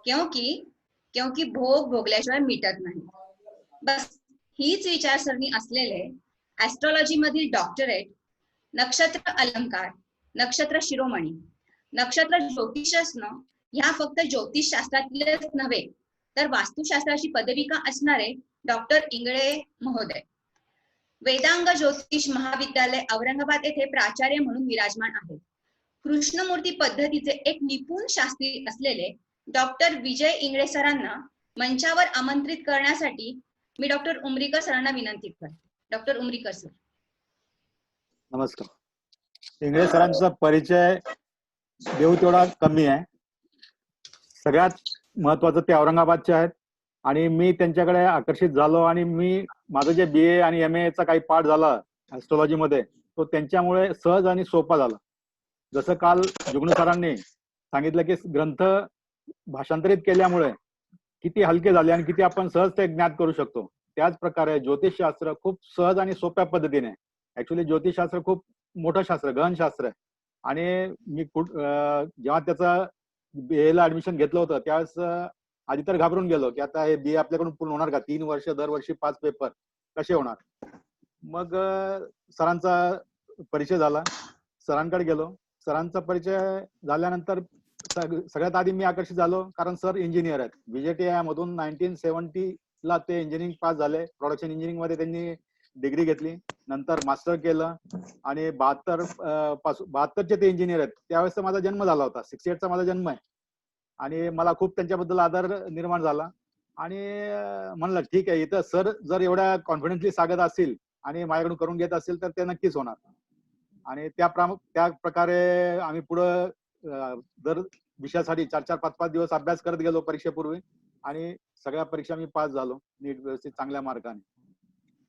क्योंकि क्योंकि भोग भोगल्याशिवाय मिटत नाही. बस हीच विचारसरणी असलेले ऍस्ट्रॉलॉजी मधील डॉक्टरेट, नक्षत्र अलंकार, नक्षत्र शिरोमणी, नक्षत्र ज्योतिषास्न ह्या फक्त ज्योतिष शास्त्रातीलच नव्हे तर वास्तुशास्त्राची पदविका असणारे डॉक्टर इंगळे महोदय वेदांग ज्योतिष महाविद्यालय औरंगाबाद येथे प्राचार्य म्हणून विराजमान आहेत. कृष्णमूर्ती पद्धतीचे एक निपुण शास्त्री असलेले डॉक्टर विजय इंगळे सरांना मंचावर आमंत्रित करण्यासाठी मी डॉक्टर उमरीकर सरांना विनंती करते. Doctor Umrikar sir. नमस्कार. इंगळे सरांचा परिचय देऊ तेवढा कमी आहे. सगळ्यात महत्वाचं ते औरंगाबादचे आहेत आणि मी त्यांच्याकडे आकर्षित झालो आणि मी माझं जे BA आणि MA चा काही पाठ झाला ऍस्ट्रॉलॉजी मध्ये तो त्यांच्यामुळे सहज आणि सोपा झाला. जसं काल जुगनू सरांनी सांगितलं की ग्रंथ भाषांतरित केल्यामुळे किती हलके झाले आणि किती आपण सहज ते ज्ञात करू शकतो, त्याच प्रकारे ज्योतिषशास्त्र खूप सहज आणि सोप्या पद्धतीने, ऍक्च्युली ज्योतिषशास्त्र खूप मोठं शास्त्र, गहन शास्त्र आहे. आणि मी जेव्हा त्याचं BA ला ऍडमिशन घेतलं होतं त्यावेळेस आधी तर घाबरून गेलो की आता हे BA आपल्याकडून पूर्ण होणार का, 3 वर्ष दरवर्षी 5 पेपर कसे होणार. मग सरांचा परिचय झाला, सरांकडे गेलो. सरांचा परिचय झाल्यानंतर सगळ्यात आधी मी आकर्षित झालो कारण सर इंजिनियर आहेत. VJTI मधून 1970 ला ते इंजिनिअरिंग पास झाले. प्रोडक्शन इंजिनिअरिंग मध्ये त्यांनी डिग्री घेतली, नंतर मास्टर केलं आणि 72चे ते इंजिनियर आहेत. त्यावेळेस माझा जन्म झाला होता, 68 चा माझा जन्म आहे आणि मला खूप त्यांच्याबद्दल आदर निर्माण झाला आणि म्हणलं ठीक आहे, इथं सर जर एवढ्या कॉन्फिडन्सली सांगत असतील आणि माझ्याकडून करून घेत असतील तर ते नक्कीच होणार. आणि त्या प्रकारे आम्ही पुढं दर विषयासाठी 4-4, 5-5 दिवस अभ्यास करत गेलो परीक्षेपूर्वी आणि सगळ्या परीक्षा मी पास झालो नीट व्यवस्थित चांगल्या मार्काने.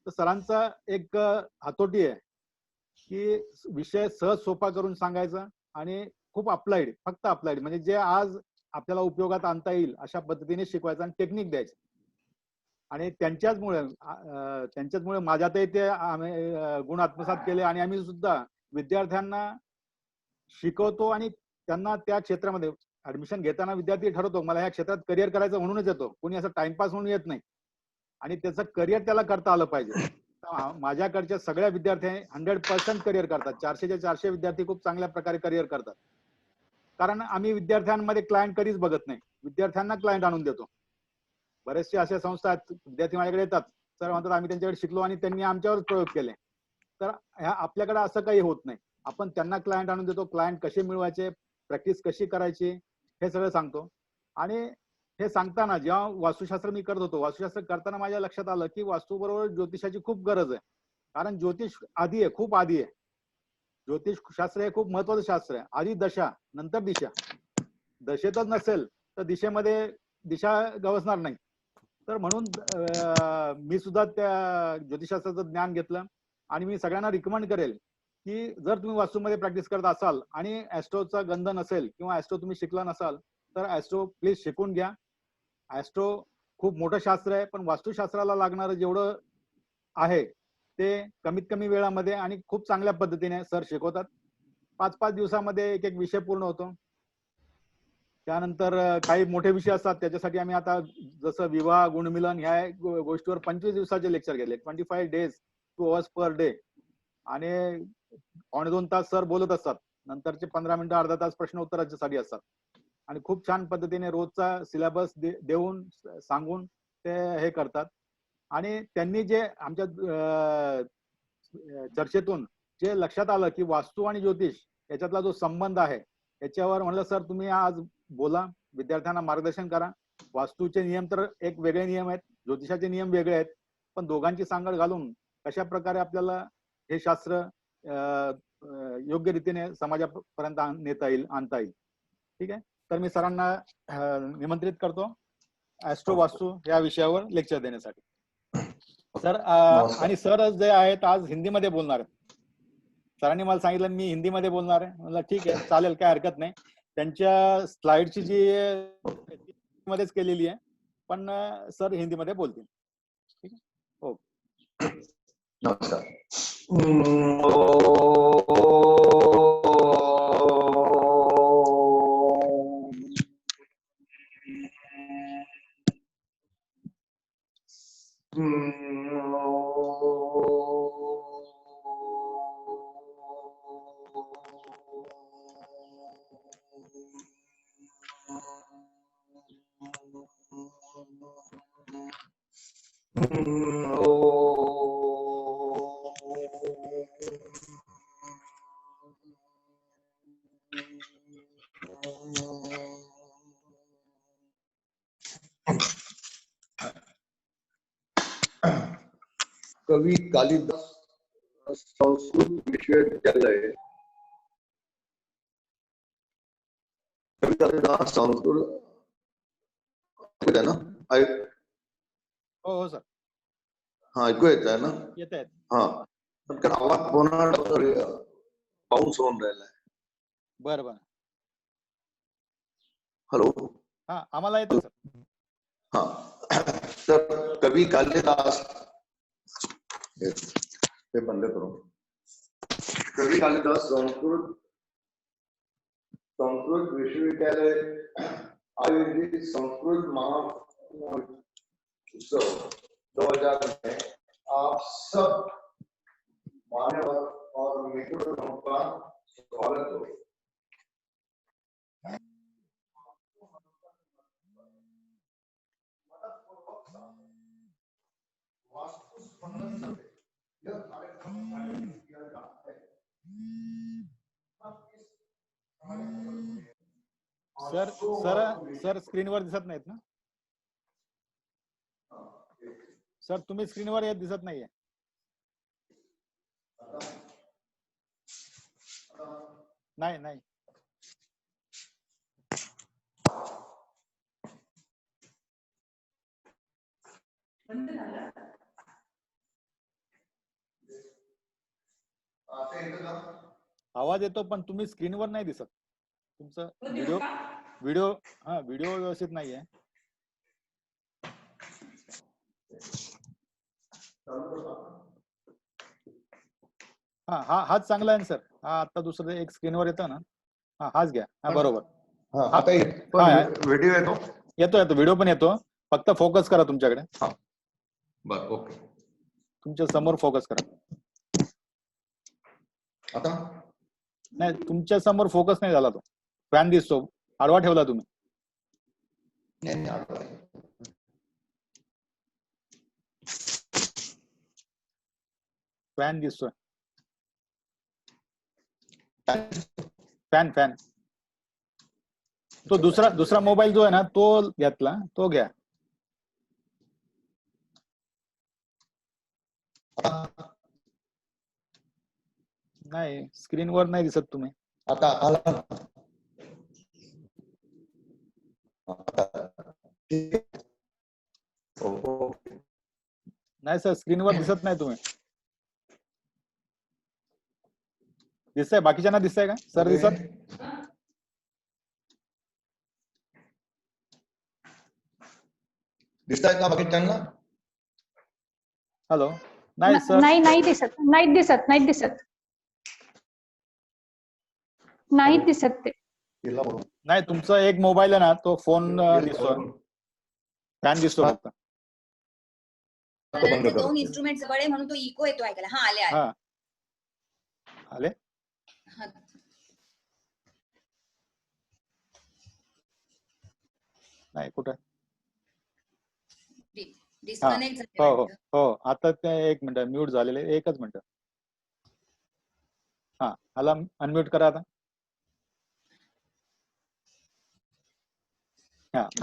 तर सरांचा एक हातोटी आहे की विषय सहज सोपा करून सांगायचा आणि खूप अप्लाइड, फक्त अप्लाइड म्हणजे जे आज आपल्याला उपयोगात आणता येईल अशा पद्धतीने शिकवायचं आणि टेक्निक द्यायची. आणि त्यांच्याचमुळे माझ्यातही ते गुण आत्मसात केले आणि आम्ही सुद्धा विद्यार्थ्यांना शिकवतो आणि त्यांना त्या क्षेत्रामध्ये ऍडमिशन घेताना विद्यार्थी ठरवतो मला या क्षेत्रात करिअर करायचं म्हणूनच येतो, कोणी असं टाइमपास म्हणून येत नाही आणि त्याचं करिअर त्याला करता आलं पाहिजे. माझ्याकडच्या सगळ्या विद्यार्थी 100% करिअर करतात. 400च्या 400 विद्यार्थी खूप चांगल्या प्रकारे करिअर करतात. कारण आम्ही विद्यार्थ्यांमध्ये क्लायंट कधीच बघत नाही, विद्यार्थ्यांना क्लायंट आणून देतो. बरेचसे अशा संस्था आहेत, विद्यार्थी माझ्याकडे येतात, सर म्हणतात आम्ही त्यांच्याकडे शिकलो आणि त्यांनी आमच्यावर प्रयोग केले. तर आपल्याकडे असं काही होत नाही. आपण त्यांना क्लायंट आणून देतो, क्लायंट कसे मिळवायचे, प्रॅक्टिस कशी करायची हे सगळं सांगतो. आणि हे सांगताना जेव्हा वास्तुशास्त्र मी करत होतो, वास्तुशास्त्र करताना माझ्या लक्षात आलं की वास्तूबरोबर ज्योतिषाची खूप गरज आहे. कारण ज्योतिष आधी आहे, खूप आधी आहे. ज्योतिष शास्त्र हे खूप महत्वाचं शास्त्र आहे. आधी दशा, नंतर दिशा. दशेतच नसेल तर दिशेमध्ये दिशा गवसणार नाही. तर म्हणून मी सुद्धा त्या ज्योतिषशास्त्राचं ज्ञान घेतलं आणि मी सगळ्यांना रिकमेंड करेल की जर तुम्ही वास्तूमध्ये प्रॅक्टिस करत असाल आणि ऍस्ट्रोचा गंध नसेल किंवा ऍस्ट्रो तुम्ही शिकला नसाल तर ऍस्ट्रो प्लीज शिकून घ्या. ऍस्ट्रो खूप मोठं शास्त्र आहे, पण वास्तुशास्त्राला लागणारं जेवढं आहे ते कमीत कमी वेळामध्ये आणि खूप चांगल्या पद्धतीने सर शिकवतात. 5-5 दिवसामध्ये एक विषय पूर्ण होतो. त्यानंतर काही मोठे विषय असतात त्याच्यासाठी आम्ही आता जसं विवाह, गुणमिलन ह्या गोष्टीवर 25 दिवसाचे लेक्चर घेतले, 25 days 2 hours per day. आणि 2.5 तास सर बोलत असतात, नंतरचे 15 मिनिटं अर्धा तास प्रश्न उत्तरासाठी असतात आणि खूप छान पद्धतीने रोजचा सिलेबस देऊन सांगून ते हे करतात. आणि त्यांनी जे आमच्या चर्चेतून जे लक्षात आलं की वास्तू आणि ज्योतिष याच्यातला जो संबंध आहे याच्यावर म्हणलं सर तुम्ही आज बोला, विद्यार्थ्यांना मार्गदर्शन करा. वास्तूचे नियम तर एक वेगळे नियम आहेत, ज्योतिषाचे नियम वेगळे आहेत, पण दोघांची सांगड घालून कशा प्रकारे आपल्याला हे शास्त्र योग्य रीतीने समाजापर्यंत नेता येईल, आणता येईल. ठीक आहे, तर मी सरांना निमंत्रित करतो ऍस्ट्रो वास्तू या विषयावर लेक्चर देण्यासाठी. सर आणि सर जे आहेत आज हिंदीमध्ये बोलणार आहेत. सरांनी मला सांगितलं मी हिंदीमध्ये बोलणार आहे. मला ठीक आहे, चालेल, काय हरकत नाही. त्यांच्या स्लाइडची जी मध्येच केलेली आहे, पण सर हिंदीमध्ये बोलतील. ठीक आहे, हो. नमस्कार. कवि कालिदास संस्कृत विश्वविद्यालय, कवि कालिदास संस्कृत है ना? हो सर, हाँ ऐकू येत आहे ना? येत आहेत. हा, पण आवाज पुन्हा पाऊस होऊन राहिलाय. बरं बरं. हॅलो. हा, आम्हाला येतं सर. हा, तर कवी कालिदास, ते बंद करू. कवी कालिदास संस्कृत विश्वविद्यालय आयोजित संस्कृत महोत्सव 2000 में आप सब मान्यवर और मित्रों का स्वागत हो. सर सर सर स्क्रीनवर दिसत नाहीत ना सर? तुम्ही स्क्रीनवर येत दिसत नाहीये. नाही नाही. आवाज येतो पण तुम्ही स्क्रीनवर नाही दिसत. तुमचं व्हिडिओ व्यवस्थित नाहीये. हाच चांगला आहे सर. हा आता दुसरं एक स्क्रीनवर येतं ना, हाच घ्या. हा बरोबर. आता व्हिडिओ येतो? येतो व्हिडिओ पण येतो. फक्त फोकस करा तुमच्याकडे. बर, ओके. तुमच्या समोर फोकस करा. आता नाही, तुमच्या समोर फोकस नाही झाला. तो फॅन दिसतो, आडवा ठेवला तुम्ही. फॅन दिसतोय. फॅन तो दुसरा मोबाईल जो आहे ना, तो घेतला, तो घ्या. नाही, स्क्रीनवर नाही दिसत तुम्ही. आता आला. नाही सर, स्क्रीनवर दिसत नाही तुम्ही. दिसतंय? बाकीच्यांना दिसतंय का सर? दिसत दिसतंय का बाकीच्यांना? हॅलो. नाही सर, नाही दिसत. नाही दिसत ते. नाही, तुमचा एक मोबाईल आहे ना, तो फोन दिसतोय. फॅन दिसतो फक्त. दोन इन्स्ट्रुमेंट जवळ आहे म्हणून तो इको येतो ऐकायला. हा, आले. नाही, कुठे? डिस्कनेक्ट हो. आता ते 1 मिनिट म्यूट झालेले. 1च मिनिट. हा, आला. अनम्यूट करा आता.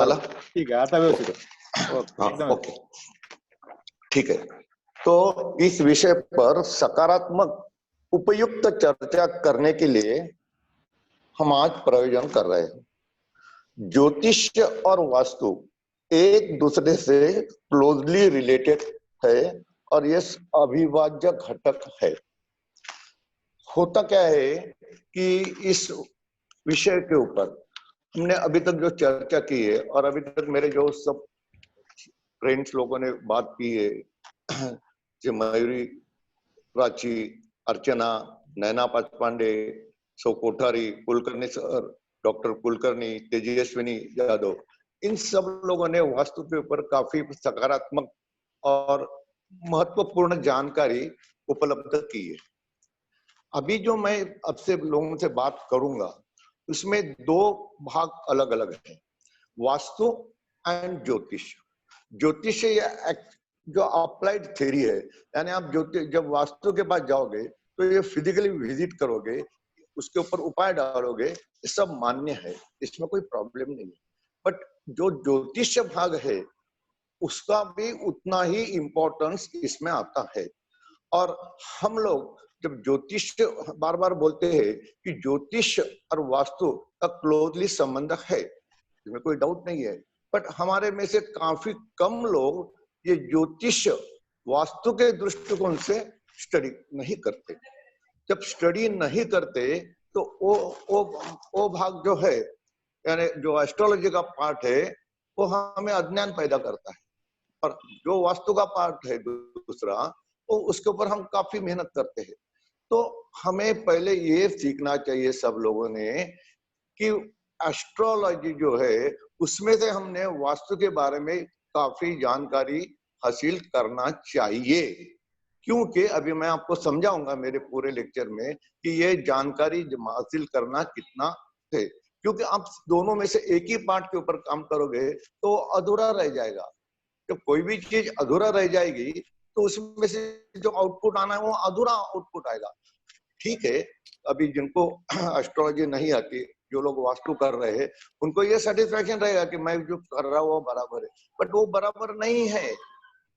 आला? ठीक है, आता व्यवस्थित. ओके, ठीक है. तो इस विषय पर सकारात्मक उपयुक्त चर्चा करने के लिए हम आज प्रयोजन कर रहे हैं. ज्योतिष्य और वास्तु एक दूसरे से क्लोजली रिलेटेड है और ये अविभाज्य घटक है. होता क्या है कि इस विषय के ऊपर हमने अभी तक जो चर्चा की है और अभी तक मेरे जो सब फ्रेंड्स लोगों ने बात की है, जो मयूरी, प्राची, अर्चना, नैना पाचपांडे, सौ कोठारी, कुलकर्णी सर, डॉक्टर कुलकर्णी, तेजस्विनी यादव, इन सब लोगों ने वास्तु के ऊपर काफी सकारात्मक और महत्वपूर्ण जानकारी उपलब्ध की है। अभी जो मैं आपसे लोगों से बात करूंगा उसमें दो भाग अलग अलग हैं, वास्तु एंड ज्योतिष। ज्योतिष जो अप्लाइड थ्योरी है, यानी आप ज्योतिष जब वास्तु के पास जाओगे तो ये फिजिकली विजिट करोगे, उसके ऊपर उपाय डालोगे, ये सब मान्य है, इसमें कोई प्रॉब्लम नहीं है। बट जो ज्योतिष भाग है उसका भी उतना ही इम्पोर्टेंस इसमें आता है। और हम लोग जब ज्योतिष बार बार बोलते हैं कि ज्योतिष और वास्तु का क्लोजली संबंध है, इसमें कोई डाउट नहीं है, बट हमारे में से काफी कम लोग ये ज्योतिष वास्तु के दृष्टिकोण से स्टडी नहीं करते। जब स्टडी नहीं करते तो वो भाग जो है, यानी जो एस्ट्रोलॉजी का पार्ट है, वो हमें अज्ञान पैदा करता है। और जो वास्तु का पार्ट है दूसरा, वो उसके ऊपर हम काफी मेहनत करते हैं। तो हमें पहले ये सीखना चाहिए सब लोगों ने कि एस्ट्रोलॉजी जो है उसमें से हमने वास्तु के बारे में काफी जानकारी हासिल करना चाहिए, क्योंकि अभी मैं आपको समझाऊंगा मेरे पूरे लेक्चर में कि ये जानकारी हासिल करना कितना है। क्योंकि आप दोनों में से एक ही पार्ट के ऊपर काम करोगे तो अधूरा रह जाएगा। जब कोई भी चीज अधूरा रह जाएगी तो उसमें से जो आउटपुट आना है वो अधूरा आउटपुट आएगा। ठीक है, अभी जिनको एस्ट्रोलॉजी नहीं आती, जो लोग वास्तु कर रहे हैं, उनको ये सेटिस्फेक्शन रहेगा कि मैं जो कर रहा हूँ वो बराबर है, बट वो बराबर नहीं है,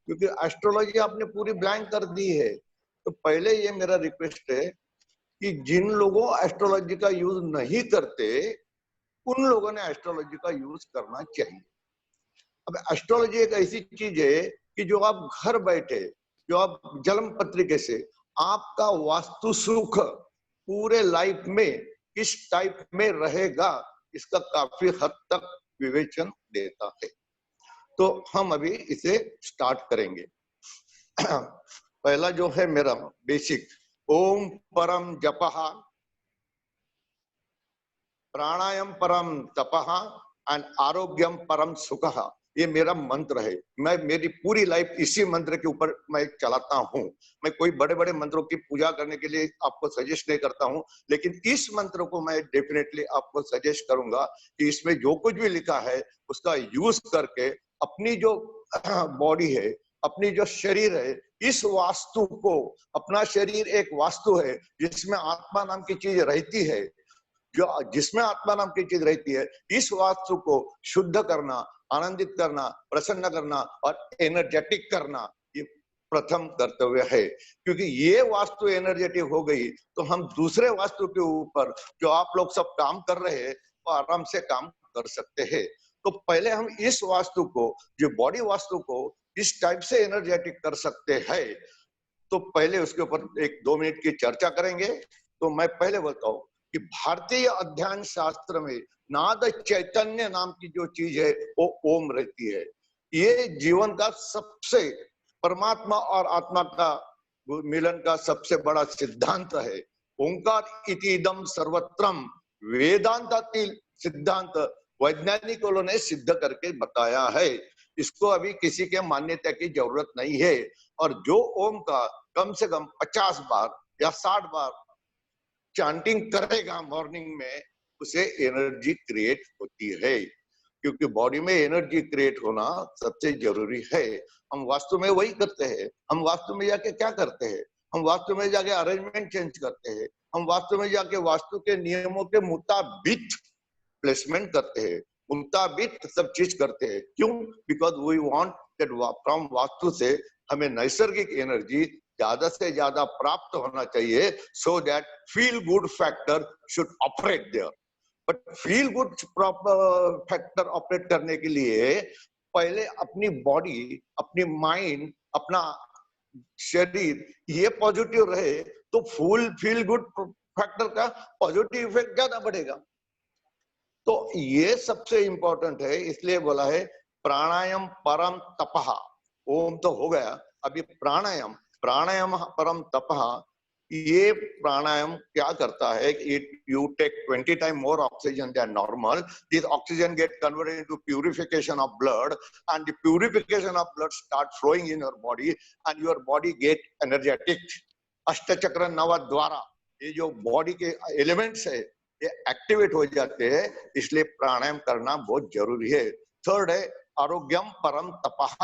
क्योंकि एस्ट्रोलॉजी आपने पूरी ब्लैंक कर दी है। तो पहले ये मेरा रिक्वेस्ट है कि जिन लोगों एस्ट्रोलॉजी का यूज नहीं करते उन लोगों ने एस्ट्रोलॉजी का यूज करना चाहिए। अब एस्ट्रोलॉजी एक ऐसी चीज है कि जो आप घर बैठे, जो आप जन्म पत्रिके से आपका वास्तु सुख पूरे लाइफ में किस टाइप में रहेगा इसका काफी हद तक विवेचन देता है। तो हम अभी इसे स्टार्ट करेंगे। पहला जो है मेरा बेसिक, ओम परम जपः, प्राणायाम परम तपः एंड आरोग्यम परम सुखः, ये मेरा मंत्र है। मैं मेरी पूरी लाइफ इसी मंत्र के ऊपर मैं चलाता हूँ। मैं कोई बड़े बड़े मंत्रों की पूजा करने के लिए आपको सजेस्ट नहीं करता हूँ, लेकिन इस मंत्र को मैं डेफिनेटली आपको सजेस्ट करूंगा कि इसमें जो कुछ भी लिखा है उसका यूज करके अपनी जो बॉडी है, अपनी जो शरीर है, इस वास्तु को, अपना शरीर एक वास्तु है जिसमें आत्मा नाम की चीज रहती है, जो जिसमें आत्मा नाम की चीज रहती है, इस वास्तु को शुद्ध करना, आनंदित करना, प्रसन्न करना और एनर्जेटिक करना, ये प्रथम कर्तव्य है। क्योंकि ये वास्तु एनर्जेटिक हो गई तो हम दूसरे वास्तु के ऊपर जो आप लोग सब काम कर रहे हैं वो आराम से काम कर सकते हैं। तो पहले हम इस वास्तु को, जो बॉडी वास्तु को इस टाइप से एनर्जेटिक कर सकते हैं, तो पहले उसके ऊपर 1-2 मिनट की चर्चा करेंगे। तो मैं पहले बोलता हूँ कि भारतीय अध्ययन शास्त्र में नाद चैतन्य नाम की जो चीज है वो ओम रहती है। ये जीवन का सबसे, परमात्मा और आत्मा का मिलन का सबसे बड़ा सिद्धांत है। ओंकार इति इदम सर्वत्रम, वेदांतातील सिद्धांत वैज्ञानिकों ने सिद्ध करके बताया है। इसको अभी किसी के मान्यता की जरूरत नहीं है। और जो ओम का कम से कम 50 बार या 60 बार चैंटिंग करेगा मॉर्निंग में, उसे एनर्जी क्रिएट होती है। क्योंकि बॉडी में एनर्जी क्रिएट होना सबसे जरूरी है। हम वास्तु में वही करते हैं। हम वास्तु में जाके क्या करते हैं? हम वास्तु में जाके अरेंजमेंट चेंज करते हैं। हम वास्तु में जाके वास्तु के नियमों के मुताबिक प्लेसमेंट करते हैं, मुताबिक सब चीज करते हैं। क्यों? Because we want that from vastu से हमें नैसर्गिक एनर्जी ज्यादा से ज्यादा प्राप्त होना चाहिए, so that feel good factor should operate there. But feel good factor operate करने के लिए पहले अपनी बॉडी, अपनी माइंड, अपना शरीर ये पॉजिटिव रहे तो फील गुड फैक्टर का पॉजिटिव इफेक्ट ज्यादा बढ़ेगा। तो ये सबसे इंपॉर्टेंट है, इसलिए बोला है प्राणायाम परम तपः। ओम तो हो गया, अभी प्राणायाम, प्राणायाम परम तपः। ये प्राणायाम क्या करता है, it you take 20 time more oxygen than normal, this oxygen get converted into purification of blood and the purification of blood start flowing in your body and your body get energetic. अष्टचक्र नव द्वारा ये जो body के elements है ये activate हो जाते हैं, इसलिए प्राणायाम करना बहुत जरूरी है। थर्ड है आरोग्यम परम तपः।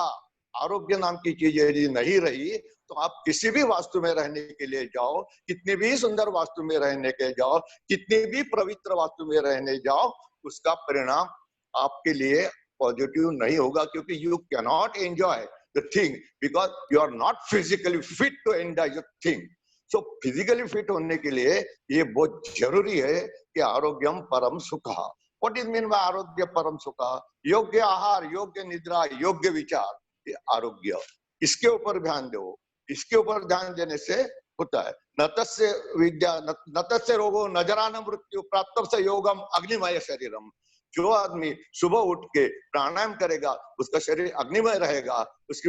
आरोग्य नाम की चीज यदि नहीं रही तो आप किसी भी वास्तु में रहने के लिए जाओ, कितनी भी सुंदर वास्तु में रहने के जाओ, कितनी भी पवित्र वास्तु में रहने जाओ, उसका परिणाम आपके लिए पॉजिटिव नहीं होगा, क्योंकि you can not enjoy the thing because you are not physically fit to enjoy the thing. So physically fit होने के लिए ये बहुत जरूरी है कि आरोग्यम परम सुखः। व्हाट इज मीन बाय आरोग्य परम सुखः? योग्य आहार, योग्य निद्रा, योग्य विचार, ये आरोग्य। इसके ऊपर ध्यान दो, इसके ऊपर ध्यान देने से होता है। नतस्य विद्या नतस्य रोगो नजरान मृत्यु प्राप्त योगम अग्निमय शरीरम। जो आदमी सुबह उठ के प्राणायाम करेगा उसका शरीर अग्निमय रहेगा, उसकी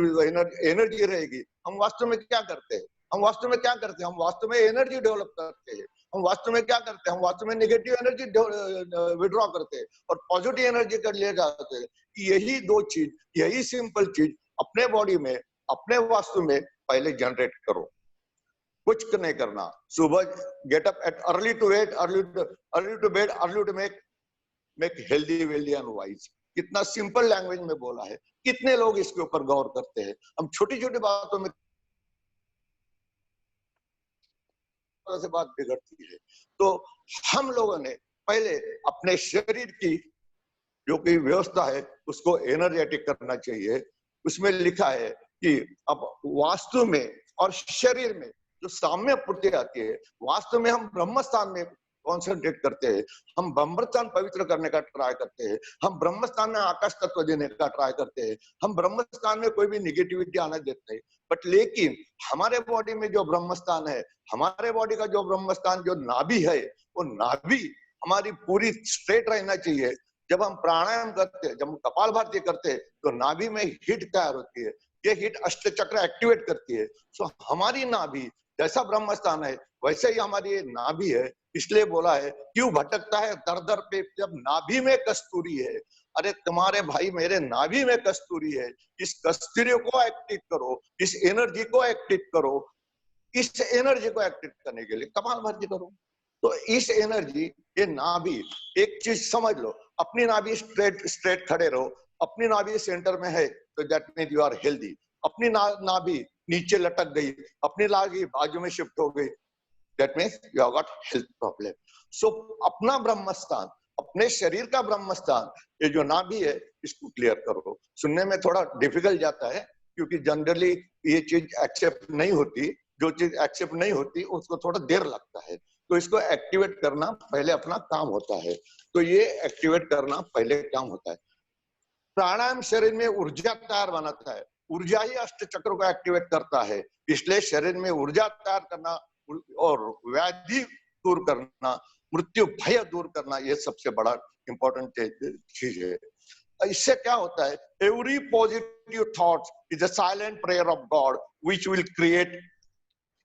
एनर्जी रहेगी। हम वास्तव में क्या करते हैं? हम वास्तव में क्या करते हैं? हम वास्तव में एनर्जी डेवलप करते हैं। हम वास्तव में क्या करते हैं? हम वास्तव में नेगेटिव एनर्जी विड्रॉ करते हैं और पॉजिटिव एनर्जी कर लिए जाते हैं। यही दो चीज, यही सिंपल चीज अपने बॉडी में, अपने वास्तु में पहले जनरेट करो। कुछ नहीं करना, सुबह get up at early to wait, early to bed, early to make healthy wealthy and wise. कितना सिंपल लैंग्वेज में बोला है, कितने लोग इसके ऊपर गौर करते हैं। हम छोटी छोटी बातों में से बात बिगड़ती है। तो हम लोगों ने पहले अपने शरीर की जो कि व्यवस्था है उसको एनर्जेटिक करना चाहिए। उसमें लिखा है कि अब वास्तु में और शरीर में जो साम्य पूर्ति आती है, वास्तु में हम ब्रह्म स्थान में कॉन्सेंट्रेट करते हैं, हम ब्रह्म स्थान पवित्र करने का ट्राई करते हैं, हम ब्रह्म स्थान में आकाश तत्व देने का ट्राई करते हैं, हम ब्रह्म स्थान में कोई भी निगेटिविटी आने देते हैं। बट लेकिन हमारे बॉडी में जो ब्रह्म स्थान है, हमारे बॉडी का जो ब्रह्म स्थान जो नाभि है, वो नाभि हमारी पूरी स्ट्रेट रहना चाहिए। जब हम प्राणायाम करते हैं, जब हम कपालभाति करते हैं तो नाभि में हीट तैयार होती है, ये हीट अष्टचक्र एक्टिवेट करती है। सो हमारी नाभि जैसा ब्रह्म स्थान है वैसे ही हमारी नाभि है। इसलिए बोला है क्यों भटकता है दर दर पे, जब नाभि में कस्तूरी है। अरे तुम्हारे भाई मेरे नाभि में कस्तूरी है, इस कस्तूरी को एक्टिव करो, इस एनर्जी को एक्टिव करो। इस एनर्जी को एक्टिव करने के लिए कपालभाति करो। तो इस एनर्जी, ये नाभि, एक चीज समझ लो, अपनी नाभि स्ट्रेट खड़े रहो। अपनी नाभि सेंटर में है तो that means you are healthy. अपनी नाभि नीचे लटक गई, अपनी नाभि बाजू में शिफ्ट हो गई, that means you have got health problem. So अपना ब्रह्म स्थान, अपने शरीर का ब्रह्म स्थान, ये जो नाभि है इसको क्लियर करो। सुनने में थोड़ा डिफिकल्ट जाता है क्योंकि जनरली ये चीज एक्सेप्ट नहीं होती। जो चीज एक्सेप्ट नहीं होती उसको थोड़ा देर लगता है, तो इसको एक्टिवेट करना पहले अपना काम होता है। तो ये एक्टिवेट करना पहले काम होता है। प्राणायाम शरीर में ऊर्जा तैयार बनाता है, ऊर्जा ही अष्टचक्र को एक्टिवेट करता है। इसलिए शरीर में ऊर्जा तैयार करना और व्याधि दूर करना, मृत्यु भय दूर करना, ये सबसे बड़ा इंपॉर्टेंट चीज है। इससे क्या होता है? Every positive thoughts is a silent prayer of God which will create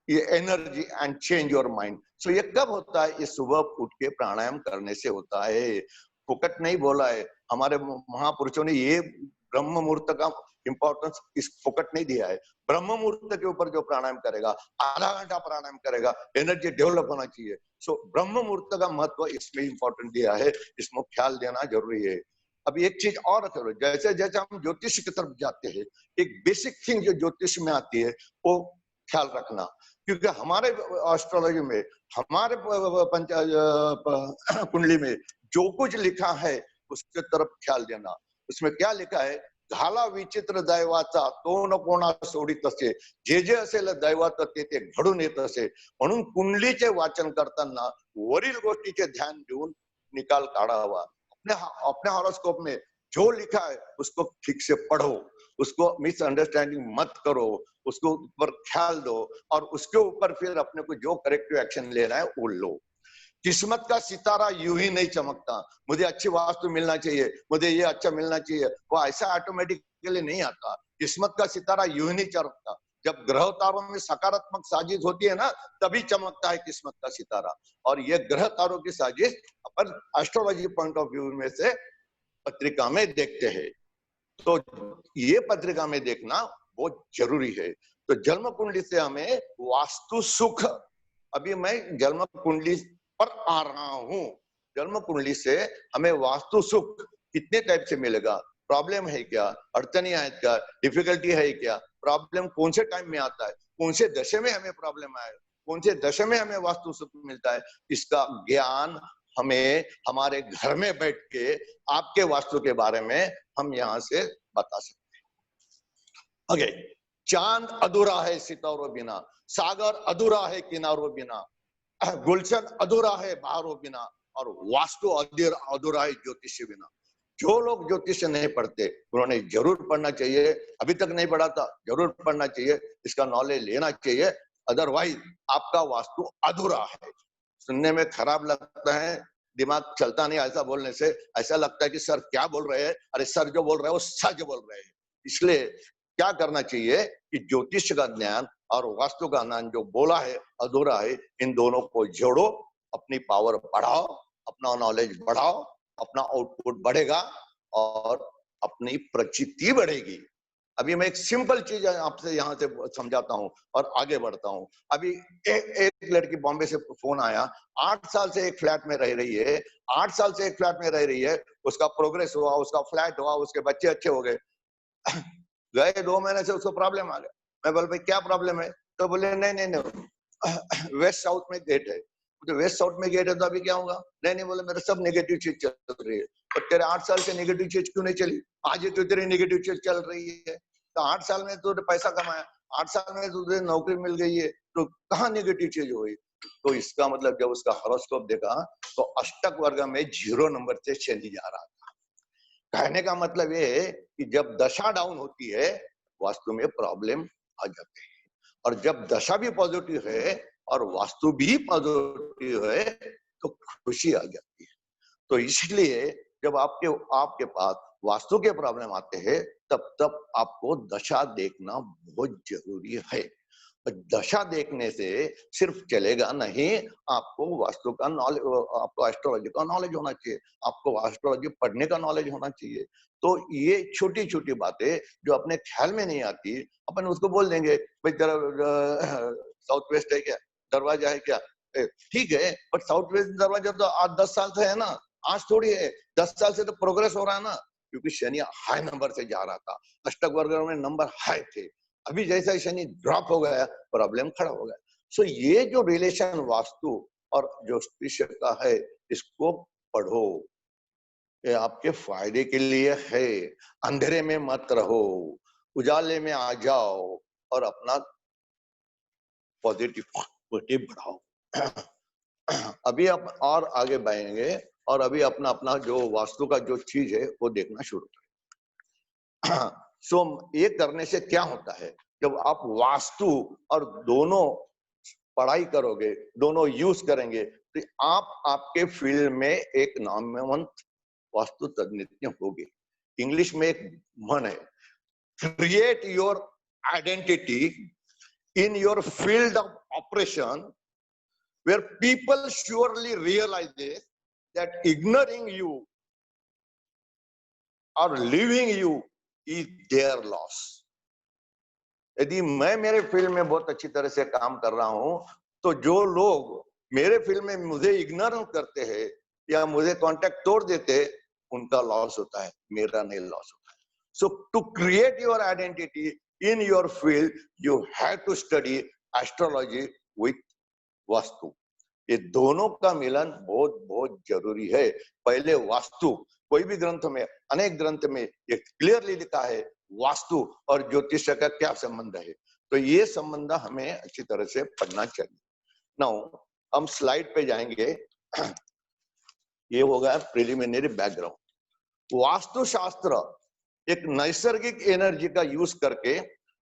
ये energy and change your mind. So ये कब होता है? ये सुबह उठ के प्राणायाम करने से होता है। फुकट नहीं बोला है, हमारे महापुरुषों ने ये ब्रह्म मुहूर्त का इंपॉर्टेंस इस फुकट नहीं दिया है। ब्रह्म मुहूर्त के ऊपर जो प्राणायाम करेगा, आधा घंटा प्राणायाम करेगा, एनर्जी डेवलप होना चाहिए। सो ब्रह्म मुहूर्त का महत्व इसमें इंपॉर्टेंट दिया है, इसमें ख्याल देना जरूरी है। अब एक चीज और करो, जैसे जैसे हम ज्योतिष की तरफ जाते हैं, एक बेसिक थिंग जो ज्योतिष में आती है वो ख्याल रखना। क्योंकि हमारे एस्ट्रोलॉजी में, हमारे कुंडली में जो कुछ लिखा है उसके तरफ ख्याल देना। उसमें क्या लिखा है? झाला विचित्र दैवाचा तो न कोणा सोडित असे, जे जे असेल दैवात ते घडून येत असे। म्हणून कुंडलीचे वाचन करताना वरील गोष्टीचे ध्यान देऊन निकाल काढावा। अपने हॉरोस्कोप में जो लिखा है उसको ठीक से पढ़ो, उसको मिसअंडरस्टैंडिंग मत करो, उसको ऊपर ख्याल दो और उसके ऊपर फिर अपने को जो करेक्टिव एक्शन लेना है वो लो। किस्मत का सितारा यूं ही नहीं चमकता, मुझे अच्छी वास्तु मिलना चाहिए, मुझे ये अच्छा मिलना चाहिए, वो ऐसा ऑटोमेटिकली नहीं आता। किस्मत का सितारा यूं ही नहीं चमकता। जब ग्रह तारों में सकारात्मक साजिश होती है ना, तभी चमकता है किस्मत का सितारा। और ये ग्रह तारों की साजिश अपन एस्ट्रोलॉजी पॉइंट ऑफ व्यू में से पत्रिका में देखते हैं। तो ये पत्रिका में देखना बहुत जरूरी है। तो जन्म कुंडली से हमें वास्तु सुख, अभी मैं जन्म कुंडली पर आ रहा हूं, जन्म कुंडली से हमें वास्तु सुख कितने टाइप से मिलेगा, प्रॉब्लम है क्या, अड़चनी है क्या, डिफिकल्टी है क्या, प्रॉब्लम कौन से टाइम में आता है, कौन से दशे में हमें प्रॉब्लम आए, कौन से दशे में हमें वास्तु सुख मिलता है, इसका ज्ञान हमें हमारे घर में बैठ के आपके वास्तु के बारे में हम यहाँ से बता सकते हैं। ओके, चांद अधूरा है सितारों बिना, सागर अधूरा है किनारों बिना, गुलशन अधूरा है बहारों बिना, और वास्तु अधूरा है ज्योतिष बिना। जो लोग ज्योतिष नहीं पढ़ते उन्होंने जरूर पढ़ना चाहिए, अभी तक नहीं पढ़ा था, जरूर पढ़ना चाहिए, इसका नॉलेज लेना चाहिए। अदरवाइज आपका वास्तु अधूरा है। सुनने में खराब लगता है, दिमाग चलता नहीं ऐसा बोलने से, ऐसा लगता है कि सर क्या बोल रहे हैं, अरे सर जो बोल रहे हैं वो सच बोल रहे हैं। इसलिए क्या करना चाहिए कि ज्योतिष का ज्ञान और वास्तु का ज्ञान जो बोला है अधूरा है, इन दोनों को जोड़ो, अपनी पावर बढ़ाओ, अपना नॉलेज बढ़ाओ, अपना आउटपुट बढ़ेगा और अपनी प्रचिति बढ़ेगी। अभी मैं एक सिंपल चीज आपसे यहाँ से समझाता हूँ और आगे बढ़ता हूँ। अभी एक लड़की बॉम्बे से फोन आया, 8 साल से एक फ्लैट में रह रही है, 8 साल से एक फ्लैट में रह रही है, उसका प्रोग्रेस हुआ, उसका फ्लैट हुआ, उसके बच्चे अच्छे हो गए। गए 2 महीने से उसको प्रॉब्लम आ गया। मैं बोल भाई क्या प्रॉब्लम है, तो बोले नहीं वेस्ट साउथ में गेट है। तो वेस्ट साउथ में गेट है तो अभी क्या होगा, नहीं बोले मेरे सब नेगेटिव चीज चल रही है। और तेरे 8 साल से नेगेटिव चीज क्यों नहीं चली, आज तो तेरी नेगेटिव चीज चल रही है। तो 8 साल में तूने पैसा कमाया, 8 साल में तुझे नौकरी मिल गई है, तो कहाँ नेगेटिव चीज हुई। तो इसका मतलब जब उसका हॉरोस्कोप देखा तो अष्टक वर्ग में 0 नंबर से शनि जा रहा था। कहने का मतलब ये है कि जब दशा डाउन होती है वास्तु में प्रॉब्लम आ जाते हैं, और जब दशा भी पॉजिटिव है और वास्तु भी पॉजिटिव है तो खुशी आ जाती है। तो इसलिए जब आपके पास वास्तु के प्रॉब्लम आते हैं तब आपको दशा देखना बहुत जरूरी है। दशा देखने से सिर्फ चलेगा नहीं, आपको वास्तु का नॉलेज, आपको एस्ट्रोलॉजी का नॉलेज होना चाहिए, आपको एस्ट्रोलॉजी पढ़ने का नॉलेज होना चाहिए। तो ये छोटी छोटी बातें जो अपने ख्याल में नहीं आती, अपन उसको बोल देंगे भाई साउथ वेस्ट है क्या, दरवाजा है क्या, ठीक है, बट साउथ वेस्ट दरवाजा तो 8-10 साल से है ना, आज थोड़ी है, 10 साल से तो प्रोग्रेस हो रहा है ना, क्योंकि शनि हाई नंबर से जा रहा था, अष्टक वर्ग में नंबर हाई थे। अभी जैसा शनि ड्रॉप हो गया प्रॉब्लम खड़ा हो गया। सो ये जो रिलेशन वास्तु और ज्योतिष का है इसको पढ़ो, ये आपके फायदे के लिए है। अंधेरे में मत रहो, उजाले में आ जाओ और अपना पॉजिटिव बढ़ाओ। अभी आप और आगे बढ़ेंगे और अभी अपना जो वास्तु का जो चीज है वो देखना शुरू करें। सो ये करने से क्या होता है, जब आप वास्तु और दोनों पढ़ाई करोगे, दोनों यूज करेंगे, तो आप आपके फील्ड में एक नामवंत वास्तु तज्ञ होगे। इंग्लिश में एक मन है, create your identity in your field of operation where people surely realize that ignoring you or leaving you is their loss. यदि मैं मेरे फील्ड में बहुत अच्छी तरह से काम कर रहा हूं तो जो लोग मेरे फील्ड में मुझे इग्नोर करते हैं या मुझे कांटेक्ट तोड़ देते, उनका लॉस होता है, मेरा नहीं लॉस होता है। So to create your identity in your field you have to study astrology with vastu. ये दोनों का मिलन बहुत बहुत जरूरी है। पहले वास्तु, कोई भी ग्रंथ में, अनेक ग्रंथ में ये क्लियरली लिखा है वास्तु और ज्योतिष का क्या संबंध है, तो ये संबंध हमें अच्छी तरह से पढ़ना चाहिए। नाउ हम स्लाइड पे जाएंगे। ये होगा प्रिलिमिनरी बैकग्राउंड। वास्तु शास्त्र एक नैसर्गिक एनर्जी का यूज करके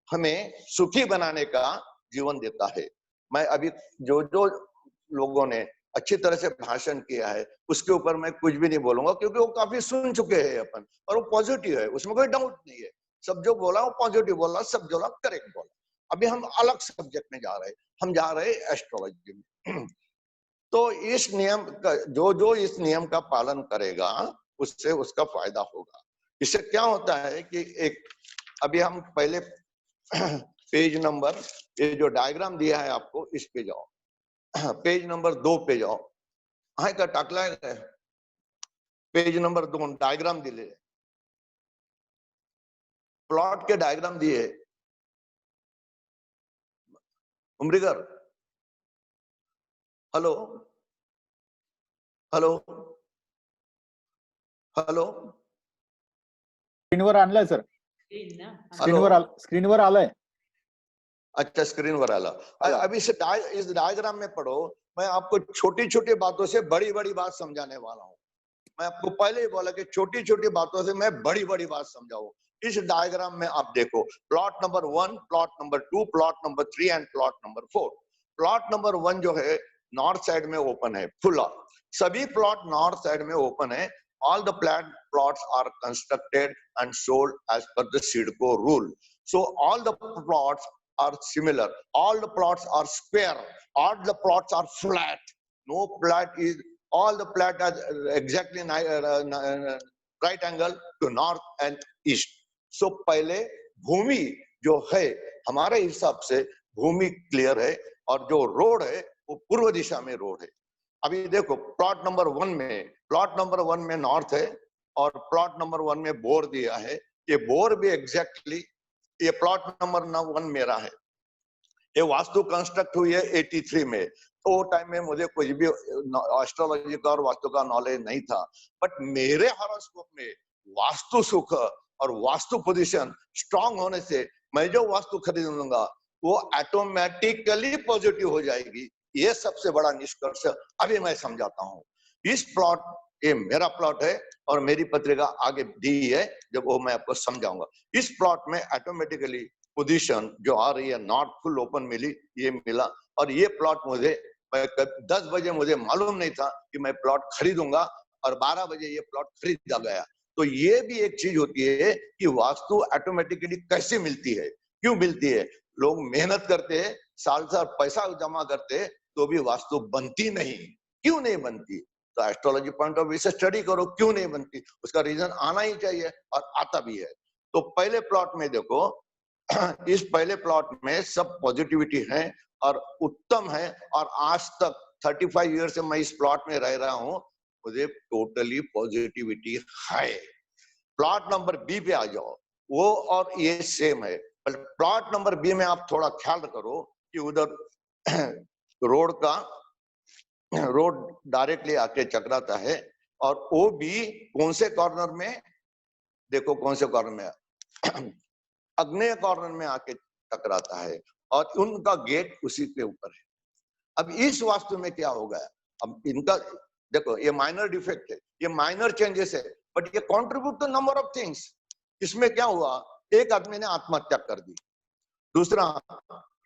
हमें सुखी बनाने का जीवन देता है। मैं अभी जो लोगों ने अच्छी तरह से भाषण किया है उसके ऊपर मैं कुछ भी नहीं बोलूंगा, क्योंकि वो काफी सुन चुके हैं अपन, और वो पॉजिटिव है, उसमें कोई डाउट नहीं है। सब जो बोला वो पॉजिटिव बोला, सब जो करेक्ट बोला। अभी हम अलग सब्जेक्ट में जा रहे हैं, हम जा रहे हैं एस्ट्रोलॉजी में। तो इस नियम का जो इस नियम का पालन करेगा उससे उसका फायदा होगा। इससे क्या होता है कि एक अभी हम पहले पेज नंबर, ये जो डायग्राम दिया है आपको, इस पे जाओ, पेज नंबर 2 पे जाओ। हाय का टाकला पेज नंबर 2 डायग्राम दिले, प्लॉट के डायग्राम दिए। उमरीगर, हेलो हेलो हेलो, स्क्रीनवर आणलाय सर, स्क्रीनवर आलाय। अच्छा, स्क्रीन पर आला। अभी इस डायग्राम में पढ़ो। मैं आपको छोटी छोटी बातों से बड़ी बड़ी बात समझाने वाला हूँ। मैं आपको पहले ही बोला कि छोटी छोटी बातों से मैं बड़ी बड़ी बात समझाऊं। इस डायग्राम में आप देखो, plot number 1, plot number 2, plot number 3 and plot number 4। Plot number 1 जो है नॉर्थ साइड में ओपन है खुला, सभी प्लॉट नॉर्थ साइड में ओपन है। All the plots are constructed and sold as per the SIDCO rule. So all the plots are similar, all the plots are square, all the plots are flat. No plot is, all the plots are exactly right angle to north and east. So पहले भूमि जो है हमारे हिसाब से भूमि clear है, और जो road है वो पूर्व दिशा में रोड है। अभी देखो प्लॉट नंबर 1 में नॉर्थ है, और प्लॉट नंबर 1 में बोर दिया है। ये बोर भी एग्जैक्टली, ये प्लॉट नंबर 1 मेरा है। ये वास्तु कंस्ट्रक्ट हुई है 83 में। तो वो टाइम में मुझे कुछ भी एस्ट्रोलॉजी का और वास्तु का नॉलेज नहीं था, बट मेरे हॉरोस्कोप में वास्तु सुख और वास्तु पोजीशन स्ट्रांग होने से मैं जो वास्तु खरीदूंगा वो ऑटोमेटिकली पॉजिटिव हो जाएगी। ये सबसे बड़ा निष्कर्ष अभी मैं समझाता हूँ। इस प्लॉट, ये मेरा प्लॉट है और मेरी पत्रिका आगे दी है, जब वो मैं आपको समझाऊंगा। इस प्लॉट में ऑटोमेटिकली पोजीशन जो आ रही है नॉट फुल ओपन मिली, ये मिला। और ये प्लॉट मुझे 10 बजे मुझे मालूम नहीं था कि मैं प्लॉट खरीदूंगा, और 12 बजे ये प्लॉट खरीदा गया। तो ये भी एक चीज होती है कि वास्तु ऑटोमेटिकली कैसे मिलती है, क्यों मिलती है। लोग मेहनत करते हैं, साल साल पैसा जमा करते हैं, तो भी वास्तु बनती नहीं। क्यों नहीं बनती? तो एस्ट्रोलॉजी पॉइंट ऑफ व्यू से स्टडी करो क्यों नहीं बनती, उसका रीजन आना ही चाहिए, और आता भी है। तो पहले प्लॉट में देखो, इस पहले प्लॉट में सब पॉजिटिविटी है और उत्तम है, और आज तक 35 ईयर से मैं इस प्लॉट में रह रहा हूं, मुझे टोटली पॉजिटिविटी है। प्लॉट नंबर बी पे आ जाओ, वो और ये सेम है। प्लॉट नंबर बी में आप थोड़ा ख्याल करो कि उधर रोड डायरेक्टली आके टकराता है, और वो भी कौन से कॉर्नर में, देखो कौन से कॉर्नर में, अग्नेय कॉर्नर में आके टकराता है, और उनका गेट उसी के ऊपर है। अब इस वास्तु में क्या होगा, अब इनका देखो, ये माइनर डिफेक्ट है, ये माइनर चेंजेस है, बट ये contribute to number of things. इसमें क्या हुआ, एक आदमी ने आत्महत्या कर दी, दूसरा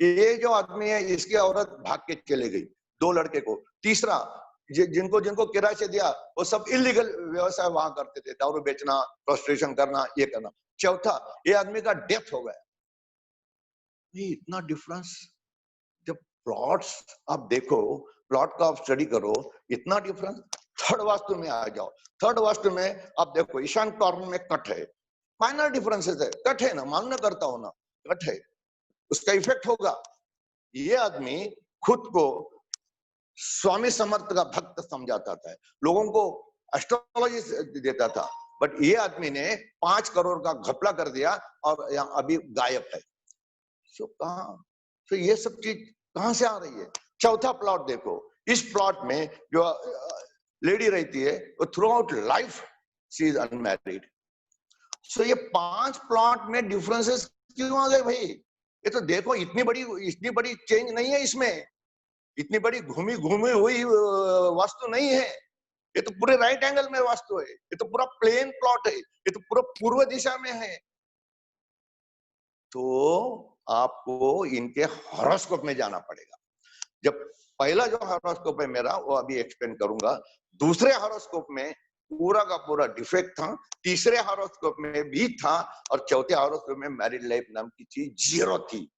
ये जो आदमी है इसकी औरत भाग के चले गई, 2 लड़के को, तीसरा जिनको किराए से दिया वो सब इलीगल व्यवसाय वहां करते थे, दारू बेचना, प्रोस्टिट्यूशन करना, ये करना। चौथा, ये आदमी का डेथ हो गया। इतना डिफरेंस, जब प्लॉट्स आप देखो, प्लॉट का आप स्टडी करो, इतना डिफरेंस। थर्ड वास्तु में आ जाओ, थर्ड वास्तु में आप देखो, ईशान कॉर्नर में कट है, माइनर डिफरेंसेस है, कट है ना, मालूम करता हो ना, कट है, उसका इफेक्ट होगा। ये आदमी खुद को स्वामी समर्थ का भक्त समझाता था, लोगों को एस्ट्रोलॉजी देता था, बट ये आदमी ने 5 करोड़ का घपला कर दिया और यहाँ अभी गायब है। तो कहाँ, तो ये सब चीज कहां से आ रही है। चौथा प्लॉट देखो, इस प्लॉट में जो लेडी रहती है वो throughout life she is unmarried. So ये 5 प्लॉट में डिफरेंसेस क्यों आ गए भाई? ये तो देखो, इतनी बड़ी चेंज नहीं है इसमें, इतनी बड़ी घूमी हुई वास्तु नहीं है। ये तो पूरे राइट एंगल में वास्तु है, ये तो पूरा प्लेन प्लॉट है, ये तो पूरा पूर्व दिशा में है। तो आपको इनके हॉरोस्कोप में जाना पड़ेगा। जब पहला जो हॉरोस्कोप है मेरा, वो अभी एक्सप्लेन करूंगा। दूसरे हॉरोस्कोप में पूरा का पूरा डिफेक्ट था, तीसरे हॉरोस्कोप में भी था, और चौथे हॉरोस्कोप में मैरिड लाइफ नाम की चीज 0 थी।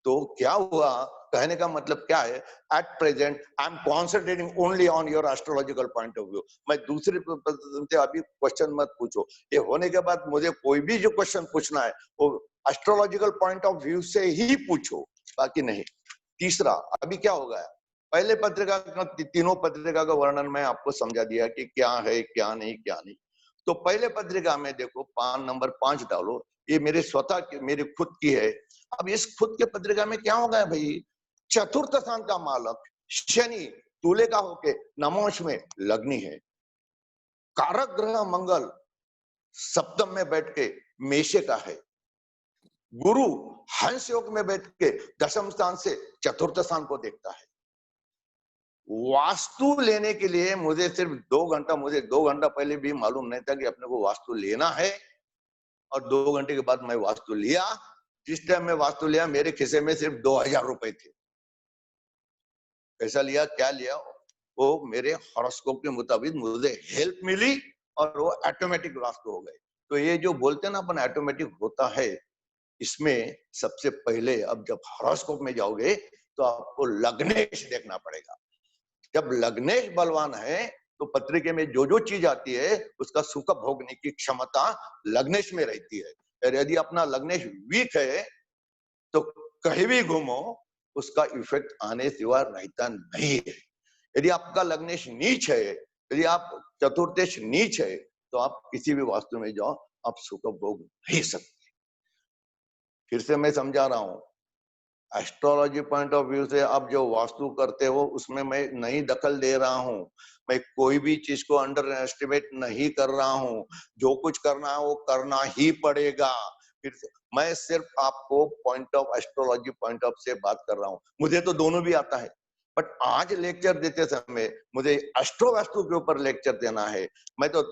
तो क्या हुआ, कहने का मतलब क्या है, at present I am concentrating only on your astrological point of view. मैं दूसरे से अभी क्वेश्चन मत पूछो, ये होने के बाद मुझे कोई भी जो क्वेश्चन पूछना है वो एस्ट्रोलॉजिकल पॉइंट ऑफ व्यू से ही पूछो, बाकी नहीं। तीसरा, अभी क्या होगा, पहले पत्रिका का तीनों पत्रिका का वर्णन मैं आपको समझा दिया कि क्या है क्या नहीं क्या नहीं। तो पहले पत्रिका में देखो नंबर 5 डालो, ये मेरे स्वतः की, मेरी खुद की है। अब इस खुद के पत्रिका में क्या होगा भाई, चतुर्थ स्थान का मालक शनि तुले का होके नवंश में लग्नी है, कारक ग्रह मंगल सप्तम में बैठ के मेषे का है, गुरु हंस योग में बैठ के दशम स्थान से चतुर्थ स्थान को देखता है। वास्तु लेने के लिए मुझे सिर्फ 2 घंटा, मुझे 2 घंटा पहले भी मालूम नहीं था कि अपने को वास्तु लेना है, और 2 घंटे के बाद मैं वास्तु लिया। जिस टाइम मैं वास्तु लिया मेरे खिसे में सिर्फ 2000 रुपए थे। पैसा लिया, क्या लिया, वो मेरे हॉरोस्कोप के मुताबिक मुझे हेल्प मिली और वो ऑटोमेटिक वास्तु हो गए। तो ये जो बोलते हैं ना अपन ऑटोमेटिक होता है, इसमें सबसे पहले अब जब हॉरोस्कोप में जाओगे तो आपको लग्नेश देखना पड़ेगा। जब लग्नेश बलवान है तो पत्रिके में जो जो चीज आती है उसका सुख भोगने की क्षमता लग्नेश में रहती है। और यदि अपना लग्नेश वीक है तो कहीं भी घूमो उसका इफेक्ट आने सिवा रहता नहीं है। यदि आपका लग्नेश नीच है, यदि आप चतुर्थेश नीच है, तो आप किसी भी वास्तु में जाओ, आप सुख भोग नहीं सकते। फिर से मैं समझा रहा हूं, एस्ट्रोलॉजी पॉइंट ऑफ व्यू से आप जो वास्तु करते हो उसमें मैं नहीं दखल दे रहा हूं, मैं कोई भी चीज को अंडर एस्टिमेट नहीं कर रहा हूं। जो कुछ करना है वो करना ही पड़ेगा। फिर से मैं सिर्फ आपको point of astrology point of से बात कर रहा हूं। मुझे तो दोनों भी आता है, बट आज लेक्चर देते समय मुझे एस्ट्रो वास्तु के ऊपर लेक्चर देना है। मैं तो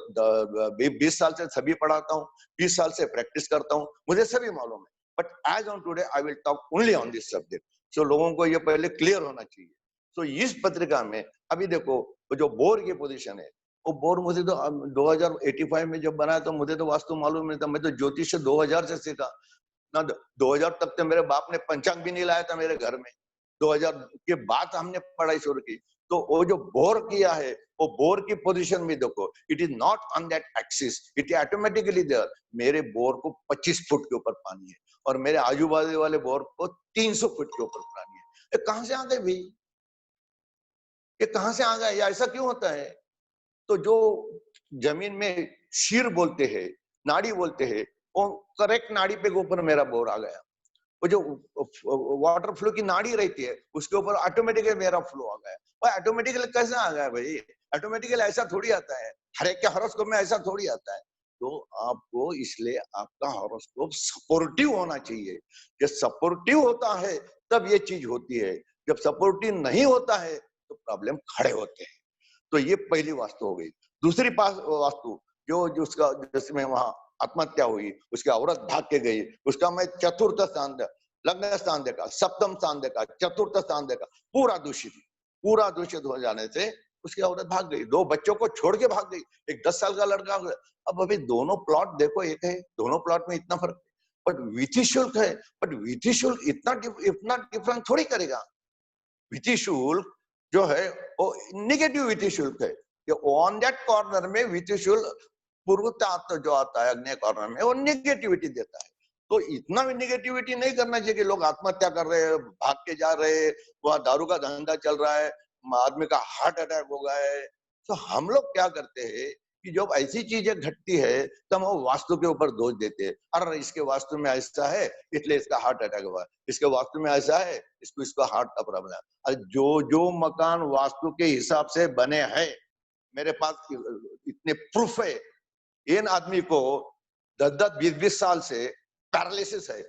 20 साल से सभी पढ़ाता हूँ, 20 साल से प्रैक्टिस करता हूँ, मुझे सभी मालूम है। But as on today, I will talk only on this subject. So लोगों को ये पहले क्लियर होना चाहिए। तो इस पत्रिका में अभी देखो वो जो बोर की पोजीशन है, वो बोर मुझे तो 2085 में जब बनाया तो मुझे तो वास्तु मालूम नहीं था। मैं तो ज्योतिष से 2000 से सीखा ना। 2000 तक तो मेरे बाप ने पंचांग भी नहीं लाया था मेरे घर में। 2000 के बाद हमने पढ़ाई शुरू की। तो वो जो बोर किया है, वो बोर की पोजीशन में देखो, it is not on that axis, it is automatically there. मेरे बोर को 25 फुट के ऊपर पानी है और मेरे आजू बाजू वाले बोर को 300 फुट के ऊपर पानी है। ये कहां से आ गए भाई, ये कहां से आ गए, ऐसा क्यों होता है? तो जो जमीन में शीर बोलते हैं, नाड़ी बोलते हैं, वो करेक्ट नाड़ी पे ऊपर मेरा बोर आ गया। वो जो वाटर फ्लो की नाड़ी रहती है उसके ऊपर ऑटोमेटिकली मेरा फ्लो आ गया। और ऑटोमेटिकली कैसे आ गया भाई? ऑटोमेटिकली ऐसा थोड़ी आता है, हर एक के हॉरोस्कोप में ऐसा थोड़ी आता है। तो आपको इसलिए आपका हॉरोस्कोप सपोर्टिव होना चाहिए। जब सपोर्टिव होता है तब ये चीज होती है, जब सपोर्टिव नहीं होता है तो प्रॉब्लम खड़े होते हैं। तो ये पहली वास्तु हो गई। दूसरी वास्तु जो जिसका जिसमें वहां आत्महत्या हुई, उसकी औरत भाग के गई, उसका मैं चतुर्थ स्थान लग्न स्थान देखा, सप्तम स्थान देखा, चतुर्थ स्थान देखा, पूरा दूषित हो जाने से उसकी औरत भाग गई, 2 बच्चों को छोड़ के भाग गई, एक 10 साल का लड़का। अब अभी दोनों प्लॉट देखो एक है, दोनों प्लॉट में इतना फर्क, बट विधि शुल्क है, बट विधि शुल्क इतना डिफरेंस थोड़ी करेगा। विधि शुल्क जो है वो निगेटिव विधि शुल्क है। ऑन दैट कॉर्नर में विधि शुल्क पूर्वता जो आता है अग्नि कॉर्नर में वो नेगेटिविटी देता है। तो इतना भी नेगेटिविटी नहीं करना चाहिए कि लोग आत्महत्या कर रहे हैं, भाग के जा रहे हैं, वहां दारू का धंधा चल रहा है, आदमी का हार्ट अटैक हो गया है। तो हम लोग क्या करते हैं कि जब ऐसी चीजें घटती है तो हम वास्तु के ऊपर दोष देते हैं। अरे इसके वास्तु में ऐसा है इसलिए इसका हार्ट अटैक हुआ, इसके वास्तु में ऐसा है इसको हार्ट का प्रॉब्लम है। अरे जो मकान वास्तु के हिसाब से बने हैं, मेरे पास इतने प्रूफ है। इन आदमी को 10-10, 20-20 साल से पैरालिसिस है।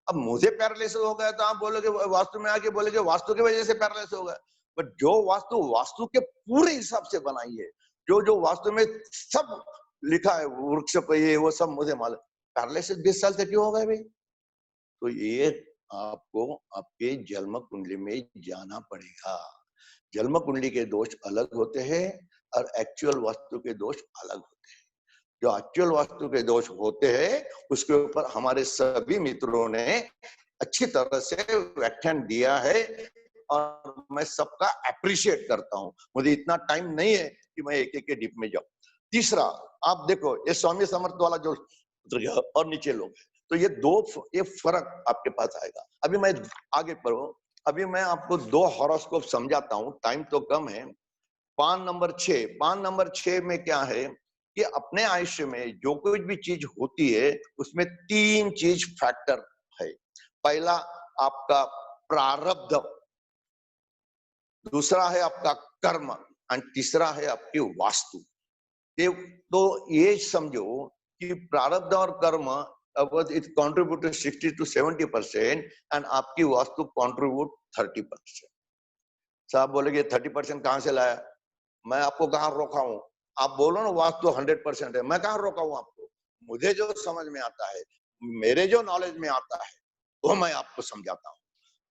अब मुझे पैरालिसिस हो गया तो आप बोलोगे वास्तु में आके बोलोगे वास्तु की वजह से पैरालिसिस हो गया, बट जो वास्तु के पूरे हिसाब से बनाई है, जो वास्तु में सब लिखा है, वृक्ष पे ये वो सब मुझे मालूम। पैरालिसिस 20 साल से क्यों हो गया भाई? तो ये आपको आपके जन्म कुंडली में जाना पड़ेगा। जन्म कुंडली के दोष अलग होते हैं और एक्चुअल वास्तु के दोष अलग होते हैं। जो एक्चुअल वास्तु के दोष होते हैं उसके ऊपर हमारे सभी मित्रों ने अच्छी तरह से व्याख्यान दिया है और मैं सबका अप्रिशिएट करता हूं। मुझे इतना टाइम नहीं है कि मैं एक एक के डीप में जाऊं। तीसरा, आप देखो ये स्वामी समर्थ वाला जो और नीचे लोग, तो ये फर्क आपके पास आएगा। अभी मैं आगे पढ़ूं, अभी मैं आपको 2 हॉरोस्कोप समझाता हूं, टाइम तो कम है। पान नंबर 6 में क्या है कि अपने आयुष्य में जो कोई भी चीज होती है उसमें 3 चीज फैक्टर है। पहला आपका प्रारब्ध, दूसरा है आपका कर्म और तीसरा है आपकी वास्तु। तो ये समझो कि प्रारब्ध और कर्म इट कॉन्ट्रीब्यूट 60 to 70% एंड आपकी वास्तु कॉन्ट्रीब्यूट 30%। साहब बोलेगे 30% कहां से लाया? मैं आपको कहां रोका हूं? आप बोलो ना वास्तु 100% है, मैं कहां रोका हूं आपको? मुझे जो समझ में आता है, मेरे जो नॉलेज में आता है, वो मैं आपको समझाता हूं।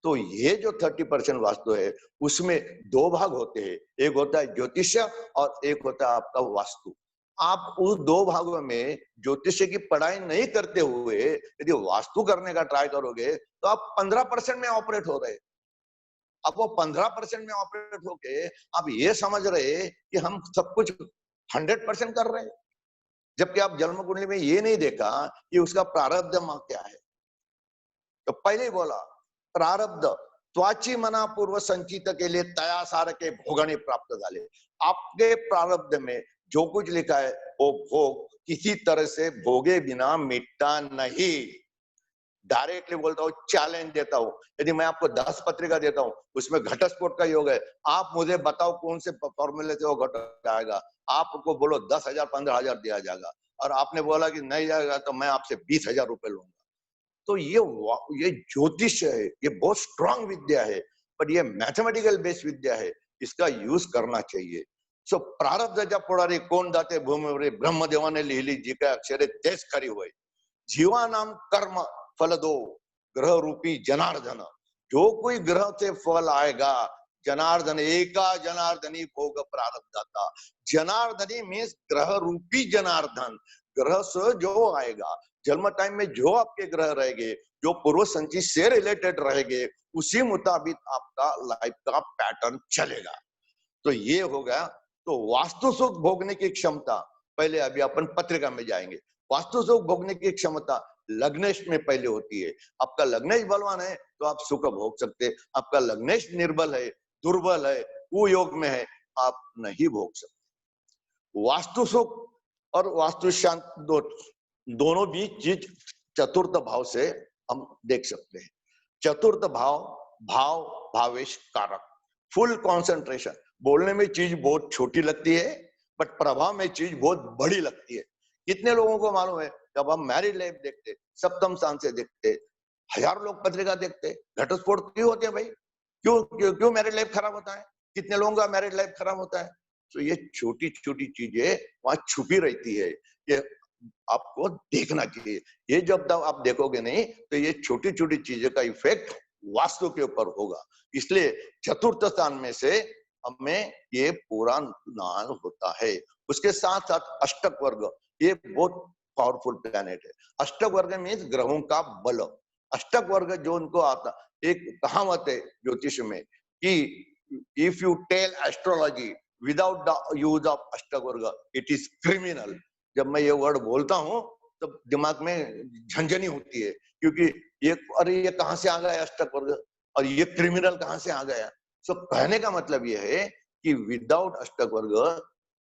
तो ये जो 30% वास्तु है उसमें 2 भाग होते हैं, एक होता है ज्योतिष्य और एक होता है आपका वास्तु। आप उस 2 भागों में ज्योतिष्य की पढ़ाई नहीं करते हुए यदि वास्तु करने का ट्राई करोगे तो आप 15% में ऑपरेट हो रहे। अब वो 15% में ऑपरेट होके आप ये समझ रहे कि हम सब कुछ 100% कर रहे हैं, जबकि आप जन्म कुंडली में ये नहीं देखा कि उसका प्रारब्ध क्या है। तो पहले ही बोला प्रारब्ध त्वाची मना पूर्व संचित के लिए तयासार के भोगने प्राप्त झाले। आपके प्रारब्ध में जो कुछ लिखा है वो भोग किसी तरह से भोगे बिना मिटता नहीं। डायरेक्टली बोलता हूँ, चैलेंज देता हूँ। यदि मैं आपको 10 पत्रिका देता हूँ उसमें घटस्फोट का योग है, आप मुझे बताओ कौन से फॉर्मूले से वो घट आएगा। आपको बोलो 10,000 15,000 दिया जाएगा और आपने बोला कि नहीं जाएगा तो मैं आपसे 20,000 रुपए लूंगा। तो ये ज्योतिष है, ये बहुत स्ट्रांग विद्या है, पर ये मैथमेटिकल बेस्ड विद्या है, इसका यूज करना चाहिए। सो प्रारब्धाच्या पुढारी कोण दाते भूमीवर ब्रह्मदेवाने लिहिली जी काय अक्षरे तेच खरी होय। जीवानाम कर्म फल दो ग्रह रूपी जनार्दन। जो कोई ग्रह से फल आएगा जनार्दन, एका जनार्दनी भोग प्रारब्धाता। जनार्दनी मीन्स ग्रह रूपी जनार्दन। ग्रह से जो आएगा, जन्म टाइम में जो आपके ग्रह रहेंगे, जो पूर्व संचित से रिलेटेड रहेंगे, उसी मुताबिक आपका लाइफ का पैटर्न चलेगा। तो ये होगा। तो वास्तु सुख भोगने की क्षमता, पहले अभी अपन पत्रिका में जाएंगे। वास्तु सुख भोगने की क्षमता लग्नेश में पहले होती है। आपका लग्नेश बलवान है तो आप सुख भोग सकते, आपका लग्नेश निर्बल है, दुर्बल है, कुयोग में है, आप नहीं भोग सकते। वास्तु सुख और वास्तु शांत दोनों भी चीज चतुर्थ भाव से हम देख सकते हैं। चतुर्थ भाव भाव भावेश कारक, फुल कॉन्सेंट्रेशन। बोलने में चीज बहुत छोटी लगती है बट प्रभाव में चीज बहुत बड़ी लगती है। कितने लोगों को मालूम है जब हम मैरिड लाइफ देखते, सप्तम स्थान से देखते, हजारों लोग पत्रिका देखते, घटस्फोट क्यों होते हैं भाई? क्यों क्यों क्यों मैरिड लाइफ खराब होता है? कितने लोगों का मैरिड लाइफ खराब होता है? तो ये छोटी छोटी चीजें वहां छुपी रहती है, ये आपको देखना चाहिए। ये जब तक आप देखोगे नहीं तो ये छोटी छोटी चीजों का इफेक्ट वास्तु के ऊपर होगा। इसलिए चतुर्थ स्थान में से हमें ये पूरा ज्ञान होता है। उसके साथ साथ अष्टक वर्ग, ये बहुत पावरफुल प्लैनेट है। अष्टक वर्ग मीन्स ग्रहों का बल। अष्टक वर्ग जो उनको आता, एक कहावत है ज्योतिष में कि if you tell astrology without the use of ashtak varga it is criminal. जब मैं ये वर्ड बोलता हूं तो दिमाग में झंझनी होती है, क्योंकि ये अरे ये कहां से आ गया अष्टक वर्ग और ये क्रिमिनल कहां से आ गया। सो कहने का मतलब ये है कि without ashtak varga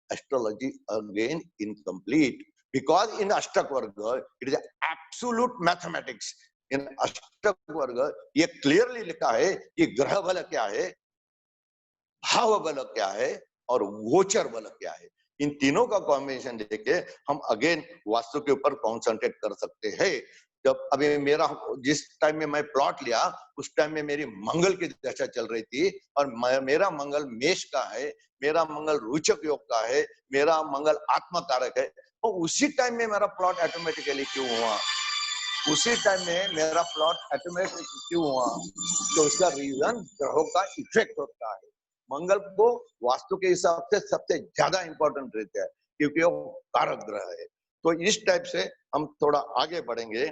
astrology again incomplete, because in ashtak varga it is absolute mathematics. In ashtak varga ये क्लियरली लिखा है कि ग्रह बल क्या है, भाव बल क्या है और गोचर बल क्या है। इन तीनों का कॉम्बिनेशन लेके हम अगेन वास्तु के ऊपर कॉन्सेंट्रेट कर सकते हैं। जब अभी मेरा जिस टाइम में मैं प्लॉट लिया उस टाइम में मेरी मंगल की दशा चल रही थी और मेरा मंगल मेष का है, मेरा मंगल रोचक योग का है, मेरा मंगल आत्मकारक है। तो उसी टाइम में मेरा प्लॉट ऑटोमेटिकली क्यों हुआ, उसी टाइम में मेरा प्लॉट ऑटोमेटिक क्यों हुआ? तो उसका रीजन ग्रहों का इफेक्ट होता है। मंगल को वास्तु के हिसाब से सबसे ज्यादा इंपॉर्टेंट रहता है क्योंकि वो कारक ग्रह है। तो इस टाइप से हम थोड़ा आगे बढ़ेंगे।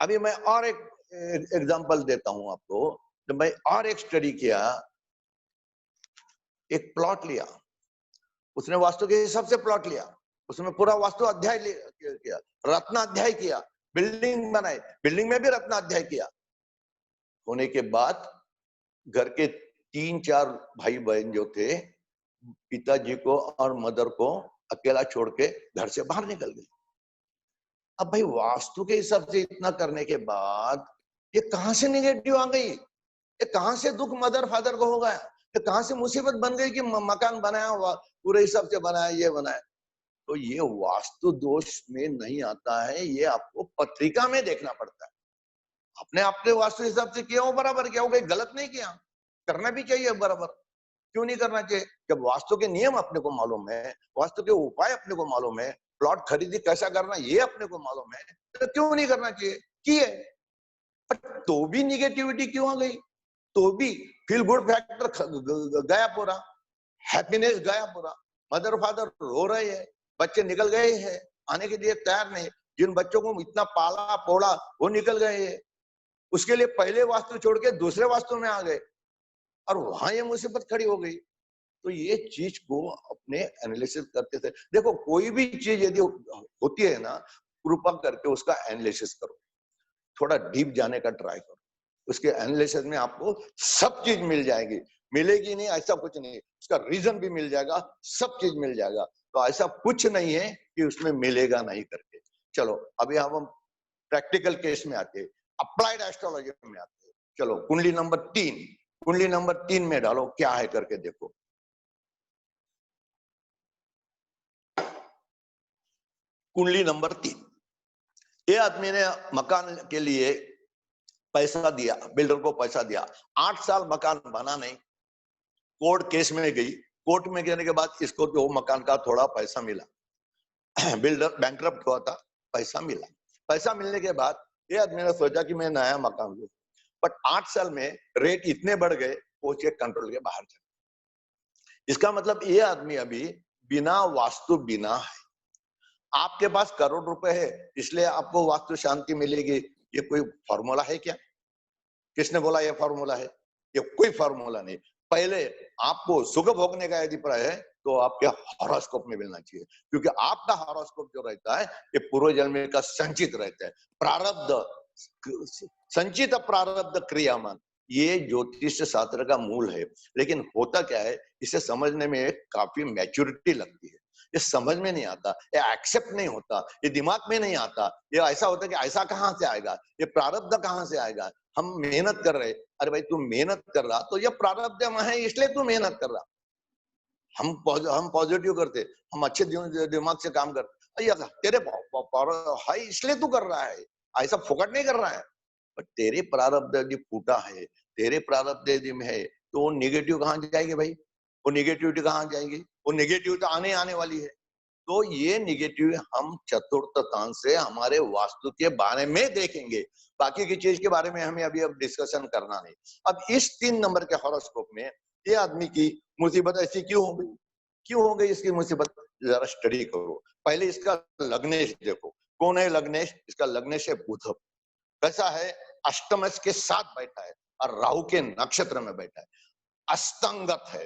अभी मैं और एक एग्जांपल देता हूं आपको। जब मैं और एक स्टडी किया, एक प्लॉट लिया, उसने वास्तु के हिसाब से प्लॉट लिया, उसमें पूरा वास्तु अध्याय किया, रत्न अध्याय किया, बिल्डिंग बनाई, बिल्डिंग में भी रत्न अध्याय किया। होने के बाद घर के 3-4 भाई बहन जो थे, पिताजी को और मदर को अकेला छोड़ के घर से बाहर निकल गए। अब भाई वास्तु के हिसाब से इतना करने के बाद ये कहां से निगेटिव आ गई? ये कहां से दुख मदर फादर को हो गया? ये कहां से मुसीबत बन गई कि मकान बनाया हुआ पूरे हिसाब से बनाया, ये बनाया? तो ये वास्तु दोष में नहीं आता है, ये आपको पत्रिका में देखना पड़ता है। अपने आपने वास्तु हिसाब से किया हो बराबर, किया हो, कोई गलत नहीं किया, करना भी चाहिए बराबर। क्यों नहीं करना चाहिए? जब वास्तु के नियम अपने को मालूम है, वास्तु के उपाय अपने को मालूम है, प्लॉट खरीदी कैसा करना ये अपने को मालूम है, तो क्यों नहीं करना चाहिए? किए, पर तो भी निगेटिविटी क्यों आ गई? तो भी फील गुड फैक्टर गया पूरा, हैप्पीनेस गया पूरा। मदर फादर रो रहे हैं, बच्चे निकल गए हैं, आने के लिए तैयार नहीं। जिन बच्चों को इतना पाला पोड़ा वो निकल गए हैं, उसके लिए पहले वास्तु छोड़ के दूसरे वास्तु में आ गए और वहां ये मुसीबत खड़ी हो गई। तो ये चीज को अपने एनालिसिस करते थे। देखो कोई भी चीज यदि होती है ना, कृपा करके उसका एनालिसिस करो, थोड़ा डीप जाने का ट्राई करो। उसके एनालिसिस में आपको सब चीज मिल जाएगी। मिलेगी नहीं ऐसा कुछ नहीं, उसका रीजन भी मिल जाएगा, सब चीज मिल जाएगा। तो ऐसा कुछ नहीं है कि उसमें मिलेगा नहीं करके। चलो अभी हम प्रैक्टिकल केस में आते हैं, अप्लाइड एस्ट्रोलॉजी में आते हैं। चलो कुंडली नंबर 3, कुंडली नंबर 3 में डालो क्या है करके देखो। कुंडली नंबर 3, ये आदमी ने मकान के लिए पैसा दिया, बिल्डर को पैसा दिया, 8 साल मकान बना नहीं, कोर्ट केस में गई, कोर्ट में गए के बाद इसको जो मकान का थोड़ा पैसा मिला, बिल्डर बैंकरप्ट हुआ था, पैसा मिला। पैसा मिलने के बाद ये आदमी ने सोचा कि मैं नया मकान लूं, बट 8 साल में रेट इतने बढ़ गए वो चेक कंट्रोल के बाहर चले। इसका मतलब ये आदमी अभी बिना वास्तु बिना है। आपके पास करोड़ रुपए है इसलिए आपको वास्तु शांति मिलेगी, ये कोई फॉर्मूला है क्या? किसने बोला ये फॉर्मूला है? ये कोई फॉर्मूला नहीं। पहले आपको सुख भोगने का यदि प्राय है तो आपके हॉरोस्कोप में मिलना चाहिए, क्योंकि आपका हॉरोस्कोप जो रहता है ये पूर्व जन्म का संचित रहता है। प्रारब्ध, संचित प्रारब्ध क्रियामान, ये ज्योतिष शास्त्र का मूल है। लेकिन होता क्या है, इसे समझने में काफी मैच्योरिटी लगती है, ये समझ में नहीं आता, ये एक्सेप्ट नहीं होता, ये दिमाग में नहीं आता। ये ऐसा होता है कि ऐसा कहां से आएगा, ये प्रारब्ध कहां से आएगा? हम मेहनत कर रहे, अरे भाई तू मेहनत कर रहा तो ये प्रारब्ध में है इसलिए तू मेहनत कर रहा। हम पॉजिटिव करते, हम अच्छे दिमाग से काम करते, तेरे है इसलिए तू कर रहा है, ऐसा फोकट नहीं कर रहा है। पर तेरे प्रारब्ध यदि फूटा है, तेरे प्रारब्ध यदि में है, तो वो निगेटिव कहां जाएगी भाई? वो निगेटिविटी कहां जाएगी? वो नेगेटिव तो आने वाली है। तो ये निगेटिव हम चतुर्थ स्थान से हमारे वास्तु के बारे में देखेंगे, बाकी की चीज के बारे में हमें अभी अब डिस्कशन करना नहीं। अब इस 3 नंबर के हॉरोस्कोप में ये आदमी की मुसीबत ऐसी क्यों हो गई? क्यों हो गई इसकी मुसीबत? जरा स्टडी करो। पहले इसका लग्नेश देखो, कौन है लग्नेश? इसका लग्नेश है बुध। कैसा है? अष्टम के साथ बैठा है और राहु के नक्षत्र में बैठा है, अस्तंगत है।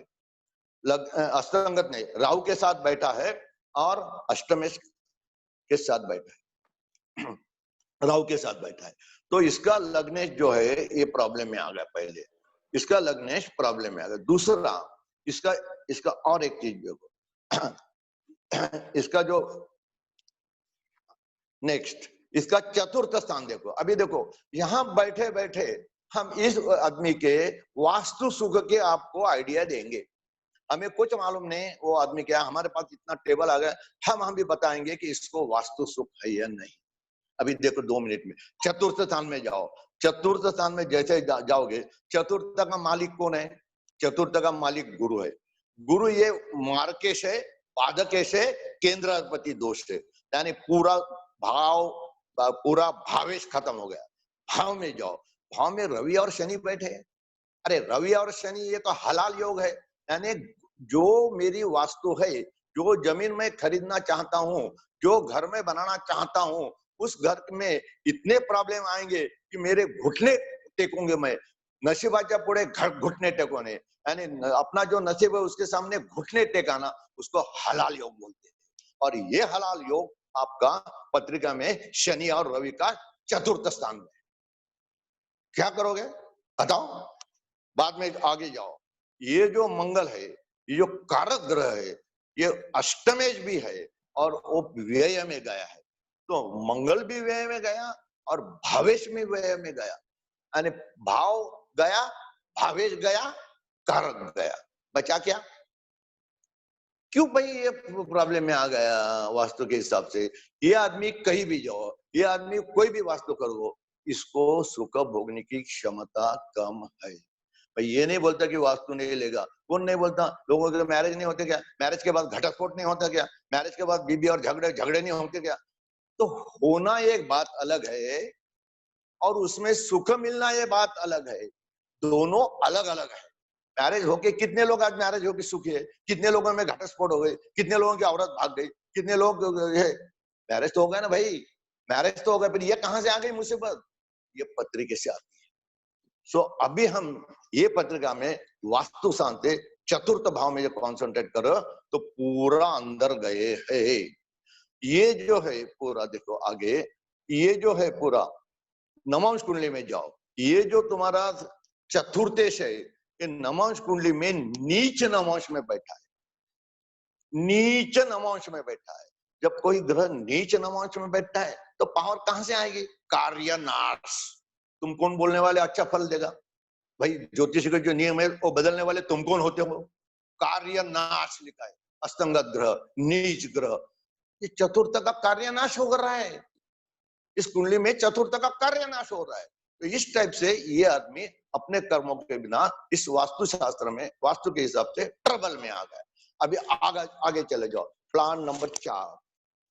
अस्तंगत नहीं, राहु के साथ बैठा है और अष्टमेश के साथ बैठा है, राहु के साथ बैठा है। तो इसका लग्नेश जो है ये प्रॉब्लम में आ गया। पहले इसका लग्नेश प्रॉब्लम में आ गया। दूसरा इसका और एक चीज देखो, इसका जो नेक्स्ट इसका चतुर्थ स्थान देखो। अभी देखो यहां बैठे बैठे हम इस आदमी के वास्तु सुख के आपको आइडिया देंगे। हमें कुछ मालूम नहीं वो आदमी क्या, हमारे पास इतना टेबल आ गया, हम भी बताएंगे कि इसको वास्तु सुख है या नहीं। अभी देखो 2 मिनट में चतुर्थ स्थान में जाओ। चतुर्थ स्थान में जैसे जाओगे, चतुर्थ का मालिक कौन है? चतुर्थ का मालिक गुरु है। गुरु ये मार्केश है, पादकेश है, केंद्राधिपति दोष है, यानी पूरा भावेश खत्म हो गया। भाव में जाओ, भाव में रवि और शनि बैठे। अरे रवि और शनि ये तो हलाल योग है, यानी जो मेरी वास्तु है, जो जमीन में खरीदना चाहता हूं, जो घर में बनाना चाहता हूं, उस घर में इतने प्रॉब्लम आएंगे कि मेरे घुटने टेकूंगे मैं, नशिबाच्या पुढे घुटने टेकोने, यानी अपना जो नसीब है उसके सामने घुटने टेकाना, उसको हलाल योग बोलते हैं। और ये हलाल योग आपका पत्रिका में शनि और रवि का चतुर्थ स्थान में। क्या करोगे बताओ, बाद में आगे जाओ। ये जो मंगल है, ये जो कारक ग्रह है, ये अष्टमेश भी है और वो व्यय में गया है। तो मंगल भी व्यय में गया और भावेश में व्यय में गया, यानी भाव गया, भावेश गया, कारक गया, बचा क्या? क्यों भाई ये प्रॉब्लम में आ गया वास्तु के हिसाब से? ये आदमी कहीं भी जाओ, ये आदमी कोई भी वास्तु करो, इसको सुख भोगने की क्षमता कम है। भाई ये नहीं बोलता कि वास्तु नहीं लेगा, कौन नहीं बोलता? लोगों के मैरिज नहीं होते क्या? मैरिज के बाद घटस्फोट नहीं होता क्या? मैरिज के बाद बीबी और झगड़े नहीं होते क्या? तो होना एक बात अलग है और उसमें सुख मिलना ये बात अलग है, दोनों अलग अलग है। मैरिज होके कितने लोग आज मैरिज होके सुखी है? कितने लोगों में घटस्फोट हो गए? कितने लोगों की औरत भाग गई? कितने लोग है? मैरिज तो हो गया ना भाई, मैरिज तो हो गया, फिर ये कहां से आ गई मुसीबत? ये पत्रिका से आती है। सो अभी हम ये पत्रिका में वास्तु शांति चतुर्थ भाव में जो कॉन्सेंट्रेट करो तो पूरा अंदर गए है। ये जो है पूरा देखो आगे, ये जो है पूरा नवांश कुंडली में जाओ, ये जो तुम्हारा चतुर्थेश है, ये नवांश कुंडली में नीच नवांश में बैठा है, नीच नवांश में बैठा है। जब कोई ग्रह नीच नवांश में बैठा है तो पावर कहां से आएगी? कार्य नाश। तुम कौन बोलने वाले अच्छा फल देगा? भाई ज्योतिष के जो नियम है वो बदलने वाले तुम कौन होते हो? कार्य नाश लिखा है, अस्तंगत ग्रह, नीच ग्रह, ये चतुर्थ का कार्य नाश हो रहा है। इस कुंडली में चतुर्थ का कार्य नाश हो रहा है। तो इस टाइप से ये आदमी अपने कर्मों के बिना इस वास्तु शास्त्र में, वास्तु के हिसाब से ट्रबल में आ गया। अभी आगे चले जाओ, प्लान नंबर 4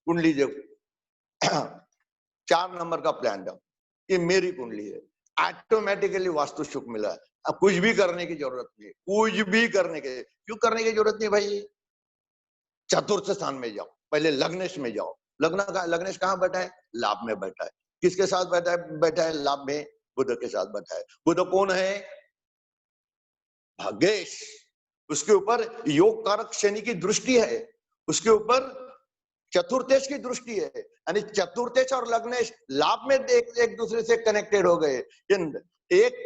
कुंडली देखो 4 नंबर का प्लान जाओ, ये मेरी कुंडली है, ऑटोमेटिकली वास्तु सुख मिला है। अब कुछ भी करने की जरूरत नहीं, कुछ भी करने के, क्यों करने की जरूरत नहीं भाई? चतुर्थ स्थान में जाओ, पहले लग्नेश में जाओ। लग्नेश कहाँ बैठा है? लाभ में बैठा है। किसके साथ बैठा है? बैठा है लाभ में, बुध के साथ बैठा है। बुध कौन है? भाग्येश। उसके ऊपर योग कारक शनि की दृष्टि है, उसके ऊपर चतुर्थेश की दृष्टि है, यानी चतुर्थेश और लग्नेश लाभ में एक दूसरे से कनेक्टेड हो गए। एक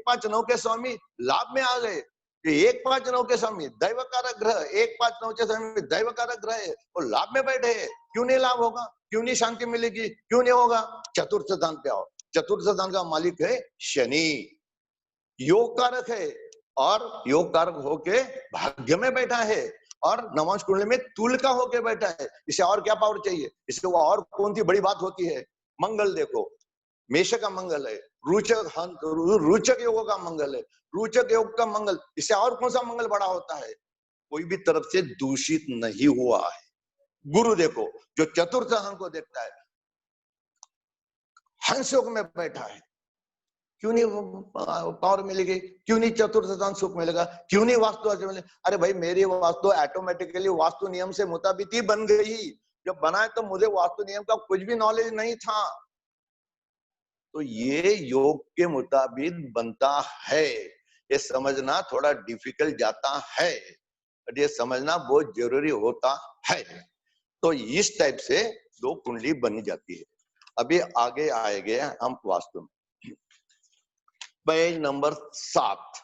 5-9 के स्वामी लाभ में आ गए। 1-5-9 के स्वामी दैव कारक ग्रह, 1-5-9 के स्वामी दैव कारक ग्रह है, वो लाभ में बैठे हैं। क्यों नहीं लाभ होगा? क्यों नहीं शांति मिलेगी? क्यों नहीं होगा? चतुर्थ स्थान पे आओ, चतुर्थ स्थान का मालिक है शनि, योग कारक है और योग कारक होके भाग्य में बैठा है और नवांश कुंडली में तुल का होके बैठा है। इसे और क्या पावर चाहिए? इससे वो और कौन सी बड़ी बात होती है? मंगल देखो, मेष का मंगल है, रुचक योग का मंगल है, रुचक योग का मंगल, इससे और कौन सा मंगल बड़ा होता है? कोई भी तरफ से दूषित नहीं हुआ है। गुरु देखो जो चतुर्थ अंग को देखता है, हंस योग में बैठा है, क्यों नहीं पावर मिलेगी? क्यों नहीं चतुर्थ स्थान सुख मिलेगा? क्यों नहीं वास्तु अच्छे मिलेगा? अरे भाई मेरी वास्तु ऑटोमेटिकली वास्तु नियम से मुताबिक ही बन गई। जब बनाए तो मुझे वास्तु नियम का कुछ भी नॉलेज नहीं था। तो ये योग के मुताबिक बनता है, ये समझना थोड़ा डिफिकल्ट जाता है, बट ये समझना बहुत जरूरी होता है। तो इस टाइप से दो कुंडली बनी जाती है। अभी आगे आएंगे हम वास्तु में। पेज नंबर 7,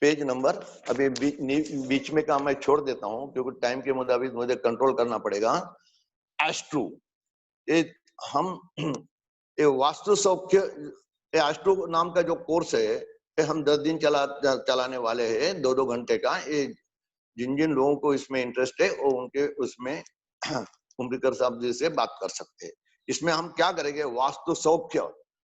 पेज नंबर, अभी बीच में का मैं छोड़ देता हूं क्योंकि टाइम के मुताबिक मुझे कंट्रोल करना पड़ेगा। एस्ट्रो, ये हम ये वास्तु सौख्य, ये एस्ट्रो नाम का जो कोर्स है, ये हम 10 दिन चलाने वाले हैं, 2-2 घंटे का। ये जिन जिन लोगों को इसमें इंटरेस्ट है वो उनके उसमें उम्रिकर साहब जी से बात कर सकते हैं। इसमें हम क्या करेंगे? वास्तु सौख्य,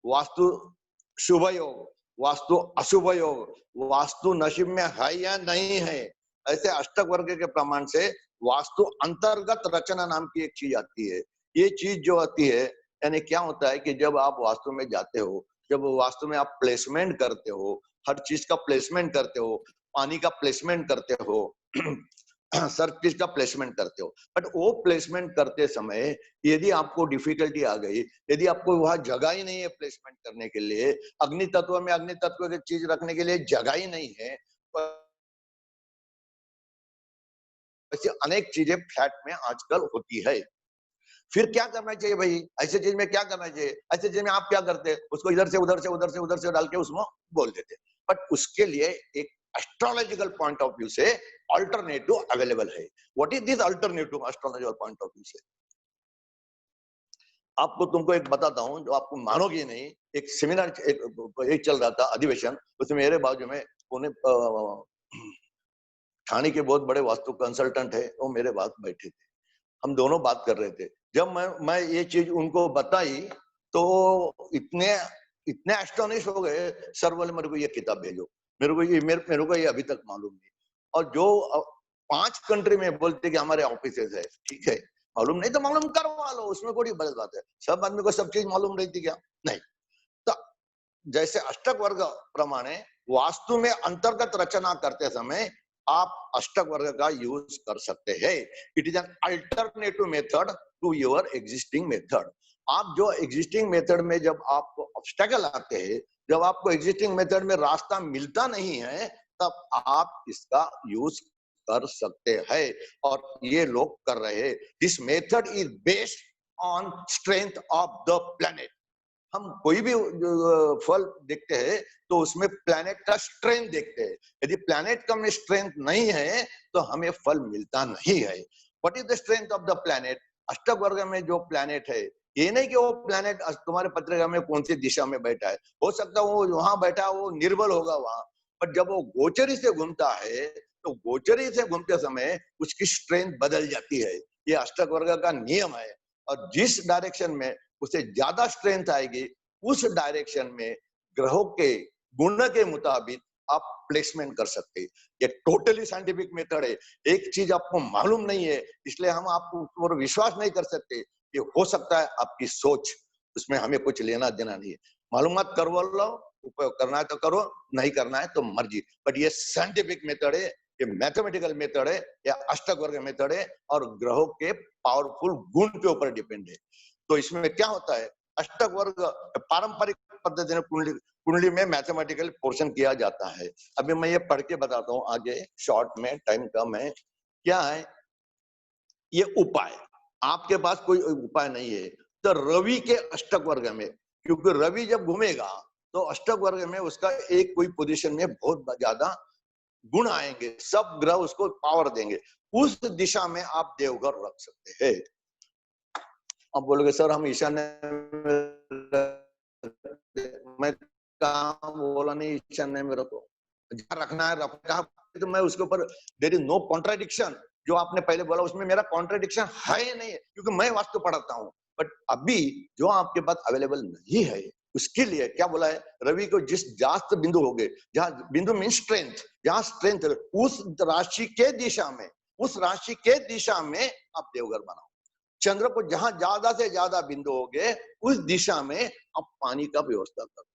वास्तु शुभ योग, वास्तु अशुभ योग, वास्तु नसीब में है या नहीं है, ऐसे अष्टक वर्ग के प्रमाण से वास्तु अंतर्गत रचना नाम की एक चीज आती है। ये चीज जो आती है, यानी क्या होता है कि जब आप वास्तु में जाते हो, जब वास्तु में आप प्लेसमेंट करते हो, हर चीज का प्लेसमेंट करते हो, पानी का प्लेसमेंट करते हो, सर किसका प्लेसमेंट करते हो, बट वो प्लेसमेंट करते समय यदि आपको डिफिकल्टी आ गई, यदि आपको वहां जगह ही नहीं है प्लेसमेंट करने के लिए, अग्नि तत्व में अग्नि तत्व की चीज रखने के लिए जगह ही नहीं है, ऐसी अनेक चीजें फ्लैट में आजकल होती है। फिर क्या करना चाहिए भाई, ऐसे चीज में क्या करना चाहिए? ऐसे चीज में आप क्या करते हैं, उसको इधर से उधर से उधर से उधर से डाल के उसमें बोल देते, बट उसके लिए एक एस्ट्रोलॉजिकल पॉइंट ऑफ व्यू से अल्टरनेटिव अवेलेबल है। What is this alternative astrological point of view से? आपको तुमको एक बताता हूं जो आपको मानोगे नहीं। एक सेमिनार एक चल रहा था, अधिवेशन, उसमें मेरे बाजू में पुणे ठाणे के बहुत बड़े वास्तु कंसल्टेंट है, वो मेरे पास बैठे थे, हम दोनों बात कर रहे थे। जब मैं ये चीज उनको बताई तो इतने इतने एस्टोनिश हो गए, सर बोले मेरे को ये किताब भेजो, मेरे को ये अभी तक मालूम नहीं। और जो 5 कंट्री में बोलते कि हमारे ऑफिसेज है, ठीक है, मालूम नहीं तो मालूम करवा लो, उसमें कोई बड़ी बात है। सब आदमी को सब चीज मालूम रहती क्या? नहीं। तो जैसे अष्टक वर्ग प्रमाणे वास्तु में अंतर्गत रचना करते समय आप अष्टक वर्ग का यूज कर सकते हैं। It is an alternative method to your existing method. आप जो एग्जिस्टिंग मेथड में जब आपको ऑब्स्टेकल आते हैं, जब आपको एग्जिस्टिंग मेथड में रास्ता मिलता नहीं है, तब आप इसका यूज कर सकते हैं, और ये लोग कर रहे हैं। This method is based on strength of the planet. हम कोई भी फल देखते हैं तो उसमें प्लैनेट का स्ट्रेंथ देखते हैं। यदि प्लैनेट का में स्ट्रेंथ नहीं है तो हमें फल मिलता नहीं है। What is the strength of the planet? Ashtak varga में जो प्लैनेट है, ये नहीं कि वो प्लैनेट तुम्हारे पत्रिका में कौन सी दिशा में बैठा है, हो सकता है वो वहां बैठा वो निर्बल होगा वहां, पर जब वो गोचरी से घूमता है तो गोचरी से घूमते समय उसकी स्ट्रेंथ बदल जाती है। ये अष्टक वर्ग का नियम है, और जिस डायरेक्शन में उसे ज्यादा स्ट्रेंथ आएगी, उस डायरेक्शन में ग्रहों के गुण के मुताबिक आप प्लेसमेंट कर सकते हैं। ये टोटली साइंटिफिक मेथड है। एक चीज आपको मालूम नहीं है, इसलिए हम आपको ऊपर विश्वास नहीं कर सकते। ये हो सकता है आपकी सोच, उसमें हमें कुछ लेना देना नहीं है। मालूमात करवा लो, उपयोग करना है तो करो, नहीं करना है तो मर्जी, बट ये साइंटिफिक मेथड है, ये मैथमेटिकल मेथड है, या अष्टक वर्ग मेथड है, और ग्रहों के पावरफुल गुण के ऊपर डिपेंड है। तो इसमें क्या होता है, अष्टक वर्ग पारंपरिक पद्धति में कुंडली में मैथमेटिकल पोर्शन किया जाता है। अभी मैं ये पढ़ के बताता हूँ आगे, शॉर्ट में, टाइम कम है। क्या है ये उपाय? आपके पास कोई उपाय नहीं है तो रवि के अष्टक वर्ग में, क्योंकि रवि जब घूमेगा तो अष्टक वर्ग में उसका एक कोई पोजीशन में बहुत ज्यादा गुण आएंगे, सब ग्रह उसको पावर देंगे, उस दिशा में आप देवघर रख सकते हैं। अब बोलोगे सर हम ईशान्य, मैं कहा बोला नहीं ईशान्य में रखो, जहां रखना है रखना, तो मैं उसके ऊपर देयर इज नो कॉन्ट्राडिक्शन। जो आपने पहले बोला उसमें मेरा कॉन्ट्राडिक्शन है ही नहीं है, क्योंकि मैं वास्तु पढ़ाता हूँ। बट अभी जो आपके पास अवेलेबल नहीं है, उसके लिए क्या बोला है, रवि को जिस जास्त बिंदु हो गए, जहां बिंदु मीन स्ट्रेंथ, जहां स्ट्रेंथ उस राशि के दिशा में, उस राशि के दिशा में आप देवघर बनाओ। चंद्र को जहां ज्यादा से ज्यादा बिंदु हो गए उस दिशा में आप पानी का व्यवस्था करो।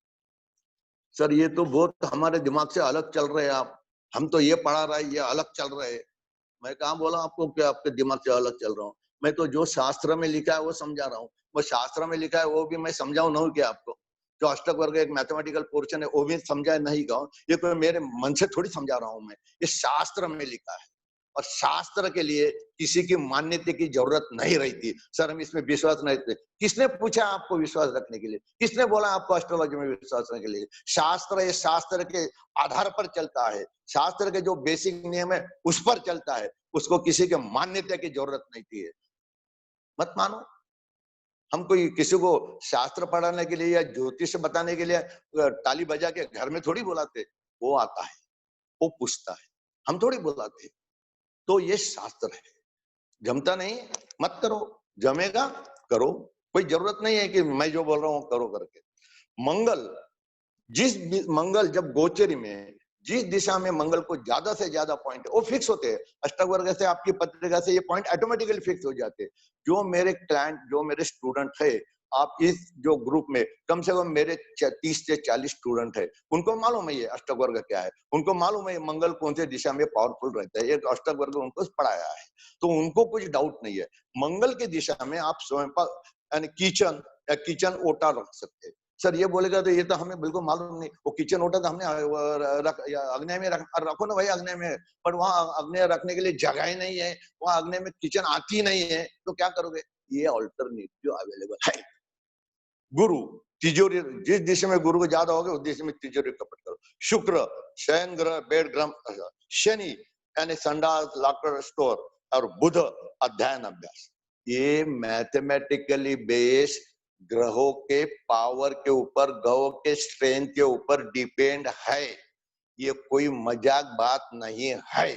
सर ये तो बहुत हमारे दिमाग से अलग चल रहे हैं आप, हम तो ये पढ़ा रहे हैं, ये अलग चल रहे हैं। मैं कहा बोला आपको क्या आपके दिमाग से अलग चल रहा हूँ? मैं तो जो शास्त्र में लिखा है वो समझा रहा हूँ। वो शास्त्र में लिखा है वो भी मैं समझाऊं नहीं क्या आपको? जो अष्टक वर्ग एक मैथमेटिकल पोर्शन है वो भी समझा नहीं कहूँ, ये कोई मेरे मन से थोड़ी समझा रहा हूँ मैं, ये शास्त्र में लिखा है। और शास्त्र के लिए किसी की मान्यता की जरूरत नहीं रहती। सर हम इसमें विश्वास नहीं रखते, किसने पूछा आपको विश्वास रखने के लिए? किसने बोला आपको एस्ट्रोलॉजी में विश्वास रखने के लिए? शास्त्र ये शास्त्र के आधार पर चलता है, शास्त्र के जो बेसिक नियम है उस पर चलता है, उसको किसी के मान्यता की जरूरत नहीं थी। मत मानो। हम कोई किसी को शास्त्र पढ़ाने के लिए या ज्योतिष बताने के लिए ताली बजा के घर में थोड़ी बुलाते, वो आता है, वो पूछता है, हम थोड़ी बुलाते। तो ये शास्त्र है। जमता नहीं मत करो, जमेगा करो, कोई जरूरत नहीं है कि मैं जो बोल रहा हूं करो करके। मंगल, मंगल जब गोचरी में जिस दिशा में मंगल को ज्यादा से ज्यादा पॉइंट वो फिक्स होते हैं, अष्टक वर्ग से आपकी पत्रिका से ये पॉइंट ऑटोमेटिकली फिक्स हो जाते हैं। जो मेरे क्लाइंट, जो मेरे स्टूडेंट है, आप इस जो ग्रुप में कम से कम मेरे 30 से 40 स्टूडेंट है, उनको मालूम है ये अष्टक वर्ग क्या है, उनको मालूम है मंगल कौन से दिशा में पावरफुल रहता है, एक अष्टक वर्ग उनको पढ़ाया है, तो उनको कुछ डाउट नहीं है। मंगल की दिशा में आप स्वयं यानी किचन या किचन ओटा रख सकते हैं। सर ये बोलेगा तो ये तो हमें बिल्कुल मालूम नहीं, वो किचन ओटा तो हमने अग्नि में रखो ना भाई, अग्नि में, पर वहां अग्नि रखने के लिए जगह ही नहीं है, वहां अग्नि में किचन आती नहीं है, तो क्या करोगे? ये अल्टरनेटिव अवेलेबल है। गुरु तिजोरी, जिस दिशा में गुरु को ज्यादा होगा उस दिशा में तिजोरी कपट करो। शुक्र शयन ग्रह बेड ग्रह, शनि यानी संडास लॉकर स्टोर, और बुध अध्ययन अभ्यास। ये मैथमेटिकली बेस्ड ग्रहों के पावर के ऊपर, ग्रहों के स्ट्रेंथ के ऊपर डिपेंड है, ये कोई मजाक बात नहीं है।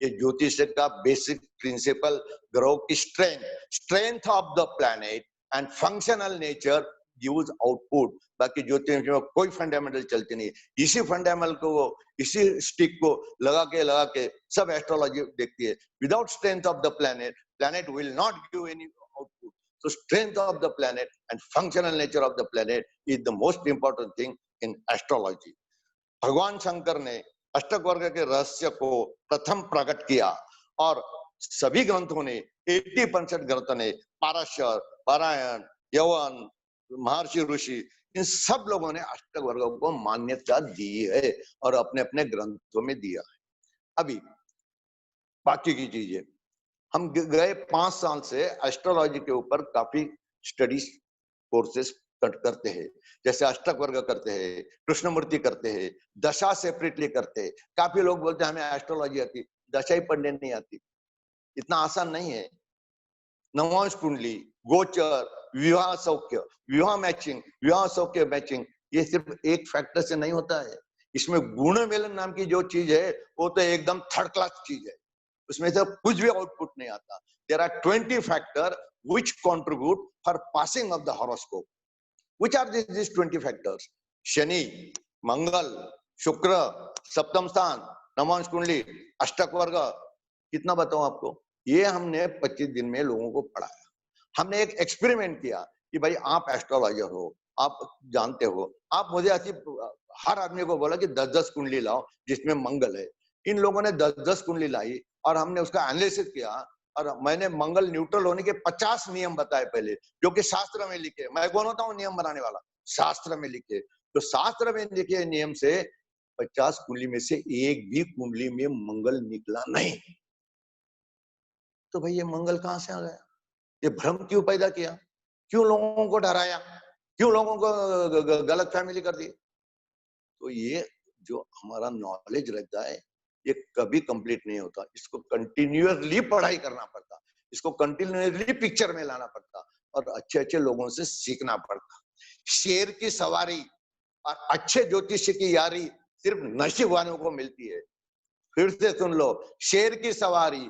ये ज्योतिष का बेसिक प्रिंसिपल, ग्रहों की strength of the planet and functional nature gives output. बाकी ज्योतिष में कोई फंडामेंटल चलती नहीं, इसी फंडामेंटल को, इसी स्टिक को लगा के सब एस्ट्रोलॉजी देखती है। Without strength of the planet will not give any output. So strength of the planet and functional nature of the planet is the most important thing in astrology. भगवान शंकर ने अष्टक वर्ग के रहस्य को प्रथम प्रकट किया और सभी ग्रंथों ने 80% ग्रंथों ने, पाराशर, पारायण, यवन, महर्षि ऋषि, इन सब लोगों ने अष्टक वर्ग को मान्यता दी है और अपने अपने ग्रंथों में दिया है। अभी बाकी की चीजें, हम गए 5 साल से एस्ट्रोलॉजी के ऊपर काफी स्टडीज कोर्सेस करते हैं, जैसे अष्टक वर्ग करते हैं, कृष्णमूर्ति करते हैं, दशा सेपरेटली करते हैं। काफी लोग बोलते हैं हमें एस्ट्रोलॉजी आती, दशा ही पढ़ने नहीं आती। इतना आसान नहीं है। नवांश कुंडली, गोचर, विवाह सौख्य, विवाह मैचिंग, विवाह सौख्य मैचिंग, ये सिर्फ एक फैक्टर से नहीं होता है। इसमें गुण मेलन नाम की जो चीज है वो तो एकदम थर्ड क्लास चीज है, उसमें से कुछ भी आउटपुट नहीं आता। There are 20 factor which contribute for passing of the horoscope. Which are this 20 factors? Shani, Mangal, Shukra, सप्तम स्थान, नवांश कुंडली, अष्टक वर्ग। कितना बताऊं आपको? ये हमने 25 दिन में लोगों को पढ़ाया। हमने एक एक्सपेरिमेंट किया कि भाई आप एस्ट्रोलॉजर हो, आप जानते हो, आप मुझे ऐसी हर आदमी को बोला कि 10-10 कुंडली लाओ जिसमें मंगल है। इन लोगों ने 10-10 कुंडली लाई और हमने उसका एनालिसिस किया और मैंने मंगल न्यूट्रल होने के 50 नियम बताए पहले, जो कि शास्त्र में लिखे। मैं कौन होता हूँ नियम बनाने वाला? शास्त्र में लिखे। तो शास्त्र में लिखे नियम से 50 कुंडली में से एक भी कुंडली में मंगल निकला नहीं। तो भाई ये मंगल कहां से आ गया? ये भ्रम क्यों पैदा किया? क्यों लोगों को डराया? क्यों लोगों को गलत फैमिली कर दी? तो ये जो हमारा नॉलेज रहता है ये कभी कंप्लीट नहीं होता। इसको कंटिन्यूअसली पढ़ाई करना पड़ता, इसको कंटिन्यूअसली पिक्चर में लाना पड़ता और अच्छे अच्छे लोगों से सीखना पड़ता। शेर की सवारी और अच्छे ज्योतिष की यारी सिर्फ नसीब वालों को मिलती है। फिर से सुन लो, शेर की सवारी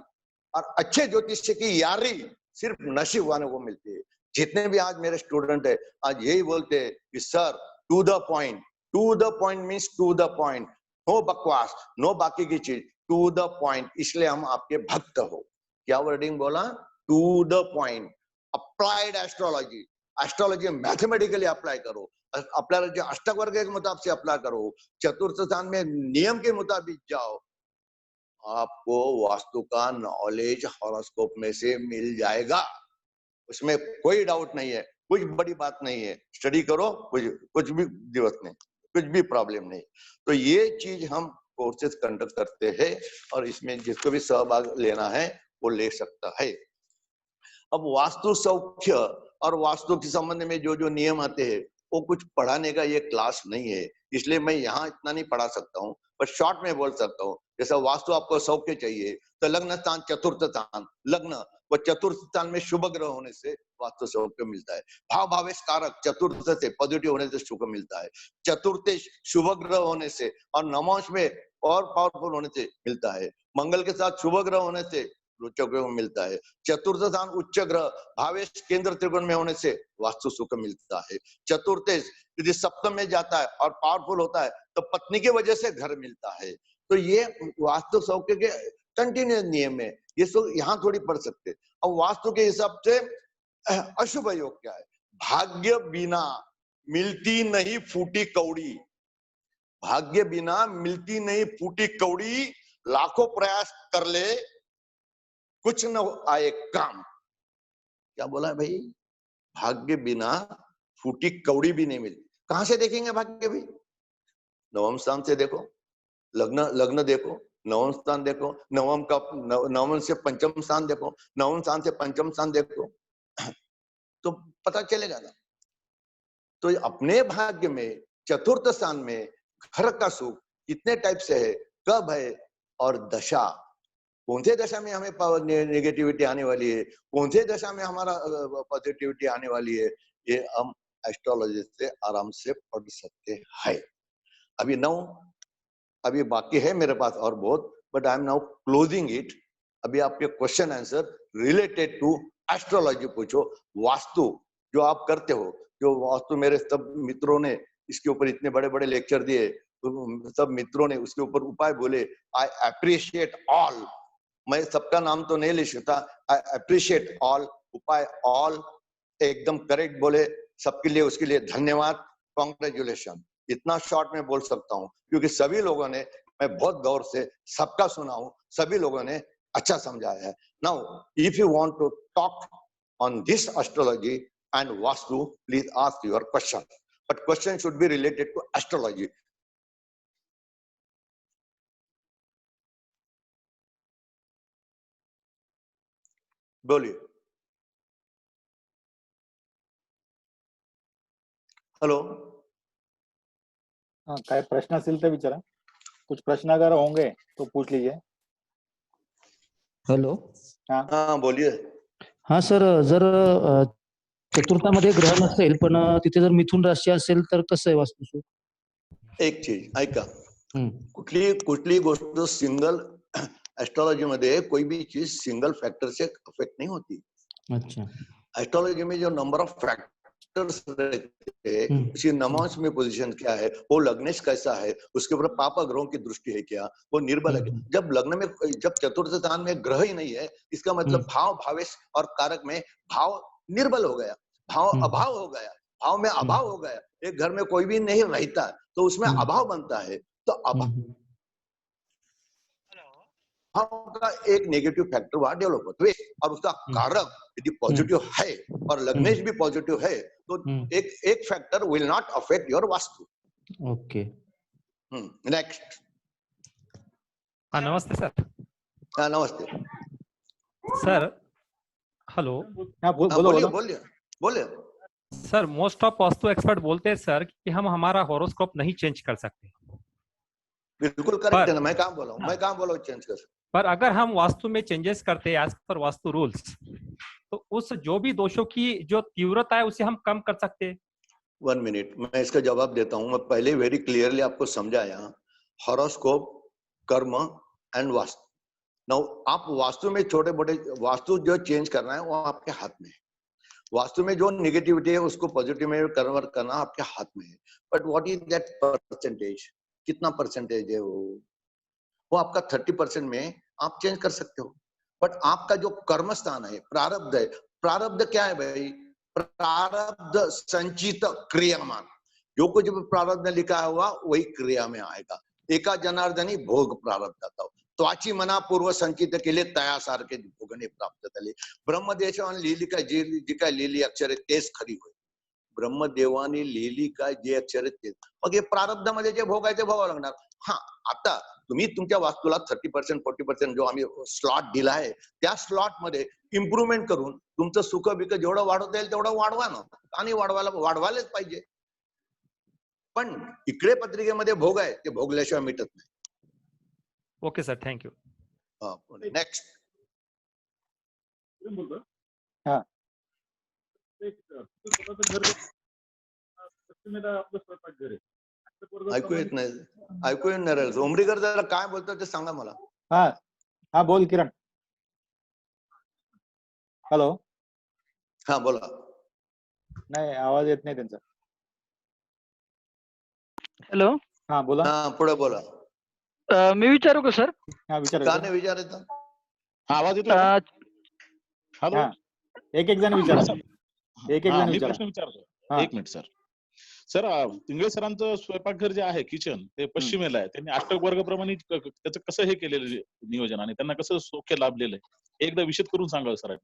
और अच्छे ज्योतिष की यारी सिर्फ नसीब वालों को मिलती है। जितने भी आज मेरे स्टूडेंट है आज यही बोलते हैं कि sir to the point. To the point means to the point, no बकवास, नो बाकी की चीज, टू द पॉइंट। इसलिए हम आपके भक्त हो। क्या वर्डिंग बोला? To the point. Applied astrology, astrology mathematically apply करो, अप्लाई अष्टक वर्ग के मुताबिक से अप्लाई करो, चतुर्थ स्थान में नियम के मुताबिक जाओ, आपको वास्तु का नॉलेज हॉरोस्कोप में से मिल जाएगा। उसमें कोई डाउट नहीं है, कुछ बड़ी बात नहीं है। स्टडी करो, कुछ भी दिवस नहीं, कुछ भी प्रॉब्लम नहीं। तो ये चीज हम कोर्सेज कंडक्ट करते हैं और इसमें जिसको भी सहभाग लेना है वो ले सकता है। अब वास्तु सौख्य और वास्तु के संबंध में जो जो नियम आते हैं वो कुछ पढ़ाने का ये क्लास नहीं है, इसलिए मैं यहाँ इतना नहीं पढ़ा सकता हूँ, पर शॉर्ट में बोल सकता हूँ। जैसा वास्तु आपको सौख्य चाहिए तो लग्न स्थान चतुर्थ स्थान, लग्न वो चतुर्थ स्थान में शुभ ग्रह होने से वास्तु सौख्य मिलता है। भाव भावेश कारक चतुर्थ से पॉजिटिव होने से सुख मिलता है, चतुर्थेश शुभ ग्रह होने से और नवांश में और पावरफुल होने से मिलता है, मंगल के साथ शुभ ग्रह होने से उच्च ग्रह मिलता है, चतुर्थ स्थान उच्च ग्रह भावेश केंद्र त्रिकोण में होने से वास्तु सुख मिलता है, चतुर्थेश यदि सप्तम में जाता है और पावरफुल होता है तो पत्नी की वजह से घर मिलता है। तो ये वास्तु सौख्य के कंटिन्यूस नियम है, ये सब यहाँ थोड़ी पढ़ सकते। अब वास्तु के हिसाब से अशुभ योग क्या है? भाग्य बिना मिलती नहीं फूटी कौड़ी, भाग्य बिना मिलती नहीं फूटी कौड़ी, लाखों प्रयास कर ले कुछ न आए काम। क्या बोला है भाई? भाग्य बिना फूटी कौड़ी भी नहीं मिलती। कहां से देखेंगे भाग्य भी? नवम स्थान से देखो, लग्न लग्न देखो, नवम स्थान देखो, नवम से पंचम स्थान देखो, नवम स्थान से पंचम स्थान देखो, तो पता चलेगा ना। तो अपने भाग्य में चतुर्थ स्थान में घर का सुख कितने टाइप से है, कब है, और दशा कौन से दशा में हमें नेगेटिविटी आने वाली है, कौन से दशा में हमारा पॉजिटिविटी आने वाली है, ये हम एस्ट्रोलॉजी से आराम से पढ़ सकते हैं। अभी बाकी है मेरे पास और बहुत, but I am now closing it. अभी आपके question answer related to astrology पूछो। वास्तु जो आप करते हो, जो वास्तु मेरे सब मित्रों ने इसके ऊपर इतने बड़े बड़े लेक्चर दिए, सब मित्रों ने उसके ऊपर उपाय बोले। आई अप्रिशिएट ऑल, मैं सबका नाम तो नहीं ले सकता, आई अप्रिशिएट ऑल, उपाय ऑल एकदम करेक्ट बोले, सबके लिए उसके लिए धन्यवाद, कॉन्ग्रेचुलेशन। इतना शॉर्ट में बोल सकता हूँ क्योंकि सभी लोगों ने, मैं बहुत गौर से सबका सुना हूं, सभी लोगों ने अच्छा समझाया है। Now if you want to talk on this astrology and vastu, please ask your question, but question should be related to astrology. बोलिए। हेलो, हाँ, काय प्रश्न असेल तर विचारा, कुछ प्रश्न अगर होंगे तो पूछ लीजिए। हॅलो, हाँ बोलिए। हा सर, जर चतुर्थामध्ये ग्रह नसेल पण तिथे जर मिथुन राशी असेल तर कसं आहे वास्तुशास्त्र? एक चीज ऐका, हम्म, कुठली गोष्ट सिंगल एस्ट्रोलॉजी मध्ये कोई भी चीज सिंगल फैक्टर से अफेक्ट नहीं होती। अच्छा, एस्ट्रोलॉजी में जो नंबर ऑफ फैक्टर्स रहते हैं, उसकी नमांश में पोजीशन क्या है, वो लग्नेश कैसा है, उसके ऊपर पापा ग्रहों की दृष्टि है क्या, वो निर्बल है क्या। जब लग्न में, जब चतुर्थ स्थान में ग्रह ही नहीं है, इसका मतलब भाव, भावेश और कारक में भाव निर्बल हो गया, भाव अभाव हो गया, भाव में अभाव हो गया। एक घर में कोई भी नहीं रहता तो उसमें अभाव बनता है, तो अभाव का एक नेगेटिव फैक्टर वहां डेवलप होता है, और उसका कारक यदि पॉजिटिव है और लग्नेश भी पॉजिटिव है तो एक factor will not affect your vastu. Okay. Next. हाँ नमस्ते सर। हाँ नमस्ते सर। हेलो। हाँ बोलो बोलिए बोलो। बोलिए बोलिए। Sir most of vastu expert बोलते हैं सर कि हम हमारा हॉरोस्कोप नहीं चेंज कर सकते। बिल्कुल करेक्ट है ना, मैं कहाँ बोला हूँ, मैं कहाँ बोला हूँ चेंज कर सकते। पर अगर हम वास्तु में चेंजेस करते हैं एज पर वास्तु रूल्स, तो उस जो भी दोषों की जो तीव्रता है उसे हम कम कर सकते हैं। 1 मिनट, मैं इसका जवाब देता हूँ। मैं पहले वेरी क्लियरली आपको समझाया, हॉरोस्कोप, कर्म एंड वास्तु। नाउ आप वास्तु में छोटे मोटे वास्तु जो चेंज करना है वो आपके हाथ में है। वास्तु में जो नेगेटिविटी है उसको पॉजिटिव में कन्वर्ट करना आपके हाथ में है। But what is that percentage, कितना परसेंटेज है वो आपका 30% में आप चेंज कर सकते हो। बट आपका जो कर्म स्थान है, प्रारब्ध है, प्रारब्ध क्या है भाई? प्रारब्ध संचित क्रियामान, जो कुछ भी प्रारब्ध में लिखा हुआ वही क्रिया में आएगा। एका जनार्दनी भोग प्रारब्ध आता हो, त्वाची मना पूर्व संचित केले तयासारखे भोगणे प्राप्त झाले। ब्रह्मदेवाने लिहिली काय, जी काय लिहिली अक्षरे तेच खरी होय। ब्रह्मदेवाने लिहिली काय जे अक्षर आहेत तेच, मग हे प्रारब्धामध्ये जे भोग आहे ते भोगावं लागणार। हा, आता तुम्ही तुमच्या वास्तूला 30% 40% जो आम्ही स्लॉट दिला आहे त्या स्लॉट मध्ये इम्प्रूव्हमेंट करून तुमचं सुख बिक जेवढं वाढवता येईल तेवढं वाढवा ना, आणि वाढवायलाच पाहिजे। पण इकडे पत्रिकेमध्ये भोग आहे ते भोगल्याशिवाय मिटत नाही। Okay sir, thank you. Next. हाँ ऐकू येत नाही, ऐकू येत नाही। उमरीकर जरा काय बोलतो ते सांगा मला। हाँ हाँ बोल किरण। हेलो। हा बोला। नाही आवाज येत नाही त्यांचा। हॅलो। हाँ बोला। हा पुढे बोला। मी विचारू का सर? हाँ विचार। का नाही विचारायचं? आवाज येतो। हाँ एक जण विचारा। एक एक हा, जण मी विचारा. प्रश्न विचारतो. हा. एक मिनिट सर. सर इंगळे सरांचं स्वयंपाकघर जे आहे किचन ते पश्चिमेला आहे. त्यांनी अष्टक वर्गाप्रमाणे त्याचं कसं हे केलेलं नियोजन आणि त्यांना कसं सौख्य लाभलेलं आहे एकदा विशद करून सांगावं सर.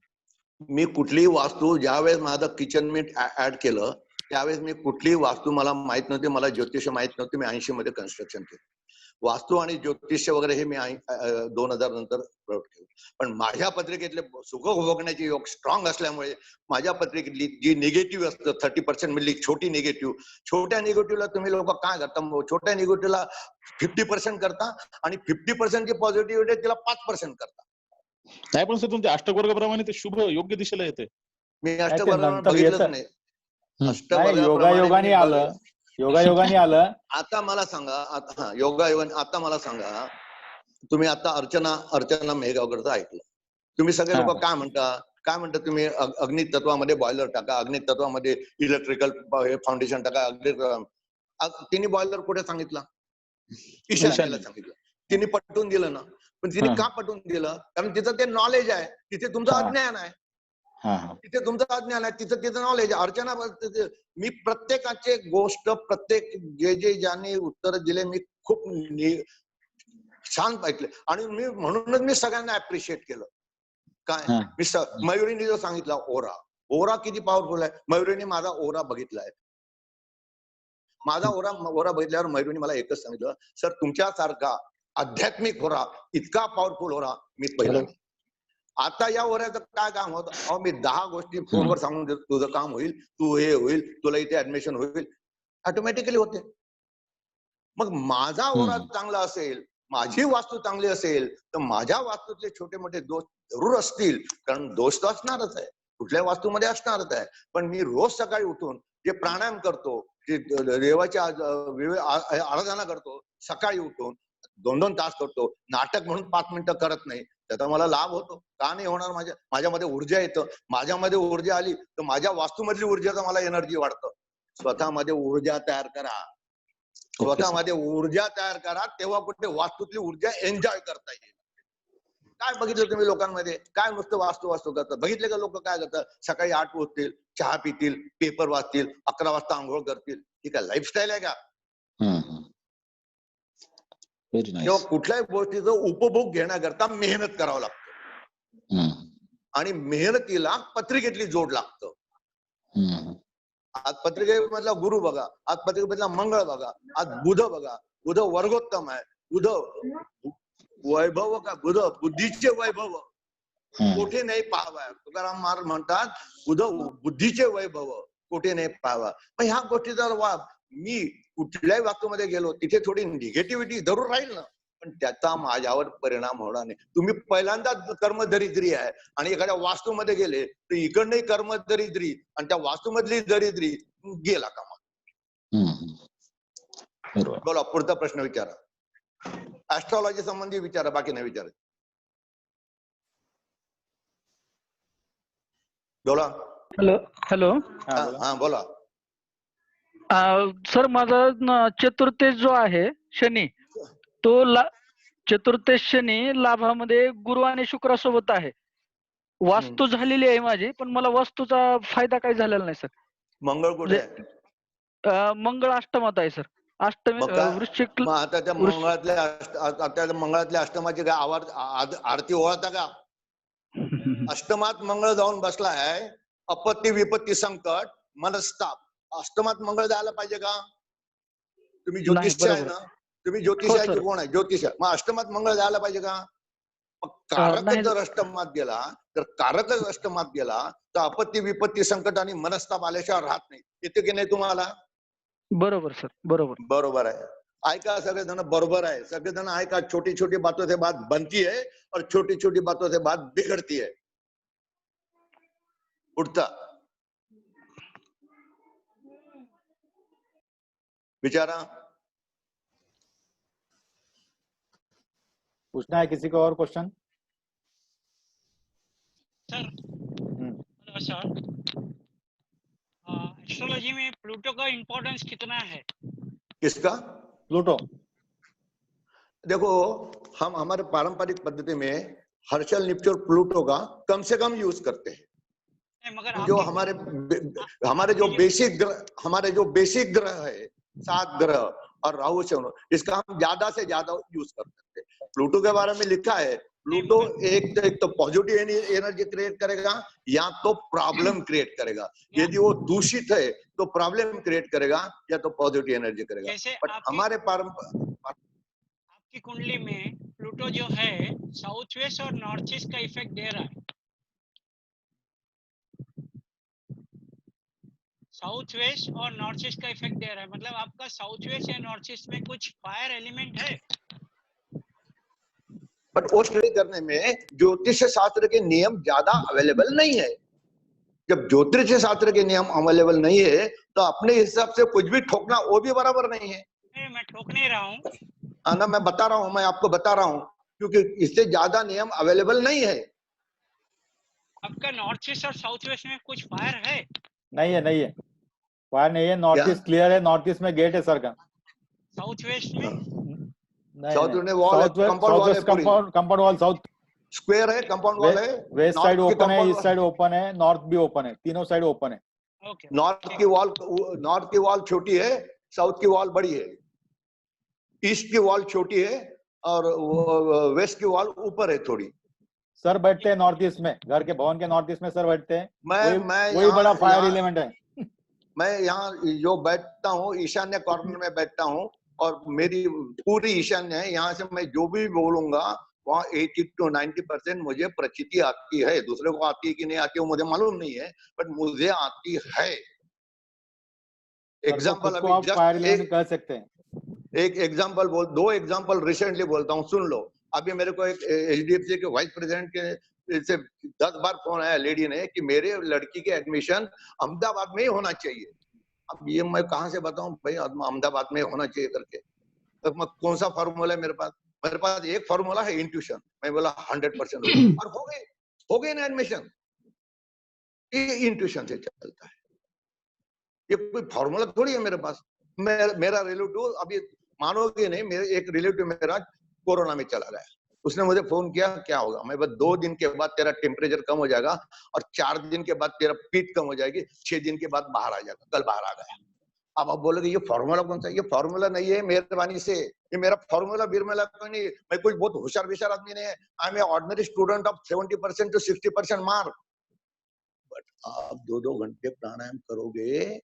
मी कुठलीही वास्तू ज्यावेळेस माझं किचन मी ऍड केलं त्यावेळेस मी कुठलीही वास्तू मला माहित नव्हती, मला ज्योतिष माहित नव्हती. मी 80 मध्ये कन्स्ट्रक्शन केलं. वास्तू आणि ज्योतिष वगैरे हे मी 2000 नंतर प्रयोग केलं. पण माझ्या पत्रिकेतले सुख भोगण्याचे योग स्ट्रॉंग असल्यामुळे माझ्या पत्रिकेतली जी निगेटिव्ह असतं 30% मधली छोटी निगेटिव्ह, छोट्या निगेटिव्हला तुम्ही लोक काय करता, छोट्या निगेटिव्हला 50% करता आणि 50% जी पॉझिटिव्हिटी तिला 5% करता. नाही पण सर तुमच्या अष्टक वर्गाप्रमाणे ते शुभ योग्य दिशेला येते. मी ते अष्टवर्गाप्रमाणे नंतर बघितलंच येतं. नाही. नाही, अष्टवर्गाप्रमाणे योगायोगाने मी आलं. योगायोगाने आलं. आता मला सांगा, आता योगायोगाने आता मला सांगा, तुम्ही आता अर्चना मेहगावकरचं ऐकलं. तुम्ही सगळे लोक काय म्हणता तुम्ही अग्नी तत्वामध्ये बॉयलर टाका, अग्नी तत्वामध्ये इलेक्ट्रिकल फाउंडेशन टाका. तिने बॉयलर कुठे सांगितलं? ईशान्येला सांगितलं. तिने पटवून दिलं ना. पण तिने का पटवून दिलं? कारण तिचं ते नॉलेज आहे, तिथे तुमचं अज्ञान आहे. तिथे तुमचं अज्ञान आहे, तिचं नॉलेज आहे. अर्चना, मी प्रत्येकाचे गोष्ट प्रत्येक जे ज्यांनी उत्तर दिले मी खूप छान ऐकले आणि मी म्हणूनच मी सगळ्यांना अप्रिशिएट केलं. काय मी मयुरीने जो सांगितला ओरा किती पॉवरफुल आहे. मयुरीने माझा ओरा बघितलाय. माझा ओरा बघितल्यावर मयुरीने मला एकच सांगितलं, सर तुमच्यासारखा आध्यात्मिक ओरा, इतका पॉवरफुल ओरा मी पहिला नाही. आता या ओऱ्याचं काय काम होतं? अहो मी 10 गोष्टी फोनवर सांगून देतो, तुझं काम होईल, तू हे होईल, तुला इथे ऍडमिशन होईल, ऑटोमॅटिकली होते. मग माझा ओरा चांगला असेल, माझी वास्तू चांगली असेल तर माझ्या वास्तूतले छोटे मोठे दोष जरूर असतील, कारण दोष तर असणारच आहे, कुठल्या वास्तूमध्ये असणारच आहे. पण मी रोज सकाळी उठून जे प्राणायाम करतो, जे देवाची आराधना करतो, सकाळी उठून 2-2 तास करतो, नाटक म्हणून 5 मिनिटं करत नाही, त्याचा मला लाभ होतो. का नाही होणार? माझ्यामध्ये ऊर्जा येतं. माझ्यामध्ये ऊर्जा आली तर माझ्या वास्तूमधली ऊर्जाचा मला एनर्जी वाढतं. स्वतःमध्ये ऊर्जा तयार करा, स्वतःमध्ये ऊर्जा तयार करा, तेव्हा कुठे वास्तूतली ऊर्जा एन्जॉय करता येईल. काय बघितलं तुम्ही लोकांमध्ये? काय नुसतं वास्तू करतात? बघितले का लोक काय करतात? सकाळी 8 उठतील, चहा पितील, पेपर वाचतील, 11 वाजता आंघोळ करतील. ही काय लाईफस्टाईल आहे का? तेव्हा कुठल्याही गोष्टीचा उपभोग घेण्याकरता मेहनत करावं लागतं आणि मेहनतीला पत्रिकेतली जोड लागतं. आज पत्रिकेमधला गुरु बघा, आज पत्रिकेमधला मंगळ बघा, आज बुध बघा. बुध वर्गोत्तम आहे. बुध वैभव का, बुध बुद्धीचे वैभव कोठे नाही पाहावा. तुकाराम महाराज म्हणतात बुध बुद्धीचे वैभव कोठे नाही पाहावा. मग ह्या गोष्टीचा मी कुठल्याही वास्तूमध्ये गेलो तिथे थोडी निगेटिव्हिटी जरूर राहील ना, पण त्याचा माझ्यावर परिणाम होणार नाही. तुम्ही पहिल्यांदा कर्मदरिद्री आहे आणि एखाद्या वास्तूमध्ये गेले तर इकडनंही कर्मदरिद्री आणि त्या वास्तूमधली दरिद्री गेला कामा. बोला, पुढचा प्रश्न विचारा. ऍस्ट्रॉलॉजी संबंधी विचारा, बाकी नाही विचारा. बोला. हॅलो. हा बोला. सर माझा चतुर्थेश जो आहे शनी, तो चतुर्थेश शनी लाभामध्ये गुरु आणि शुक्रासोबत आहे. वास्तू झालेली आहे माझी, पण मला वास्तूचा फायदा काही झालेला नाही सर. मंगळ कुठे आहे? मंगळ अष्टमात आहे सर. अष्टमी वृश्चिक. आता त्या मंगळातल्या अष्टमाची काय आरती ओळखता का? अष्टमात मंगळ जाऊन बसलाय, अपत्ती विपत्ती संकट मनस्ताप. अष्टमात मंगळ जायला पाहिजे का? तुम्ही ज्योतिष आहे ना, तुम्ही ज्योतिषाचे कोण आहे? ज्योतिष. मग अष्टमात मंगळ जायला पाहिजे का? कारक जर अष्टमात गेला तर कारकच अष्टमात गेला तर अपत्ती विपत्ती संकट आणि मनस्ताप आल्याशिवाय राहत नाही. येते की नाही तुम्हाला? बरोबर सर, बरोबर आहे. ऐका सगळेजण, बरोबर आहे सगळेजण ऐका. छोटी छोटी बातों से बात बनती है और छोटी छोटी बातों से बात बिगड़ती है. उठता विचारा. पूछना है किसी को और क्वेश्चन? सर एस्ट्रोलॉजी में प्लूटो का इम्पोर्टेंस कितना है? किसका? प्लूटो. देखो, हम हमारे पारंपरिक पद्धति में हर्षल निप्चर प्लूटो का कम से कम यूज करते हैं. मगर जो आपके हमारे जो बेसिक ग्रह है 7 ग्रह और राहु शनि, इसका हम ज्यादा से ज्यादा यूज कर सकते हैं। प्लूटो के बारे में लिखा है, प्लूटो एक तो पॉजिटिव एनर्जी क्रिएट करेगा या तो प्रॉब्लम क्रिएट करेगा। यदि वो दूषित है तो प्रॉब्लम क्रिएट करेगा या तो पॉजिटिव एनर्जी करेगा। जैसे बट हमारे आपकी कुंडली में प्लूटो जो है साउथ वेस्ट और नॉर्थ ईस्ट का इफेक्ट दे रहा है। साउथ वेस्ट और नॉर्थ ईस्ट का इफेक्ट दे रहा है, मतलब आपका साउथ वेस्ट या नॉर्थ ईस्ट में कुछ फायर एलिमेंट है। बट वो स्टडी करने में ज्योतिष शास्त्र के नियम ज्यादा अवेलेबल नहीं है। जब ज्योतिष शास्त्र के नियम अवेलेबल नहीं है तो अपने हिसाब से कुछ भी ठोकना वो भी बराबर नहीं है। मैं ठोक नहीं रहा हूँ ना, मैं बता रहा हूँ, मैं आपको बता रहा हूँ, क्योंकि इससे ज्यादा नियम अवेलेबल नहीं है। आपका नॉर्थ ईस्ट और साउथ वेस्ट में कुछ फायर है? नहीं है, फायर नहीं है। नॉर्थ ईस्ट क्लियर है, नॉर्थ ईस्ट में गेट है सर का। साउथ वेस्ट में साउथ में वॉल है, कंपाउंड वॉल है, कंपाउंड वॉल साउथ स्क्वायर है, कंपाउंड वॉल है। वेस्ट साइड ओपन है, ईस्ट साइड ओपन है, नॉर्थ भी ओपन है, तीनों साइड ओपन है। नॉर्थ की वॉल छोटी है, साउथ की वॉल बड़ी है, ईस्ट की वॉल छोटी है और वेस्ट की वॉल ऊपर है थोड़ी। सर बैठते हैं नॉर्थ ईस्ट में, घर के भवन के नॉर्थ ईस्ट में सर बैठते हैं। मैं वही बड़ा फायर एलिमेंट है। मैं यहाँ जो बैठता हूँ ईशान्य कॉर्नर में बैठता हूँ और मेरी पूरी ईशान्य है। यहाँ से मैं जो भी बोलूंगा वहाँ 80 to 90% मुझे प्रचिति आती है। दूसरे को आती है कि नहीं आती है मुझे मालूम नहीं है, बट मुझे आती है। एग्जाम्पल अभी जस्ट कह सकते हैं। एक एग्जाम्पल दो एग्जाम्पल रिसेंटली बोलता हूँ, सुन लो। अभी मेरे को एक HDFC के वाइस प्रेसिडेंट के से 10 बार फोन आया लेडी ने कि मेरे लड़की के एडमिशन अहमदाबाद में ही होना चाहिए। अब ये मैं कहाँ से बताऊं भाई अहमदाबाद में होना चाहिए करके। तो मैं कौन सा फॉर्मूला है मेरे पास एक फॉर्मूला है, इंट्यूशन। मैं बोला 100% और हो गए ना एडमिशन। ये इंट्यूशन से चलता है, ये कोई फॉर्मूला थोड़ी है मेरे पास। मेरा रिलेटिव, अभी मानोगे नहीं, मेरे एक रिलेटिव मेरा कोरोना में चला गया। उसने मुझे फोन किया क्या होगा, मैं बस 2 दिन के बाद तेरा टेम्परेचर कम हो जाएगा और 4 दिन के बाद तेरा पीठ कम हो जाएगी, 6 दिन के बाद बाहर आ जाएगा। कल बाहर आ गया। अब आप बोलोगे ये फॉर्मूला कौन सा? ये फॉर्मूला नहीं है मेहरबानी से, ये मेरा फॉर्मूला बिरमला कोई नहीं। मैं कोई बहुत होशियार विशार आदमी नहीं है। I am a ordinary student of 70% to 60% mark. But आप 2-2 घंटे प्राणायाम करोगे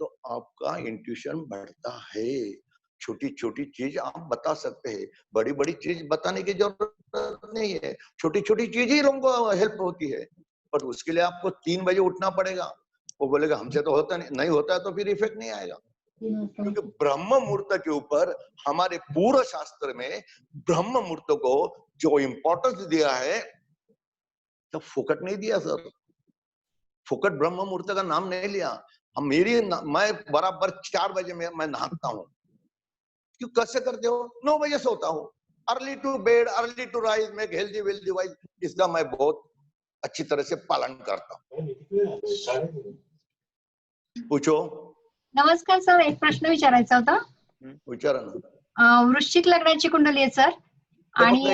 तो आपका इंट्यूशन बढ़ता है। छोटी छोटी चीज आप बता सकते हैं, बड़ी बड़ी चीज बताने की जरूरत नहीं है। छोटी छोटी चीज ही लोगों को हेल्प होती है। पर उसके लिए आपको 3 बजे उठना पड़ेगा। वो बोलेगा हमसे तो होता नहीं होता है तो फिर इफेक्ट नहीं आएगा। क्योंकि ब्रह्म मुहूर्त के ऊपर हमारे पूर्व शास्त्र में ब्रह्म मुहूर्त को जो इंपॉर्टेंस दिया है तो फुकट नहीं दिया सर। फुकट ब्रह्म मुहूर्त का नाम नहीं लिया। मैं बराबर 4 बजे में मैं नहाता हूँ। क्यों कैसे करते हो? 9 बजे सोता हूँ। Early to bed, early to rise, make healthy wealthy wise, इसका मैं बहुत अच्छी तरह से पालन करता हूँ। पूछो। नमस्कार सर, एक प्रश्न विचारायचा होता. विचारा ना. वृश्चिक लग्नाची कुंडली आहे सर. आणि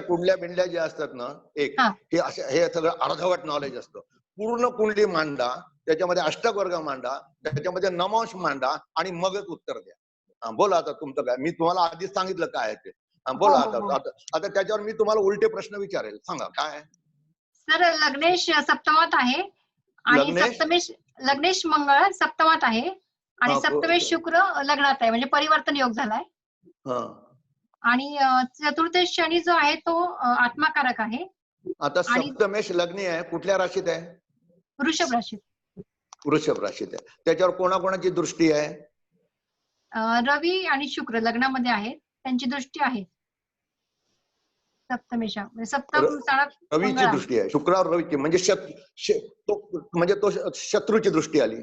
कुंडल्या बिंडल्या ज्या असतात ना, एक हे सगळं अर्धवट नॉलेज असतं. पूर्ण कुंडली मांडा, त्याच्यामध्ये अष्टवर्ग मांडा, त्याच्यामध्ये नमांश मांडा आणि मगच उत्तर द्या. बोला आता तुमचं काय. मी तुम्हाला आधीच सांगितलं काय आहे ते. बोला आता त्याच्यावर मी तुम्हाला उलटे प्रश्न विचारेल. सांगा काय. सर लग्नेश सप्तमात आहे आणि लग्नेश मंगळ सप्तमात आहे आणि सप्तमेश शुक्र लग्नात आहे, म्हणजे परिवर्तन योग झालाय. आणि चतुर्थेश शनी जो आहे तो आत्माकारक आहे. आता सप्तमेश लग्नी आहे, कुठल्या राशीत आहे? वृषभ राशीत. वृषभ राशीत आहे. त्याच्यावर कोणाकोणाची दृष्टी आहे? रवी आणि शुक्र लग्नामध्ये आहेत, त्यांची दृष्टी आहे सप्तमेशा. सप्तम रवीची दृष्टी आहे, शुक्रावर रवीची, म्हणजे तो शत्रूची दृष्टी आली.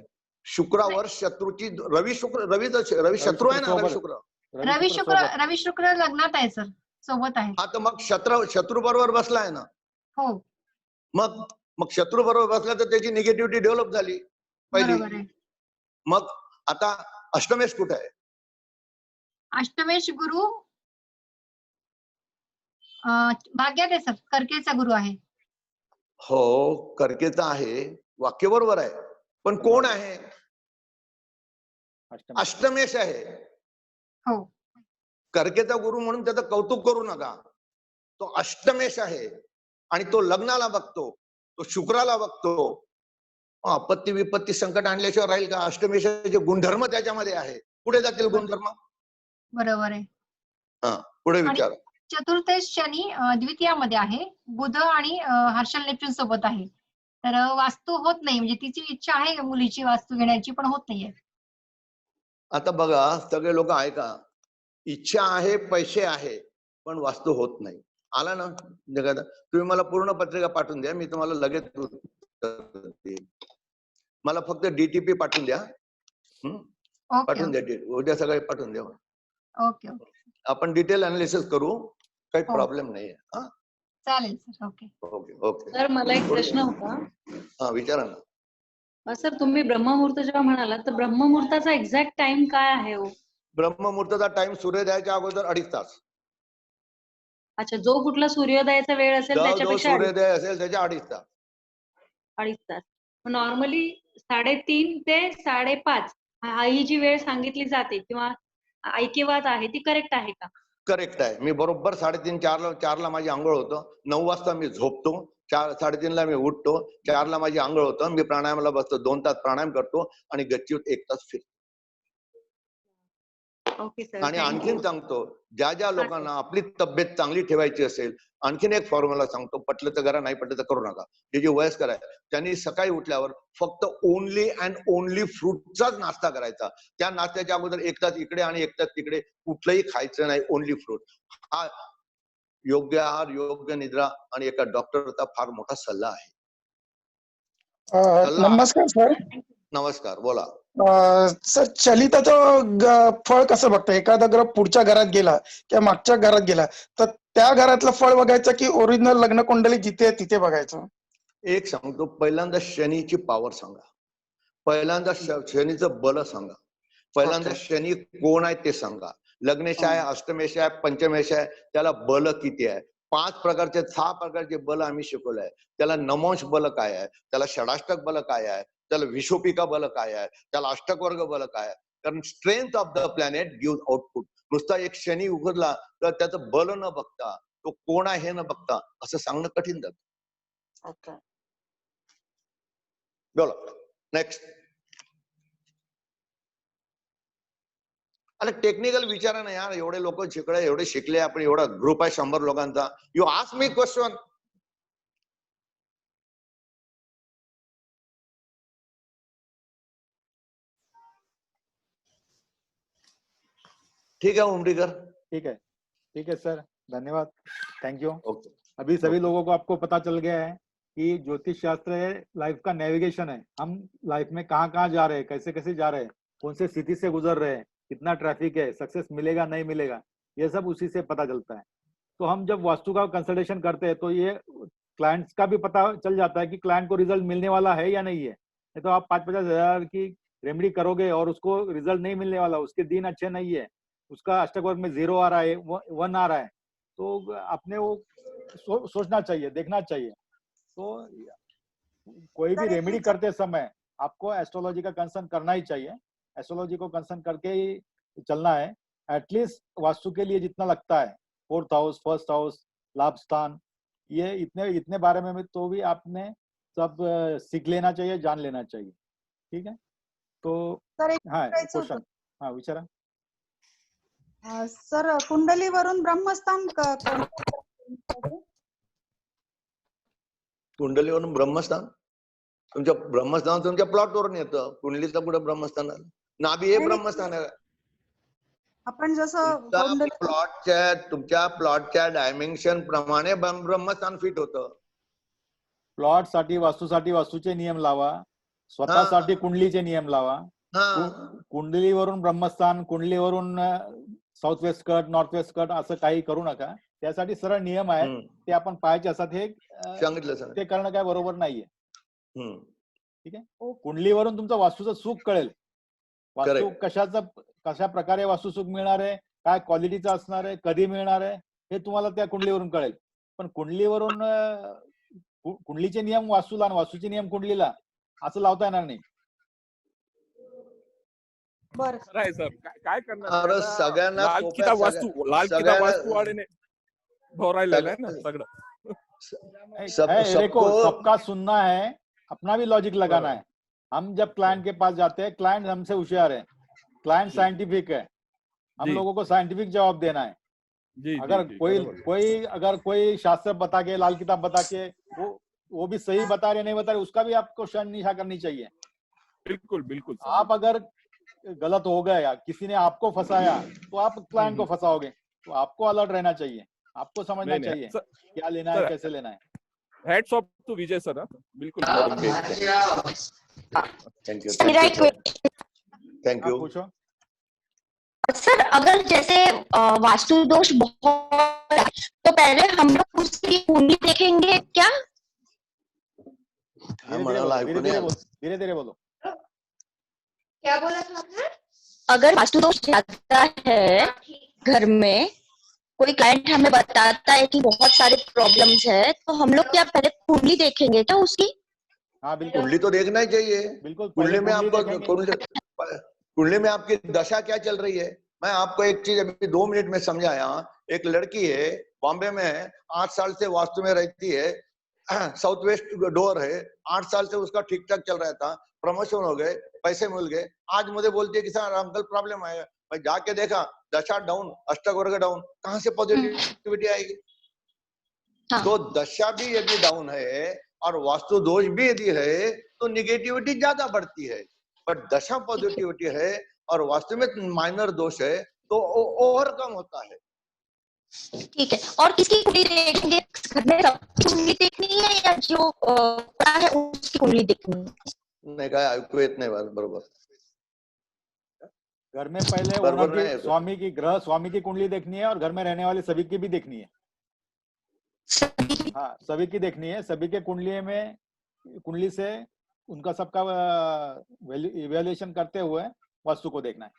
शुक्रावर शत्रूची. रवी शत्रू आहे ना. रवी शुक्र लग्नात आहे सर, सोबत आहे. हा तर मग शत्रू बरोबर बसलाय ना. हो. मग शत्रू बरोबर बसला तर त्याची निगेटिव्हिटी डेव्हलप झाली पहिली. मग आता अष्टमेश कुठे आहे? अष्टमेश गुरु भाग्यात आहे सर, कर्केचा गुरु आहे. हो कर्केचा आहे. वाक्य बरोबर आहे, पण कोण आहे? अष्टमी. अष्टमेश आहे. हो. कर्केचा गुरु म्हणून त्याचं कौतुक करू नका. तो अष्टमेश आहे आणि तो लग्नाला बघतो, तो शुक्राला बघतो. आपत्ती विपत्ती संकट आणल्याशिवाय राहील का? अष्टमेशाचे गुणधर्म त्याच्यामध्ये आहे. पुढे जातील गुणधर्म. बरोबर आहे. हा, पुढे विचार. चतुर्थेश शनी द्वितीयामध्ये आहे, बुध आणि हर्षल नेपच्यून सोबत आहे. तर वास्तू होत नाही, म्हणजे तिची इच्छा आहे मुलीची वास्तू घेण्याची, पण होत नाहीये. आता बघा, सगळे लोक ऐका, इच्छा आहे, पैसे आहे, पण वास्तू होत नाही. आला ना जगात? तुम्ही मला पूर्ण पत्रिका पाठवून द्या, मी तुम्हाला लगेच उत्तर देईन. मला फक्त डीटीपी पाठवून द्या. ओके पाठवून द्या, उद्या सकाळी पाठवून द्या. ओके ओके आपण डिटेल अनालिसिस करू, काही हो. प्रॉब्लेम नाहीये. हा, चालेल sir. Okay okay okay. Sir मला एक प्रश्न होता. हा, विचारा ना. सर तुम्ही ब्रह्ममुहूर्त जेव्हा म्हणाला तर ब्रह्ममुहूर्ताचा एक्झॅक्ट टाइम काय आहे हो? ब्रह्ममुहूर्ताचा टाइम सूर्योदयाच्या अगोदर 2.5 तास. अच्छा, जो कुठला सूर्योदयाचा वेळ असेल जो त्याच्यापेक्षा सूर्योदय असेल त्याच्या 2.5 तास. 2.5 तास. नॉर्मली 3:30 ते 5:30 ही जी वेळ सांगितली जाते किंवा ऐकिवात आहे ती करेक्ट आहे का? करेक्ट आहे. मी बरोबर 3:30 4ला माझी आंघोळ होतं. 9 वाजता मी झोपतो. 3:30ला मी उठतो. 4ला माझी आंघोळ होतं. मी प्राणायामाला बसतो. 2 तास प्राणायाम करतो आणि गच्चीवर 1 तास फिरतो. Okay sir. आणि आणखीन सांगतो, ज्या लोकांना आपली तब्येत चांगली ठेवायची असेल, आणखीन एक फॉर्म्युला सांगतो. पटलं तर करा, नाही पटलं तर करू नका. जे वयस्कर आहे त्यांनी सकाळी उठल्यावर फक्त ओनली अँड ओनली फ्रूटचाच नाश्ता करायचा. त्या नाश्त्याच्या अगोदर 1 तास इकडे आणि 1 तास तिकडे कुठलंही खायचं नाही. Only fruit. हा योग्य आहार, योग्य निद्रा आणि एका डॉक्टरचा फार मोठा सल्ला आहे. नमस्कार सर. नमस्कार, बोला. सर, चलिताचं फळ कसं बघता? एखादा ग्रह पुढच्या घरात गेला किंवा मागच्या घरात गेला तर त्या घरातलं फळ बघायचं की ओरिजिनल लग्न कुंडली जिथे आहे तिथे बघायचं? एक सांगतो, पहिल्यांदा शनीची पॉवर सांगा. पहिल्यांदा शनीचं बल सांगा. पहिल्यांदा शनी कोण आहे ते सांगा. लग्नेश आहे, अष्टमेश आहे, पंचमेश आहे, त्याला बल किती आहे? 6 प्रकारचे बल आम्ही शिकवलंय. त्याला नमोंश बल काय आहे, त्याला षडाष्टक बल काय आहे, त्याला विषोपिका बल काय आहे, त्याला अष्टकवर्ग बल काय आहे. कारण strength of the planet give output. नुसता एक शनी उघडला तर त्याचं बल न बघता, तो कोण आहे हे न बघता असं सांगणं कठीण जातं. ओके. बोला नेक्स्ट. अरे टेक्निकल विचारा ना यार, एवढे लोक एवढे शिकले आपण, एवढा ग्रुप आहे 100 लोकांचा. You ask me question. ठीक है उमरीकर. ठीक है सर, धन्यवाद, थैंक यू. ओके. अभी सभी लोगों को आपको पता चल गया है कि ज्योतिष शास्त्र है लाइफ का नेविगेशन है. हम लाइफ में कहाँ कहाँ जा रहे हैं, कैसे कैसे जा रहे हैं, कौन से स्थिति से गुजर रहे हैं, कितना ट्रैफिक है, सक्सेस मिलेगा नहीं मिलेगा, ये सब उसी से पता चलता है. तो हम जब वास्तु का कंसल्टेशन करते हैं तो ये क्लाइंट्स का भी पता चल जाता है कि क्लाइंट को रिजल्ट मिलने वाला है या नहीं है. नहीं तो आप 5-50 हजार की रेमेडी करोगे और उसको रिजल्ट नहीं मिलने वाला, उसके दिन अच्छे नहीं है, उसका अष्टकवर्ग में 0 आ रहा है, 1 आ रहा है, तो अपने वो सोचना चाहिए, देखना चाहिए. तो कोई भी रेमेडी करते समय आपको एस्ट्रोलॉजी का कंसर्न करना ही चाहिए. एस्ट्रोलॉजी को कंसर्न करके ही चलना है. एटलीस्ट वास्तु के लिए जितना लगता है, 4th हाउस, 1st हाउस, लाभ स्थान, ये इतने बारे में तो भी आपने सब सीख लेना चाहिए, जान लेना चाहिए. ठीक है. तो हाँ क्वेश्चन, हाँ विचारा. सर, कुंडलीवरून ब्रह्मस्थान कुंडलीवरून ब्रह्मस्थान तुमच्या प्लॉटवरून येतं. कुंडलीचं कुठं ब्रह्मस्थान आलं? नाभी हे ब्रह्मस्थान आहे. आपण जसं तुमच्या प्लॉटच्या डायमेन्शन प्रमाणे ब्रह्मस्थान फिट होतं. प्लॉट साठी वास्तूचे नियम लावा, स्वतःसाठी कुंडलीचे नियम लावा. कुंडलीवरून ब्रह्मस्थान, कुंडलीवरून south west cut, north west cut असं काही करू नका. त्यासाठी सरळ नियम आहेत, ते आपण पाहायचे असतात. हे सांगितलं ते करणं काय बरोबर नाहीये. ठीक आहे. कुंडलीवरून तुमचं वास्तूचं सुख कळेल. वास्तू कशा प्रकारे वास्तू सुख मिळणार आहे, काय क्वालिटीचं असणार आहे, कधी मिळणार आहे, हे तुम्हाला त्या कुंडलीवरून कळेल. पण कुंडलीवरून कुंडलीचे नियम वास्तूला आणि वास्तूचे नियम कुंडलीला असं लावता येणार नाही. बर आहे सर, काय करणार अरे आता? सगळ्यांना लाल सोप्या किता वास्तू सगळ्यांना वाडीने भरायलेलं आहे ना सगळं. देखो, सबको सबका सुनना है, अपना भी लॉजिक लगाना है. हम जब क्लाइंट के पास जाते हैं, क्लाइंट हमसे होशियार है, क्लाइंट साइंटिफिक है, हम जी। लोगों को साइंटिफिक जवाब देना है. जी अगर जी, कोई अगर कोई शास्त्र बता के, लाल किताब बता के वो भी सही बता रहे नहीं बता रहे, उसका भी आपको शर्मनिशा करनी चाहिए. बिल्कुल बिल्कुल सर. आप अगर गलत हो गए या किसी ने आपको फंसाया तो आप क्लाइंट को फंसाओगे. तो आपको अलर्ट रहना चाहिए, आपको समझना नहीं, चाहिए सर, क्या लेना है, सर, कैसे लेना है. Hats off to Vijay sir. बिल्कुल थैंक यू. पूछो सर, अगर जैसे वास्तु दोष बहुत है, तो पहले हम लोग उसकी कुंडली देखेंगे क्या? धीरे धीरे बोलो. क्या बोला था आपने? अगर वास्तु दोष ज्यादा है घर में, कोई क्लाइंट हमें बताता है कि बहुत सारे प्रॉब्लम्स है, तो हम लोग क्या पहले कुंडली देखेंगे क्या उसकी? हाँ बिल्कुल, कुंडली तो देखना ही चाहिए. बिल्कुल. कुंडली में आपको कुंडली में आपकी दशा क्या चल रही है. मैं आपको एक चीज अभी 2 मिनट में समझाया. एक लड़की है, बॉम्बे में 8 साल से वास्तु में रहती है, साउथ वेस्ट डोर है, 8 साल से उसका ठीक ठाक चल रहा था, प्रमोशन हो गए, पैसे मिल गए. आज मुझे बोलती है कि सर अंकल प्रॉब्लम आएगा. मैं जाके देखा, दशा डाउन, अष्टक वर्ग डाउन, कहाँ से पॉजिटिविटी आएगी. तो दशा भी यदि डाउन है और वास्तु दोष भी यदि है तो निगेटिविटी ज्यादा बढ़ती है. पर दशा पॉजिटिविटी है और वास्तु में माइनर दोष है तो ओवरकम होता है. ठीक है. और किसकी कुंडली देखेंगे? घर में सबकी कुंडली देखनी है या जो है उसकी कुंडली देखनी है? नहीं कहा आपको इतने बार बरोबर. घर में पहले बरोबर ओनर नहीं की, स्वामी की, ग्रह स्वामी की कुंडली देखनी है और घर में रहने वाले सभी की भी देखनी है. हाँ, सभी की देखनी है. सभी के कुंडली से उनका सबका इवैल्यूएशन करते हुए वास्तु को देखना है.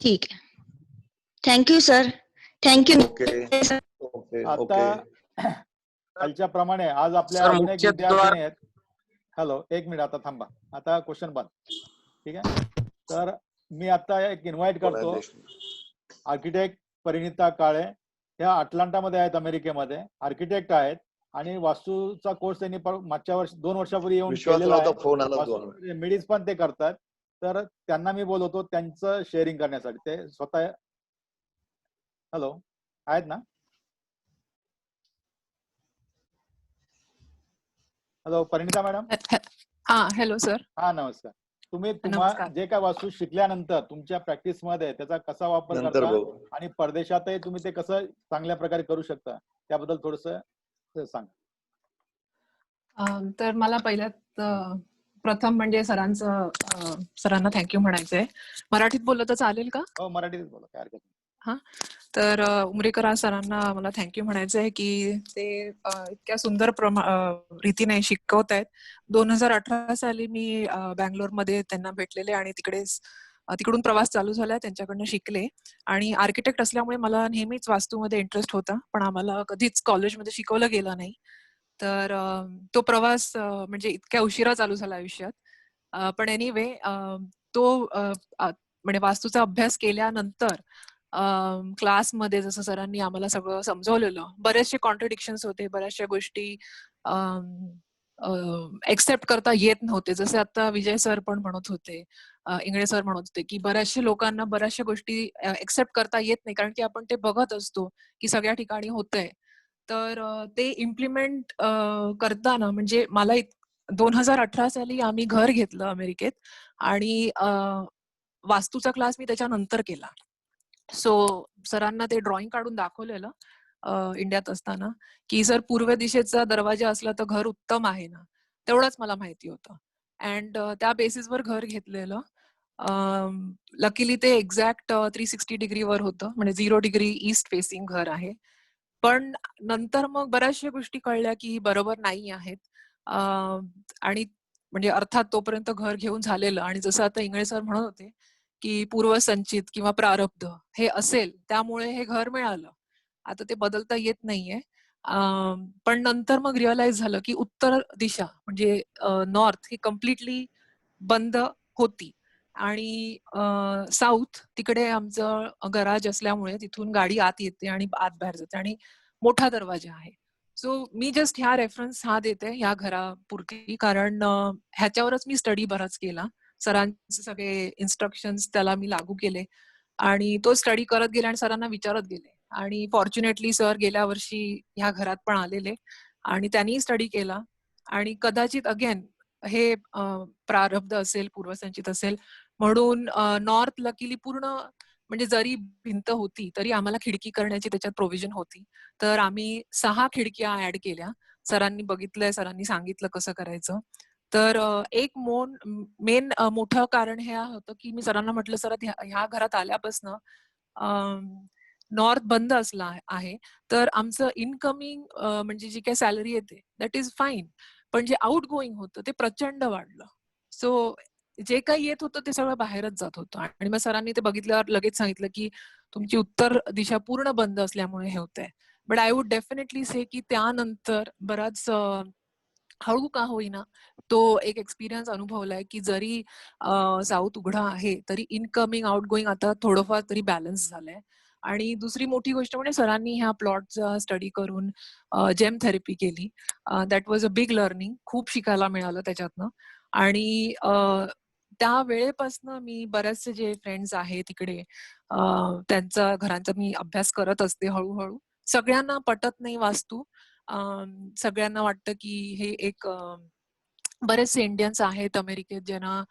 ठीक है. Thank you sir. Thank you. आता कालच्या प्रमाणे आज आपल्या अजून एक विद्यार्थी आहेत. हॅलो, एक मिनिट, आता थांबा, आता क्वेश्चन बंद. ठीक आहे. तर मी आता एक इन्व्हाइट करतो आर्किटेक्ट परिणिता काळे. ह्या अटलांटामध्ये आहेत, अमेरिकेमध्ये आर्किटेक्ट आहेत आणि वास्तूचा कोर्स त्यांनी मागच्या 2 वर्षापूर्वी येऊन केलेला आहे. मिडीज पण ते करतात. तर त्यांना मी बोलवतो त्यांचं शेअरिंग करण्यासाठी. ते स्वतः हॅलो आहेत ना? Hello Parinita madam. हा हॅलो सर. हा नमस्कार. तुम्ही नमस्कार. जे काय वास्तू शिकल्यानंतर तुमच्या प्रॅक्टिस मध्ये त्याचा कसा वापर करता आणि परदेशातही तुम्ही ते कसं चांगल्या प्रकारे करू शकता त्याबद्दल थोडस सांगा. तर मला पहिल्यात प्रथम म्हणजे सरांना थँक्यू म्हणायचंय. मराठीत बोललं तर चालेल का? हो मराठीत बोला, काय हरकत नाही. हा, तर उमरेकर सरांना मला थँक्यू म्हणायचं आहे की ते इतक्या सुंदर रीतीने शिकवत आहेत. 2018 साली मी बँगलोरमध्ये त्यांना भेटलेले आणि तिकडून प्रवास चालू झाला, त्यांच्याकडनं शिकले. आणि आर्किटेक्ट असल्यामुळे मला नेहमीच वास्तूमध्ये इंटरेस्ट होता, पण आम्हाला कधीच कॉलेजमध्ये शिकवलं गेलं नाही. तर तो प्रवास म्हणजे इतक्या उशिरा चालू झाला आयुष्यात. पण एनिवे तो म्हणजे वास्तूचा अभ्यास केल्यानंतर क्लासमध्ये जसं सरांनी आम्हाला सगळं समजवलेलं, बरेचसे कॉन्ट्रडिक्शन्स होते, बऱ्याचशा गोष्टी एक्सेप्ट करता येत नव्हते. जसे आता विजय सर पण म्हणत होते, इंगळे सर म्हणत होते की बऱ्याचशा लोकांना बऱ्याचशा गोष्टी एक्सेप्ट करता येत नाही, कारण की आपण ते बघत असतो की सगळ्या ठिकाणी होतंय. तर ते इम्प्लिमेंट करताना म्हणजे मला 2018 साली आम्ही घर घेतलं अमेरिकेत आणि वास्तूचा क्लास मी त्याच्यानंतर केला. सो सरांना ते ड्रॉइंग काढून दाखवलेलं इंडियात असताना की सर पूर्व दिशेचा दरवाजा असला तर घर उत्तम आहे ना, तेवढंच मला माहिती होतं. अँड त्या बेसिसवर घर घेतलेलं. लकीली ते एक्झॅक्ट 360 डिग्रीवर होतं, म्हणजे 0 डिग्री ईस्ट फेसिंग घर आहे. पण नंतर मग बऱ्याचशा गोष्टी कळल्या की बरोबर नाही आहेत. आणि म्हणजे अर्थात तोपर्यंत घर घेऊन झालेलं, आणि जसं आता इंगळे सर म्हणत होते की पूर्वसंचित किंवा प्रारब्ध हे असेल त्यामुळे हे घर मिळालं. आता ते बदलता येत नाहीये. पण नंतर मग रिअलाइज झालं की उत्तर दिशा म्हणजे नॉर्थ ही कम्प्लिटली बंद होती आणि साऊथ तिकडे आमचं गराज असल्यामुळे तिथून गाडी आत येते आणि आत बाहेर जाते आणि मोठा दरवाजा आहे. सो मी जस्ट ह्या रेफरन्स हा देते ह्या घरापुरती, कारण ह्याच्यावरच मी स्टडी बराच केला. सरांचे सगळे इन्स्ट्रक्शन्स त्याला मी लागू केले आणि तो स्टडी करत गेले आणि सरांना विचारत गेले. आणि फॉर्च्युनेटली सर गेल्या वर्षी ह्या घरात पण आलेले आणि त्यांनी स्टडी केला आणि कदाचित अगेन हे प्रारब्ध असेल, पूर्वसंचित असेल म्हणून नॉर्थ लकीली पूर्ण म्हणजे जरी भिंत होती तरी आम्हाला खिडकी करण्याची त्याच्यात प्रोव्हिजन होती. तर आम्ही 6 खिडक्या ऍड केल्या. सरांनी बघितलंय, सरांनी सांगितलं कसं करायचं. तर एक मेन मोठं कारण हे होतं की मी सरांना म्हटलं, सर ह्या घरात आल्यापासनं नॉर्थ बंद असला आहे तर आमचं इनकमिंग म्हणजे जी काही सॅलरी येते दॅट इज फाईन, पण जे आउट गोईंग होतं ते प्रचंड वाढलं. सो जे काही येत होतं ते सगळं बाहेरच जात होतं. आणि मग सरांनी ते बघितल्यावर लगेच सांगितलं की तुमची उत्तर दिशा पूर्ण बंद असल्यामुळे हे होतंय. बट आय वुड डेफिनेटली से की त्यानंतर बराच हळू का होईना तो एक एक्सपिरियन्स अनुभवलाय की जरी साऊथ उघडा आहे तरी इनकमिंग आउट गोईंग आता थोडंफार तरी बॅलन्स झालंय. आणि दुसरी मोठी गोष्ट म्हणजे सरांनी ह्या प्लॉटचा स्टडी करून जेम थेरपी केली. That was a big learning. खूप शिकायला मिळालं त्याच्यातनं. आणि त्या वेळेपासनं मी बरेचसे जे फ्रेंड्स आहेत तिकडे त्यांचा घरांचा मी अभ्यास करत असते हळूहळू. सगळ्यांना पटत नाही वास्तू. सगळ्यांना वाटतं की हे एक बरेचसे इंडियन्स आहेत अमेरिकेत ज्यांना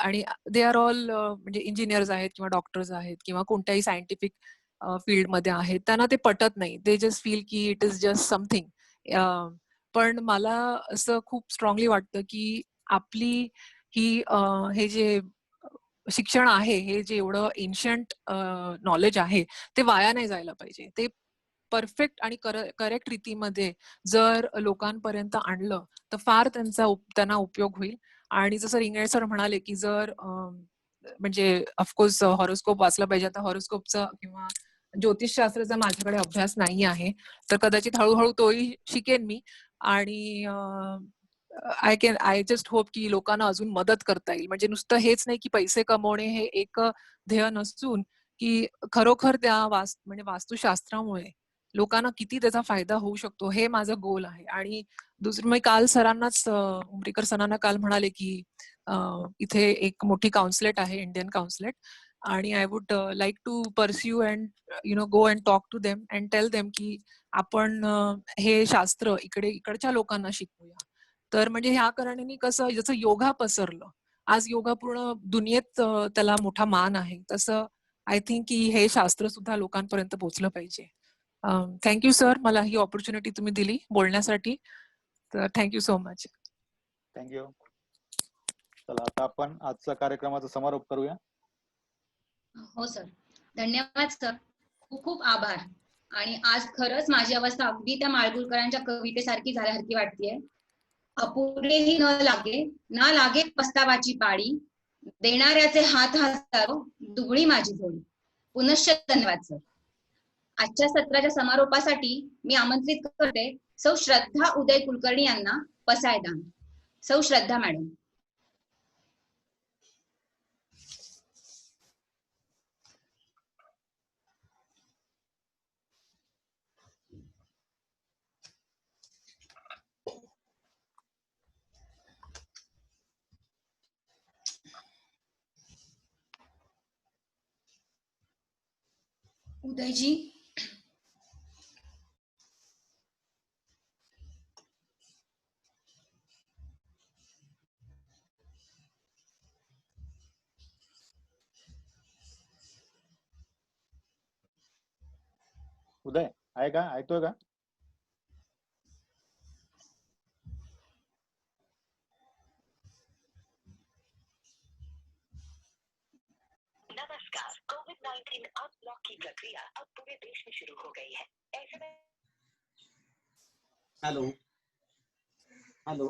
आणि दे आर ऑल म्हणजे इंजिनियर्स आहेत किंवा डॉक्टर्स आहेत किंवा कोणत्याही सायंटिफिक फील्डमध्ये आहेत, त्यांना ते पटत नाही. दे जस्ट फील की इट इज जस्ट समथिंग. पण मला असं खूप स्ट्रॉंगली वाटतं की आपली ही हे जे शिक्षण आहे, हे जे एवढं एन्शंट नॉलेज आहे ते वाया नाही जायला पाहिजे. ते परफेक्ट आणि करेक्ट रीतीमध्ये जर लोकांपर्यंत आणलं तर फार त्यांना उपयोग होईल. आणि जसं इंगळे सर म्हणाले की जर म्हणजे ऑफकोर्स हॉरोस्कोप वाचलं पाहिजे. आता हॉरोस्कोपचा किंवा ज्योतिषशास्त्राचा माझ्याकडे अभ्यास नाही आहे, तर कदाचित हळूहळू तोही शिकेन मी. आणि आय जस्ट होप की लोकांना अजून मदत करता येईल. म्हणजे नुसतं हेच नाही की पैसे कमवणे हे एक ध्येय नसून की खरोखर त्या म्हणजे वास्तुशास्त्रामुळे लोकांना किती त्याचा फायदा होऊ शकतो हे माझं गोल आहे. आणि दुसरं मी काल सरांनाच उमरीकर सरांना काल म्हणाले की इथे एक मोठी काउन्सिलेट आहे, इंडियन काउन्सिलेट, आणि I would like to pursue and go and talk to them and tell them की आपण हे शास्त्र इकडच्या लोकांना शिकवूया. तर म्हणजे ह्या कारणाने कसं जसं योगा पसरलं, आज योगा पूर्ण दुनियेत त्याला मोठा मान आहे, तसं आय थिंक की हे शास्त्र सुद्धा लोकांपर्यंत पोहोचलं पाहिजे. थँक्यू सर, मला ही ऑपॉर्च्युनिटी तुम्ही दिली बोलण्यासाठी, तर थँक्यू सो मच. थँक्यू. चला आता आपण आजचा कार्यक्रमाचा समारोप करूया. हो सर, धन्यवाद सर, खूप खूप आभार. आणि आज खरंच माझी अवस्था अगदी त्या माळगुळकरांच्या कवितेसारखी झाल्यासारखी वाटतेय. अपुरेही न लागे पस्तावाची पाळी, देणाऱ्याचे हात हजारो, दुबळी माझी जोडी. पुनश्च धन्यवाद सर. आजच्या सत्राच्या समारोपासाठी मी आमंत्रित करते सौ श्रद्धा उदय कुलकर्णी यांना पसायदान. सौ श्रद्धा मॅडम. उदयजी. उदय आहे का? ऐकतोय का? नमस्कार, कोविड-19 अनलॉक की प्रक्रिया अब पूरे देश में शुरू हो गई है. ऐसे में हॅलो हॅलो,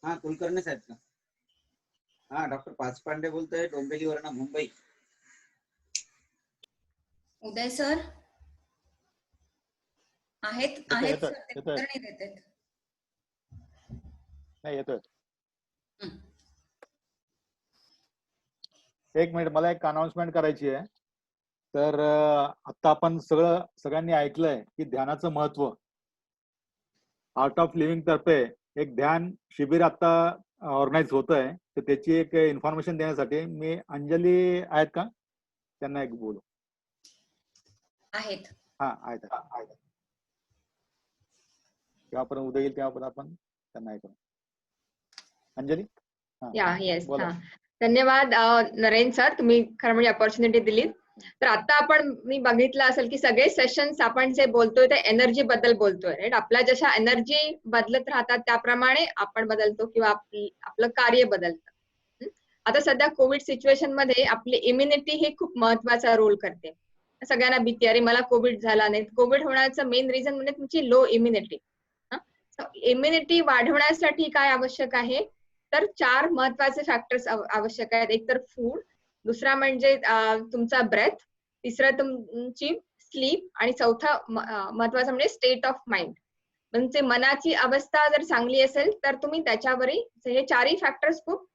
हा कुलकर्णी साहेब का? हा, डॉक्टर पाचपांडे बोलतोय, डोंबिवलीवरनं, मुंबई. उदय सर. आहेत येतोय, sir, ते येतोय. उत्तर नाही देत आहेत. नाही येतोय. एक मिनिट, मला एक अनाउन्समेंट करायची आहे. तर आता आपण सगळ्यांनी ऐकलंय की ध्यानाचं महत्व. आर्ट ऑफ लिव्हिंग तर्फे एक ध्यान शिबिर आता ऑर्गनाईज होत आहे. तर त्याची एक इन्फॉर्मेशन देण्यासाठी मी अंजली आहेत का, त्यांना एक बोलू. आहेत. हा आहेत. तेव्हा पण उद्या येईल तेव्हा पण आपण त्यांना ऐकू. अंजली येस. बोला. धन्यवाद नरेन सर, तुम्ही खरं म्हणजे अपॉर्च्युनिटी दिली. तर आता मी बघितलं असेल की सगळे सेशन्स आपण जे बोलतोय ते एनर्जी बद्दल बोलतोय, राईट. आपल्या जशा एनर्जी बदलत राहतात त्याप्रमाणे आपण बदलतो किंवा आपलं कार्य बदलतं. आता सध्या कोविड सिच्युएशन मध्ये आपली इम्युनिटी ही खूप महत्वाचा रोल करते. सगळ्यांना भीती, अरे मला कोविड झाला नाही. कोविड होण्याचं मेन रिझन म्हणजे तुमची लो इम्युनिटी. इम्युनिटी वाढवण्यासाठी काय आवश्यक आहे, तर 4 महत्वाचे फॅक्टर्स आवश्यक आहेत. एक तर फूड, दुसरा म्हणजे तुमचा ब्रेथ, तिसरं तुमची स्लीप आणि चौथा महत्वाचा म्हणजे स्टेट ऑफ माइंड. म्हणजे मनाची अवस्था जर चांगली असेल तर तुम्ही त्याच्यावरही, हे 4ही फॅक्टर्स खूप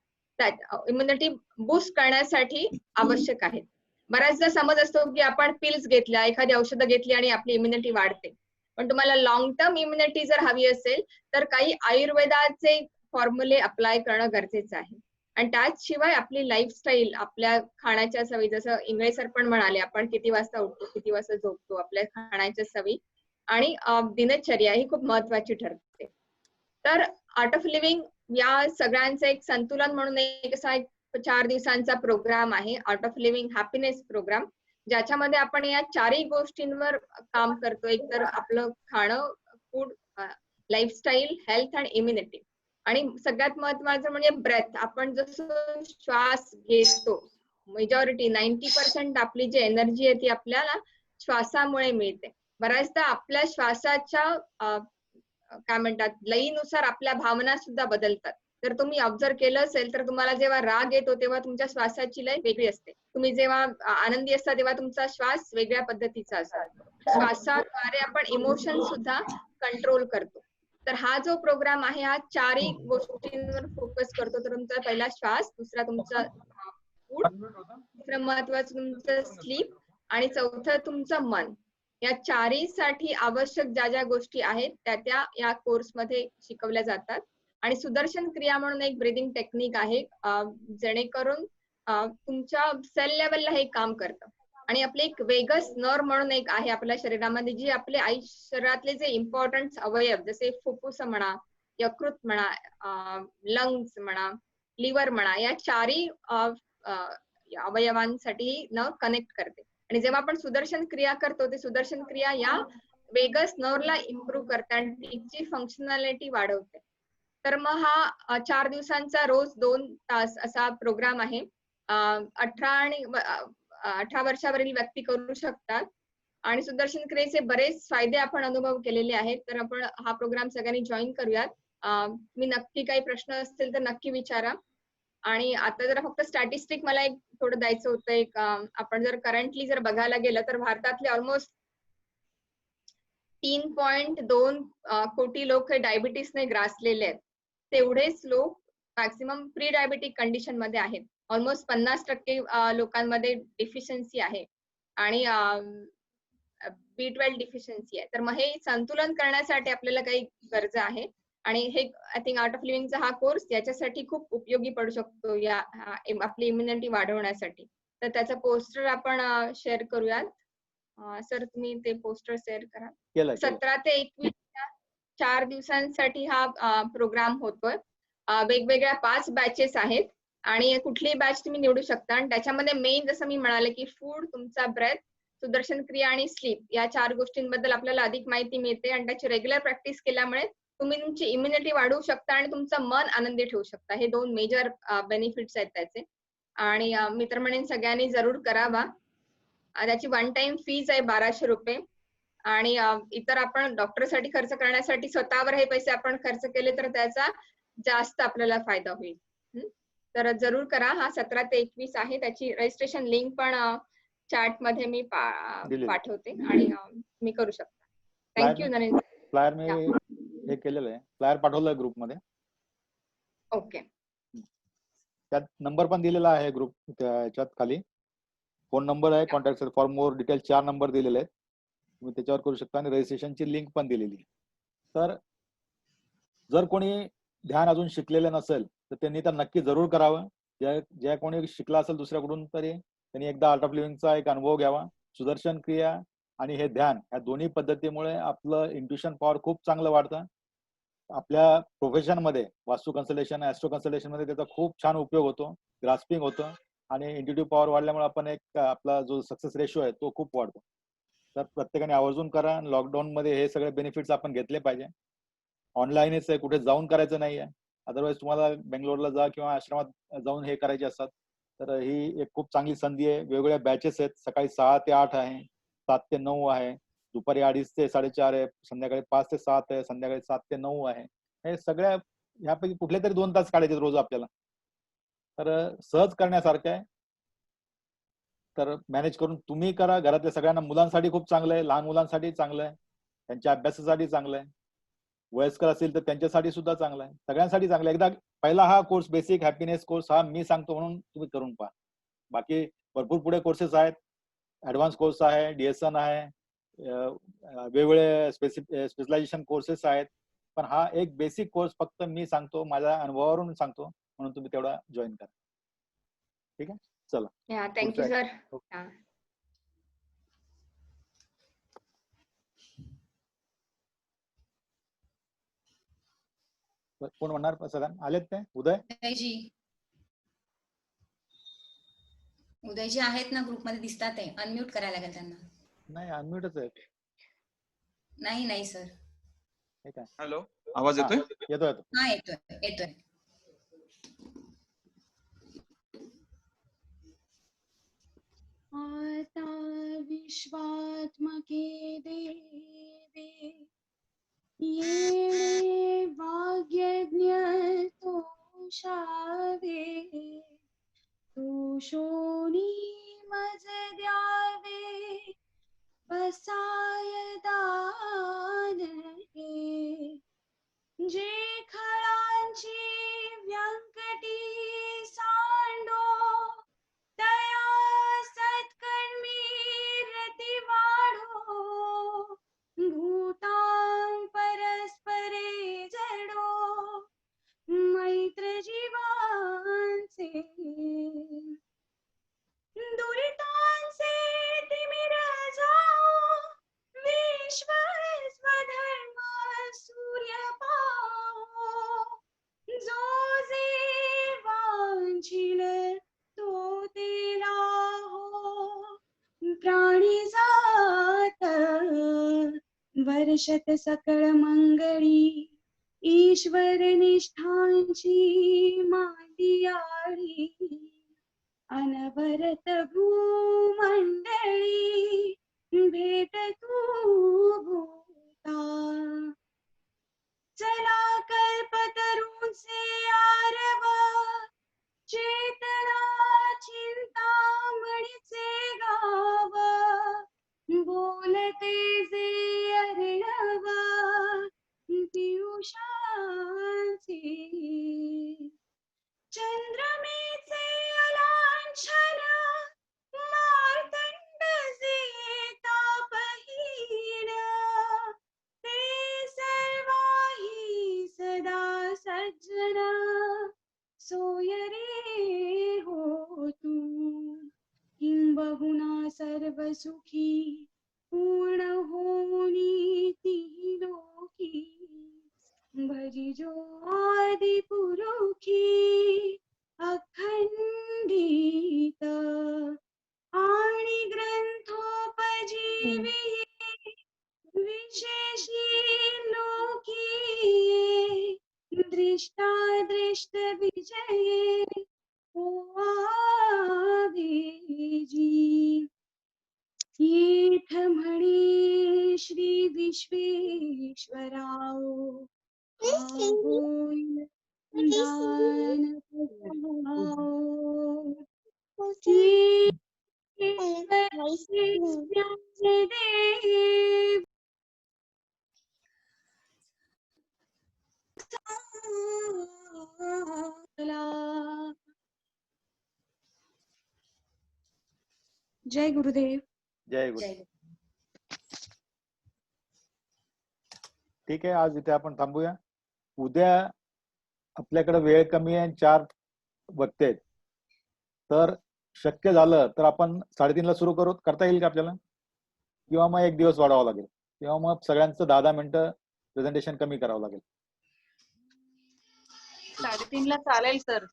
इम्युनिटी बूस्ट करण्यासाठी आवश्यक आहेत. बऱ्याचदा समज असतो की आपण पिल्स घेतल्या, एखादी औषधं घेतली आणि आपली इम्युनिटी वाढते. पण तुम्हाला लॉंग टर्म इम्युनिटी जर हवी असेल तर काही आयुर्वेदाचे फॉर्म्युले अप्लाय करणं गरजेचं आहे. आणि त्याचशिवाय आपली लाईफस्टाईल, आपल्या खाण्याच्या सवयी, जसं इंगळे सर पण म्हणाले, आपण किती वाजता उठतो, किती वाजता झोपतो, आपल्या खाण्याच्या सवयी आणि दिनचर्या ही खूप महत्वाची ठरते. तर आर्ट ऑफ लिव्हिंग या सगळ्यांचं एक संतुलन म्हणून एक असा 4 दिवसांचा प्रोग्राम आहे, Art of Living happiness programme, ज्याच्यामध्ये आपण या 4ही गोष्टींवर काम करतो. एक तर आपलं खाणं, फूड, लाईफस्टाईल, हेल्थ आणि इम्युनिटी. आणि सगळ्यात महत्वाचं म्हणजे ब्रेथ. आपण जसं श्वास घेतो, मेजॉरिटी 90% आपली जी एनर्जी आहे ती आपल्याला श्वासामुळे मिळते. बऱ्याचदा आपल्या श्वासाच्या काय म्हणतात लयीनुसार आपल्या भावना सुद्धा बदलतात. जर तुम्ही ऑब्झर्व केलं असेल तर तुम्हाला जेव्हा राग येतो तेव्हा तुमच्या श्वासाची लय वेगळी असते. तुम्ही जेव्हा आनंदी असता तेव्हा तुमचा श्वास वेगळ्या पद्धतीचा असतो. श्वासाद्वारे आपण इमोशन सुद्धा कंट्रोल करतो. तर हा जो प्रोग्राम आहे हा 4ही गोष्टींवर फोकस करतो. तर तुमचा पहिला श्वास, दुसरा तुमचा फूड, तिसरं महत्वाचं तुमचं स्लीप आणि चौथं तुमचं मन. या 4ही साठी आवश्यक ज्या ज्या गोष्टी आहेत त्या या कोर्समध्ये शिकवल्या जातात. आणि सुदर्शन क्रिया म्हणून एक ब्रीदिंग टेक्निक आहे, जेणेकरून तुमच्या सेल लेवलला हे काम करतं. आणि आपले एक वेगस नर्व म्हणून एक आहे आपल्या शरीरामध्ये, जी आपले शरीरातले जे इम्पॉर्टंट अवयव जसे फुफ्फुस म्हणा, यकृत म्हणा, लंग्स म्हणा, लिव्हर म्हणा, या 4ही अवयवांसाठी न कनेक्ट करते. आणि जेव्हा आपण सुदर्शन क्रिया करतो ते सुदर्शन क्रिया या वेगस नर्वला इम्प्रूव्ह करते आणि तिची फंक्शनॅलिटी वाढवते. तर मग हा 4 दिवसांचा रोज 2 तास असा प्रोग्राम आहे. 18 वर्षावरील व्यक्ती करू शकतात. आणि सुदर्शन क्रियेचे बरेच फायदे आपण अनुभव केलेले आहेत. तर आपण हा प्रोग्राम सगळ्यांनी जॉईन करूयात. मी नक्की काही प्रश्न असतील तर नक्की विचारा. आणि आता जरा फक्त स्टॅटिस्टिक मला एक थोडं द्यायचं होतं. एक आपण जर करंटली जर बघायला गेलं तर भारतातले ऑलमोस्ट 3.2 कोटी लोक हे डायबिटीसने ग्रासलेले आहेत. तेवढेच लोक मॅक्सिमम प्री डायबिटिक कंडिशन मध्ये आहेत. ऑलमोस्ट 50% लोकांमध्ये डिफिशियन्सी आहे आणि B12 डिफिशियन्सी आहे. तर मग हे संतुलन करण्यासाठी आपल्याला काही गरज आहे. आणि हे आय थिंक आर्ट ऑफ लिव्हिंगचा हा कोर्स याच्यासाठी खूप उपयोगी पडू शकतो, या आपली इम्युनिटी वाढवण्यासाठी. तर त्याचं पोस्टर आपण शेअर करूयात. सर तुम्ही ते पोस्टर शेअर करा. 17 ते 21 4 दिवसांसाठी हा प्रोग्राम होतोय. वेगवेगळ्या 5 बॅचेस आहेत आणि कुठलीही बॅच तुम्ही निवडू शकता. आणि त्याच्यामध्ये मेन जसं मी म्हणाले की फूड, तुमचा ब्रेथ, सुदर्शन क्रिया आणि स्लीप या 4 गोष्टींबद्दल आपल्याला अधिक माहिती मिळते. आणि त्याची रेग्युलर प्रॅक्टिस केल्यामुळे तुम्ही तुमची इम्युनिटी वाढवू शकता आणि तुमचं मन आनंदी ठेवू शकता. हे 2 मेजर बेनिफिट्स आहेत त्याचे. आणि मी तर म्हणेन सगळ्यांनी जरूर करावा. त्याची 1 टाइम फीज आहे 1200 रुपये. आणि इतर आपण डॉक्टरसाठी खर्च करण्यासाठी स्वतःवर हे पैसे आपण खर्च केले तर त्याचा जास्त आपल्याला फायदा होईल. तर जरूर करा. हा 17 ते 21 आहे. त्याची रजिस्ट्रेशन लिंक पण चॅट मध्ये मी पाठवते आणि मी करू शकता. थँक्यू नरेंद्र. फ्लायर मी हे केलेलं आहे, फ्लायर पाठवलंय ग्रुपमध्ये. ओके. त्यात नंबर पण दिलेला आहे ग्रुप त्याच्यात खाली. फोन नंबर आहे, contact for more detail 4 number दिलेले आहेत, तुम्ही त्याच्यावर करू शकता. आणि रजिस्ट्रेशनची लिंक पण दिलेली आहे. तर जर कोणी ध्यान अजून शिकलेलं नसेल तर त्यांनी तर नक्की जरूर करावं. ज्या कोणी शिकला असेल दुसऱ्याकडून तरी त्यांनी एकदा आर्ट ऑफ लिव्हिंगचा एक अनुभव घ्यावा. सुदर्शन क्रिया आणि हे ध्यान या दोन्ही पद्धतीमुळे आपलं इंट्युशन पॉवर खूप चांगलं वाढतं. आपल्या प्रोफेशन मध्ये वास्तू कन्सल्टेशन, ऍस्ट्रो कन्सल्टेशन मध्ये त्याचा खूप छान उपयोग होतो, ग्रास्पिंग होतं. आणि इंट्युटिव्ह पॉवर वाढल्यामुळे आपण एक आपला जो सक्सेस रेशो आहे तो खूप वाढतो. तर प्रत्येकाने आवर्जून करा. लॉकडाऊन मध्ये हे सगळे बेनिफिट्स आपण घेतले पाहिजे. ऑनलाईनच आहे, कुठे जाऊन करायचं नाहीये. अदरवाईज तुम्हाला बेंगलोरला जा किंवा आश्रमात जाऊन हे करायचे असतात. तर ही एक खूप चांगली संधी आहे. वेगवेगळ्या बॅचेस आहेत. सकाळी 6 ते 8 आहे, 7 ते 9 आहे, दुपारी 2:30 ते 4:30 आहे, संध्याकाळी 5 ते 7 आहे, संध्याकाळी 7 ते 9 आहे. हे सगळ्या ह्यापैकी कुठले तरी 2 तास काढायचे रोज आपल्याला. तर सहज करण्यासारखं आहे. तर मॅनेज करून तुम्ही करा. घरातल्या सगळ्यांना, मुलांसाठी खूप चांगलं आहे, लहान मुलांसाठी चांगलं आहे, त्यांच्या अभ्यासासाठी चांगलं आहे, वयस्कर असेल तर त्यांच्यासाठी सुद्धा चांगला आहे, सगळ्यांसाठी चांगला आहे. एकदा पहिला हा कोर्स बेसिक हॅपीनेस कोर्स हा मी सांगतो म्हणून तुम्ही करून पहा. बाकी भरपूर पुढे कोर्सेस आहेत, ऍडव्हान्स कोर्स आहे, डीएसएन आहे, वेगवेगळे स्पेशलायझेशन कोर्सेस आहेत. पण हा एक बेसिक कोर्स फक्त मी सांगतो, माझ्या अनुभवावरून सांगतो, म्हणून तुम्ही तेवढा जॉईन करा. ठीक आहे, चला. Thank you sir. कोण म्हणणार सगळ्यांना आलेत ते? उदयजी आहेत ना ग्रुपमध्ये, दिसतात आहे. अनम्यूट करायला लागेल त्यांना. नाही, अनम्यूटच आहे. नाही सर. ठीक आहे. हॅलो, आवाज येतोय? येतोय. हा, येतोय. आता विश्वात्मके देवे येणे भाग्यज्ञ तोषावे, तोषोनी मज द्यावे बसाय दान हे. जे खळांची व्यंकटी सांडो, दया सत्कर्मी रती वाढो, भूतां परस्परे जडो, मैत्र जीवांचे दुरितांचे तिमिर जाओ, विश्व स्वधर्म सूर्य पाओ, जो जे वांछिल तो ते लाहो, प्राणी जात वर्षत सकळ मंगळी, ईश्वर निष्ठांची मांदियाळी, अनवरत भूमंडळी भेट तू भूता. चला कल्पतरूंचे आरव, चेतना चिंतामणीचे गाव, बोलते जे अर्णव पियुषांचे, चंद्रमेचे अलांछन मार्तंड जे तापहीन, ते सर्वाही सदा सज्जन, सोय रे हो तू. किंबहुना सर्व सुखी पूर्ण होनी ती लोकी, भजिजो आदि पुरुखी अखंडित, आणि ग्रंथोपजीवी विशेषी लोकी, दृष्टादृष्ट विजये जी. येठ म्हणे श्री विश्वेश्वराव, दान देव जय गुरुदेव. जय गुरु. ठीक आहे, आज इथे आपण थांबूया. उद्या आपल्याकडे वेळ कमी आहे, 4 वक्ते आहेत, तर शक्य झालं तर आपण 3:30ला सुरू करता येईल का आपल्याला, किंवा मग 1 दिवस वाढवावं लागेल, किंवा मग सगळ्यांचं 10-10 मिनिटं प्रेझेंटेशन कमी करावं लागेल. 3:30ला चालेल सर.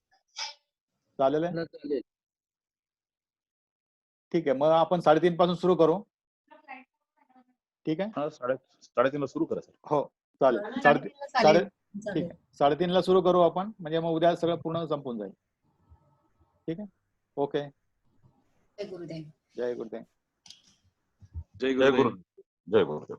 चालेल आहे? ठीक आहे, मग आपण 3:30 पासून सुरू करू. ठीक आहे, 3:30ला सुरू करा सर. हो चालेल. 3:30 ठीक आहे, 3:30ला सुरू करू आपण, म्हणजे मग उद्या सगळं पूर्ण संपून जाईल. ठीक आहे, ओके. जय गुरुदेव. जय गुरुदेव. जय गुरु. जय गुरुदेव.